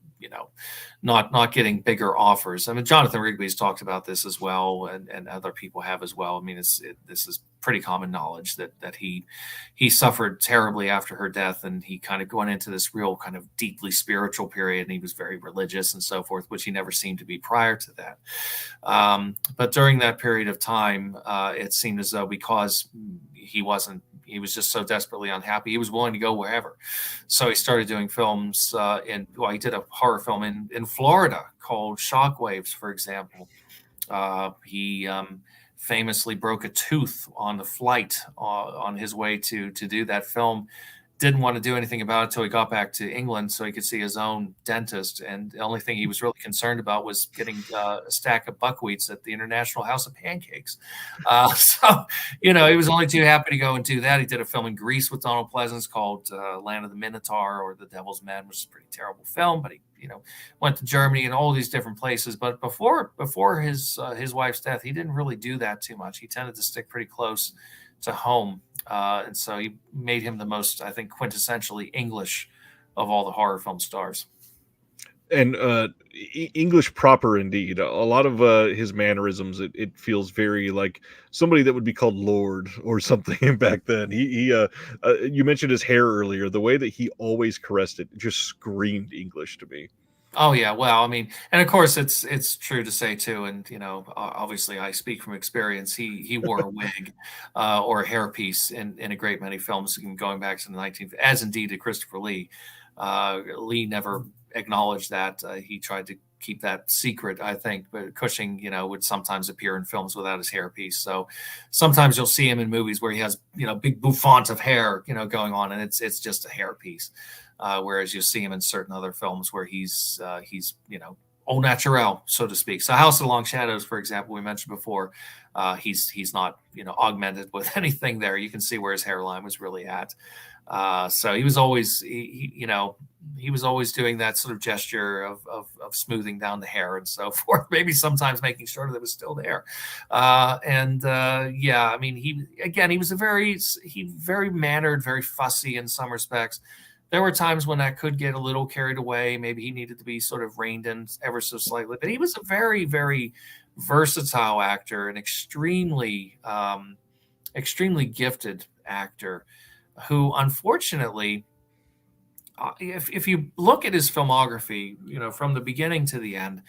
getting bigger offers. I mean, Jonathan Rigby's talked about this as well, and other people have as well. I mean, this is pretty common knowledge that he suffered terribly after her death, and he kind of went into this real kind of deeply spiritual period, and he was very religious and so forth, which he never seemed to be prior to that. But during that period of time, it seemed as though, because he was just so desperately unhappy, he was willing to go wherever. So he started doing films he did a horror film in Florida called Shockwaves, for example. He famously broke a tooth on the flight on his way to do that film. Didn't want to do anything about it until he got back to England so he could see his own dentist. And the only thing he was really concerned about was getting a stack of buckwheats at the International House of Pancakes. So he was only too happy to go and do that. He did a film in Greece with Donald Pleasence called Land of the Minotaur, or The Devil's Men, which is a pretty terrible film, but he went to Germany and all these different places. But before his wife's death, he didn't really do that too much. He tended to stick pretty close to home. And so he made him the most, I think, quintessentially English of all the horror film stars. And English proper, indeed. A lot of his mannerisms, it feels very like somebody that would be called Lord or something back then. You mentioned his hair earlier. The way that he always caressed it just screamed English to me. Oh yeah, well, I mean, and of course it's true to say too, and obviously I speak from experience. He wore a wig or a hairpiece in a great many films, going back to the 19th, as indeed did Christopher Lee. Lee never acknowledged that. He tried to keep that secret, I think. But Cushing, would sometimes appear in films without his hairpiece. So sometimes you'll see him in movies where he has big bouffant of hair going on, and it's just a hairpiece. Whereas you see him in certain other films where he's au naturel, so to speak. So House of the Long Shadows, for example, we mentioned before, he's not augmented with anything there. You can see where his hairline was really at. So he was always he was always doing that sort of gesture of smoothing down the hair and so forth, maybe sometimes making sure that it was still there. I mean, he was very mannered, very fussy in some respects. There were times when that could get a little carried away. Maybe he needed to be sort of reined in ever so slightly. But he was a very, very versatile actor, an extremely gifted actor who, unfortunately, if you look at his filmography, from the beginning to the end,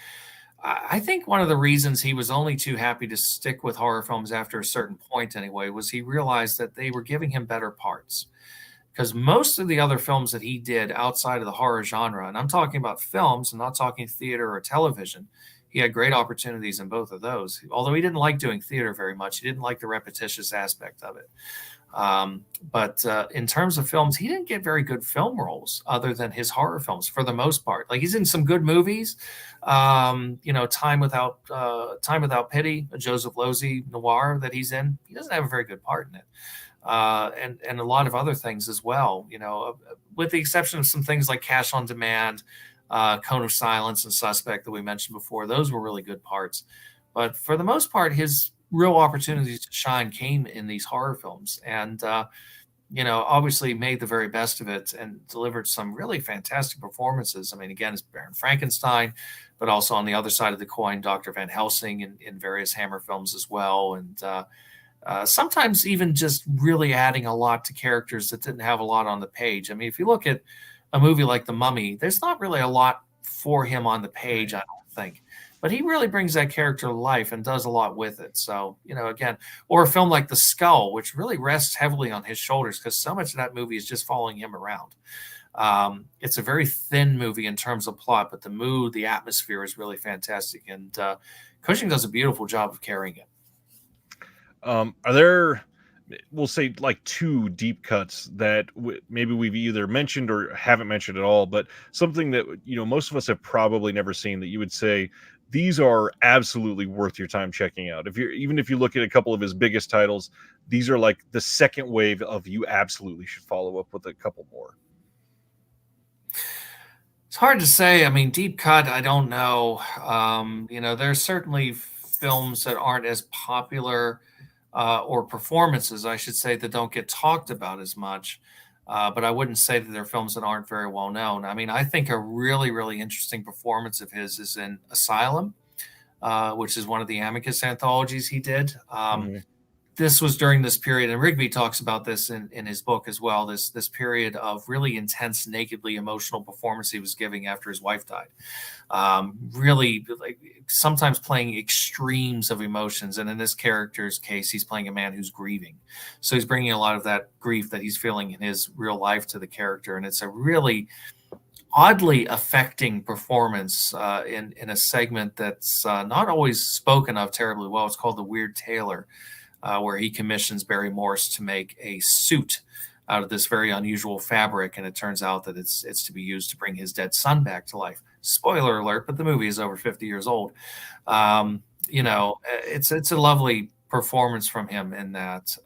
I think one of the reasons he was only too happy to stick with horror films after a certain point anyway was he realized that they were giving him better parts. Because most of the other films that he did outside of the horror genre, and I'm talking about films, I'm not talking theater or television, he had great opportunities in both of those. Although he didn't like doing theater very much, he didn't like the repetitious aspect of it. But in terms of films, he didn't get very good film roles other than his horror films for the most part. Like, he's in some good movies, Time Without Pity, a Joseph Losey noir that he's in. He doesn't have a very good part in it. And a lot of other things as well, with the exception of some things like Cash on Demand, Cone of Silence, and Suspect that we mentioned before. Those were really good parts. But for the most part, his real opportunities to shine came in these horror films. And, obviously made the very best of it and delivered some really fantastic performances. I mean, again, it's Baron Frankenstein, but also on the other side of the coin, Dr. Van Helsing in various Hammer films as well. And sometimes even just really adding a lot to characters that didn't have a lot on the page. I mean, if you look at a movie like The Mummy, there's not really a lot for him on the page, I don't think. But he really brings that character to life and does a lot with it. So, again, or a film like The Skull, which really rests heavily on his shoulders because so much of that movie is just following him around. It's a very thin movie in terms of plot, but the mood, the atmosphere is really fantastic. And Cushing does a beautiful job of carrying it. Are there, we'll say, like two deep cuts that maybe we've either mentioned or haven't mentioned at all, but something that, most of us have probably never seen that you would say, these are absolutely worth your time checking out. Even if you look at a couple of his biggest titles, these are like the second wave of you absolutely should follow up with a couple more. It's hard to say. I mean, deep cut, I don't know. There's certainly films that aren't as popular or performances, I should say, that don't get talked about as much. But I wouldn't say that they're films that aren't very well known. I mean, I think a really, really interesting performance of his is in Asylum, which is one of the Amicus anthologies he did. This was during this period, and Rigby talks about this in his book as well, this period of really intense, nakedly emotional performance he was giving after his wife died. Really, like, sometimes playing extremes of emotions. And in this character's case, he's playing a man who's grieving. So he's bringing a lot of that grief that he's feeling in his real life to the character. And it's a really oddly affecting performance in a segment that's not always spoken of terribly well. It's called The Weird Tailor, where he commissions Barry Morse to make a suit out of this very unusual fabric, and it turns out that it's to be used to bring his dead son back to life. Spoiler alert, but the movie is over 50 years old. It's a lovely performance from him in that.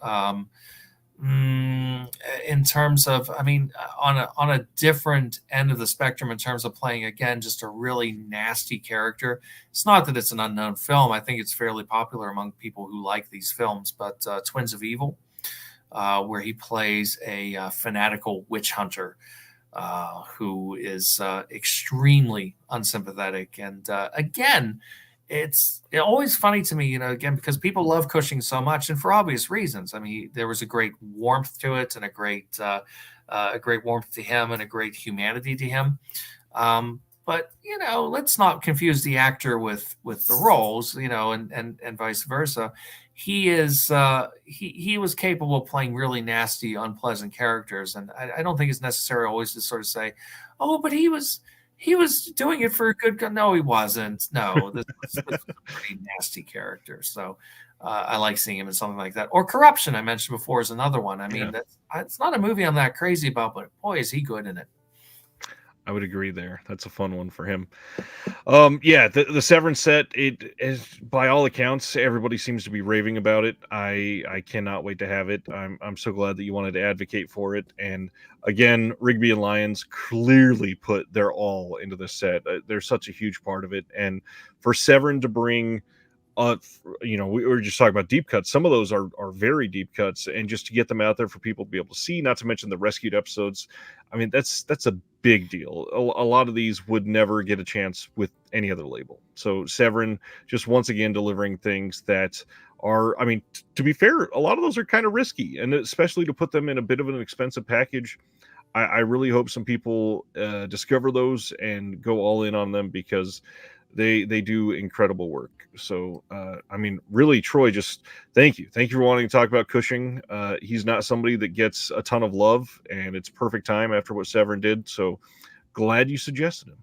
In terms of, I mean, on a different end of the spectrum in terms of playing, again, just a really nasty character. It's not that it's an unknown film. I think it's fairly popular among people who like these films, but Twins of Evil, where he plays a fanatical witch hunter who is extremely unsympathetic. And again, it's always funny to me, again, because people love Cushing so much, and for obvious reasons. I mean, there was a great warmth to it, and a great warmth to him, and a great humanity to him. But let's not confuse the actor with the roles, and vice versa. He was capable of playing really nasty, unpleasant characters, and I don't think it's necessary always to sort of say, "Oh, but he was doing it for a good guy." No, he wasn't. No, this was a pretty nasty character. So I like seeing him in something like that. Or Corruption, I mentioned before, is another one. I mean, it's not a movie I'm that crazy about, but boy, is he good in it. I would agree there. That's a fun one for him. The Severin set, it is, by all accounts, everybody seems to be raving about it. I cannot wait to have it. I'm so glad that you wanted to advocate for it. And again, Rigby and Lyons clearly put their all into the set. They're such a huge part of it. And for Severin to bring we were just talking about deep cuts. Some of those are very deep cuts, and just to get them out there for people to be able to see, not to mention the rescued episodes. I mean, that's a big deal. A lot of these would never get a chance with any other label. So Severin just once again delivering things that are, I mean, to be fair, a lot of those are kind of risky, and especially to put them in a bit of an expensive package. I really hope some people discover those and go all in on them, because they do incredible work. So I mean, really, Troy, just thank you for wanting to talk about Cushing. He's not somebody that gets a ton of love, and it's perfect time after what Severin did. So glad you suggested him.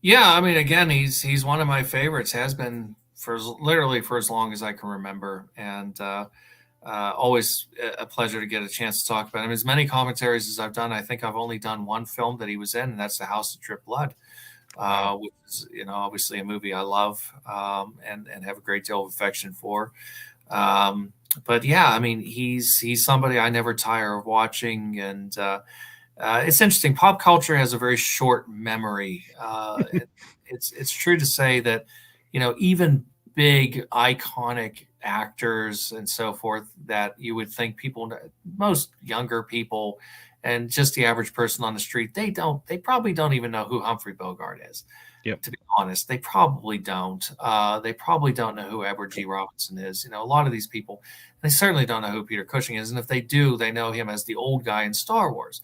Yeah, I mean, again, he's one of my favorites. Has been literally for as long as I can remember. And Always a pleasure to get a chance to talk about him. As many commentaries as I've done, I think I've only done one film that he was in, and that's The House of Drip Blood, which is, obviously a movie I love, and have a great deal of affection for. But yeah, I mean, he's somebody I never tire of watching, and it's interesting. Pop culture has a very short memory. It's true to say that, even big iconic actors and so forth that you would think most younger people and just the average person on the street, they probably don't even know who Humphrey Bogart is. Yep. To be honest, they probably don't. They probably don't know who Edward G. Robinson is. A lot of these people, they certainly don't know who Peter Cushing is. And if they do, they know him as the old guy in Star Wars.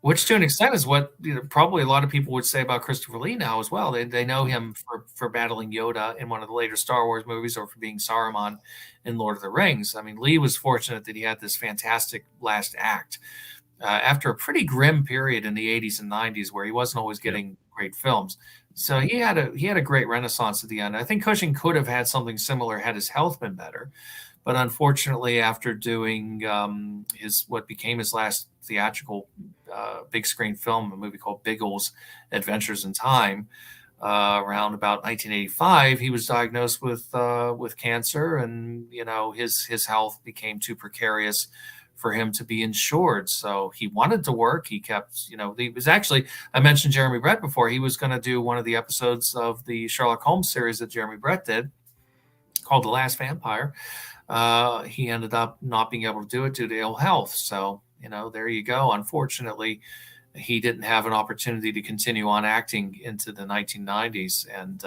Which to an extent is what probably a lot of people would say about Christopher Lee now as well. They know him for battling Yoda in one of the later Star Wars movies, or for being Saruman in Lord of the Rings. I mean, Lee was fortunate that he had this fantastic last act after a pretty grim period in the 80s and 90s where he wasn't always getting great films. So he had a great renaissance at the end. I think Cushing could have had something similar had his health been better. But unfortunately, after doing what became his last theatrical big screen film, a movie called Biggles Adventures in Time, around about 1985, he was diagnosed with cancer, and his health became too precarious for him to be insured. So he wanted to work. He kept, he was actually, I mentioned Jeremy Brett before. He was going to do one of the episodes of the Sherlock Holmes series that Jeremy Brett did, called The Last Vampire. He ended up not being able to do it due to ill health. So, there you go. Unfortunately, he didn't have an opportunity to continue on acting into the 1990s. And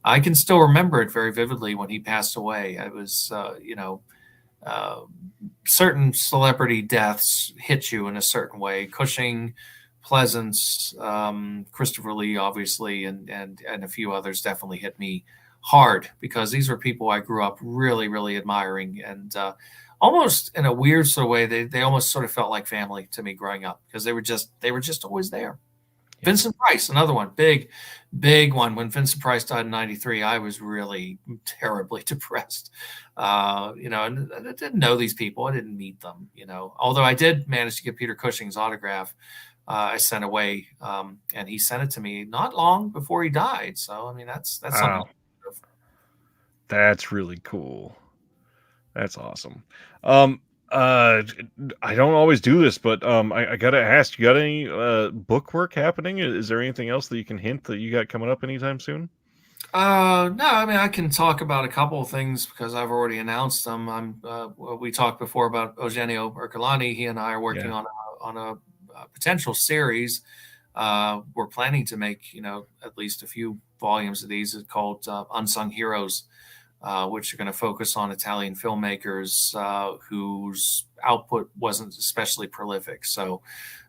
I can still remember it very vividly when he passed away. I was, certain celebrity deaths hit you in a certain way. Cushing, Pleasance, Christopher Lee, obviously, and a few others definitely hit me hard, because these were people I grew up really, really admiring, and almost in a weird sort of way, they almost sort of felt like family to me growing up, because they were just always there. Yeah. Vincent Price, another one, big one. When Vincent Price died in '93, I was really terribly depressed. And I didn't know these people. I didn't meet them, although I did manage to get Peter Cushing's autograph. I sent away, and he sent it to me not long before he died. So, I mean, that's wow. something. That's really cool. That's awesome. I don't always do this, but I gotta ask, you got any book work happening? Is there anything else that you can hint that you got coming up anytime soon? No, I mean, I can talk about a couple of things because I've already announced them. We talked before about Eugenio Ercolani. He and I are working on a potential series. We're planning to make, at least a few volumes of these. It's called Unsung Heroes, which are going to focus on Italian filmmakers whose output wasn't especially prolific. So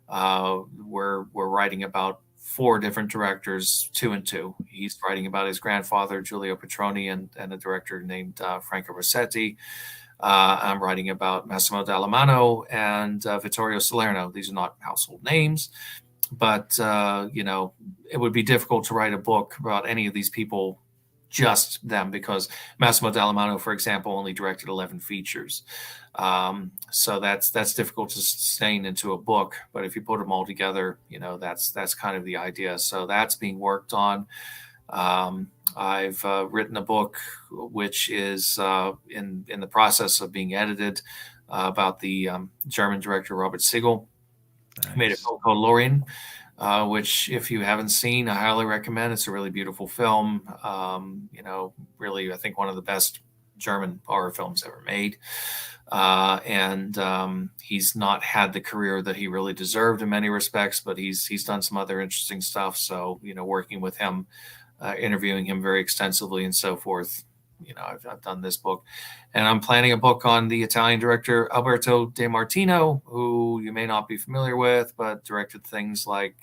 we're writing about 4 different directors, 2 and 2. He's writing about his grandfather, Giulio Petroni, and a director named Franco Rossetti. I'm writing about Massimo Dallamano and Vittorio Salerno. These are not household names, but it would be difficult to write a book about any of these people, just them, because Massimo Dallamano, for example, only directed 11 features. So that's difficult to sustain into a book. But if you put them all together, that's kind of the idea. So that's being worked on. I've written a book which is in the process of being edited about the German director Robert Siegel. Nice. He made a film called Lorien, which, if you haven't seen, I highly recommend. It's a really beautiful film. Really, I think one of the best German horror films ever made. And he's not had the career that he really deserved in many respects, but he's done some other interesting stuff. So, working with him, interviewing him very extensively and so forth, I've done this book. And I'm planning a book on the Italian director Alberto De Martino, who you may not be familiar with, but directed things like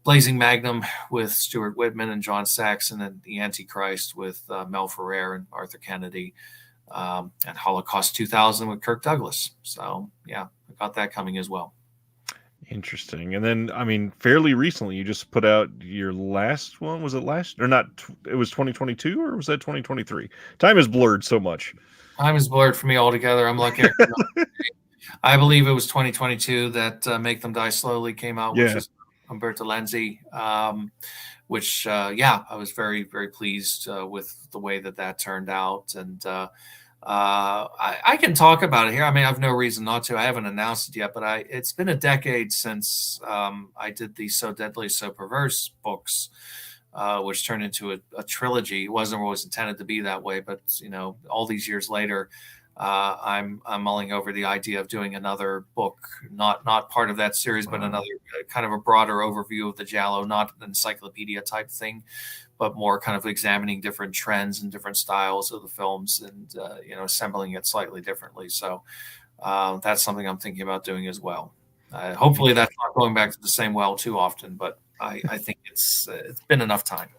Blazing Magnum with Stuart Whitman and John Saxon, and The Antichrist with Mel Ferrer and Arthur Kennedy, and Holocaust 2000 with Kirk Douglas. So, yeah, I got that coming as well. Interesting. And then, I mean, fairly recently, you just put out your last one. Was it last or not? It was 2022, or was that 2023? Time is blurred so much. Time is blurred for me altogether. I'm lucky. I believe it was 2022 that Make Them Die Slowly came out, which is Umberto Lenzi, which, I was very, very pleased with the way that turned out. And I can talk about it here. I mean, I have no reason not to. I haven't announced it yet, but it's been a decade since I did the So Deadly, So Perverse books, which turned into a trilogy. It wasn't always intended to be that way, but all these years later, I'm mulling over the idea of doing another book, not part of that series, but another kind of a broader overview of the Giallo, not an encyclopedia type thing, but more kind of examining different trends and different styles of the films and assembling it slightly differently. So that's something I'm thinking about doing as well. Hopefully that's not going back to the same well too often, but I think it's been enough time.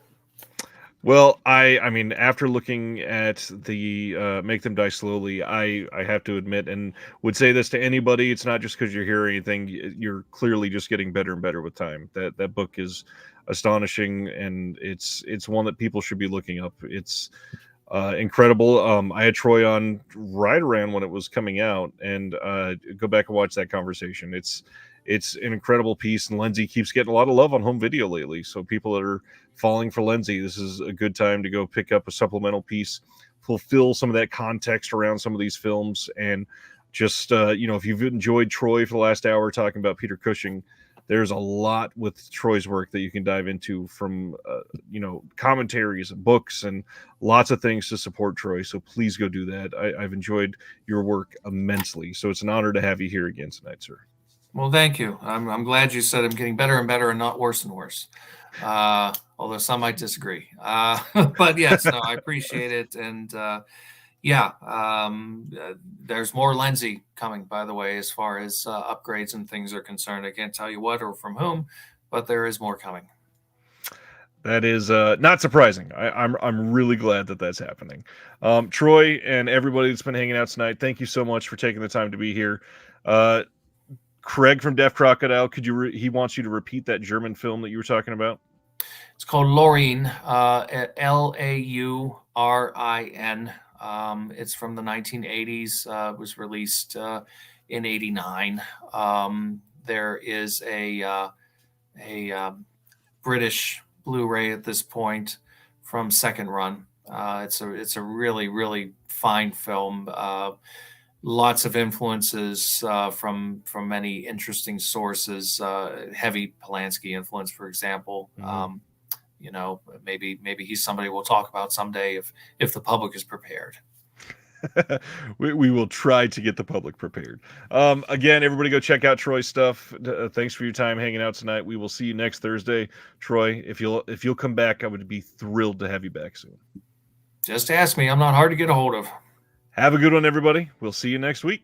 Well, I mean, after looking at the Make Them Die Slowly, I have to admit, and would say this to anybody, it's not just because you're here or anything. You're clearly just getting better and better with time. That book is astonishing, and it's one that people should be looking up. It's incredible. I had Troy on right around when it was coming out, and go back and watch that conversation. It's an incredible piece, and Lenzi keeps getting a lot of love on home video lately. So people that are falling for Lenzi, this is a good time to go pick up a supplemental piece, fulfill some of that context around some of these films, and just if you've enjoyed Troy for the last hour talking about Peter Cushing, there's a lot with Troy's work that you can dive into from commentaries, books, and lots of things to support Troy. So please go do that. I've enjoyed your work immensely. So it's an honor to have you here again tonight, sir. Well, thank you. I'm glad you said I'm getting better and better and not worse and worse. Although some might disagree. But yes, no, I appreciate it. And there's more Lenzi coming, by the way, as far as upgrades and things are concerned. I can't tell you what or from whom, but there is more coming. That is not surprising. I'm really glad that that's happening. Troy and everybody that's been hanging out tonight, thank you so much for taking the time to be here. Craig from Deaf Crocodile, he wants you to repeat that German film that you were talking about? It's called Laurin, Laurin. It's from the 1980s. It was released in 89. There is a British Blu-ray at this point from Second Run. It's a really, really fine film. Lots of influences from many interesting sources. Heavy Polanski influence, for example. Mm-hmm. Maybe he's somebody we'll talk about someday if the public is prepared. we will try to get the public prepared. Again, everybody go check out Troy's stuff. Thanks for your time hanging out tonight. We will see you next Thursday. Troy, if you'll come back, I would be thrilled to have you back soon. Just ask me. I'm not hard to get a hold of. Have a good one, everybody. We'll see you next week.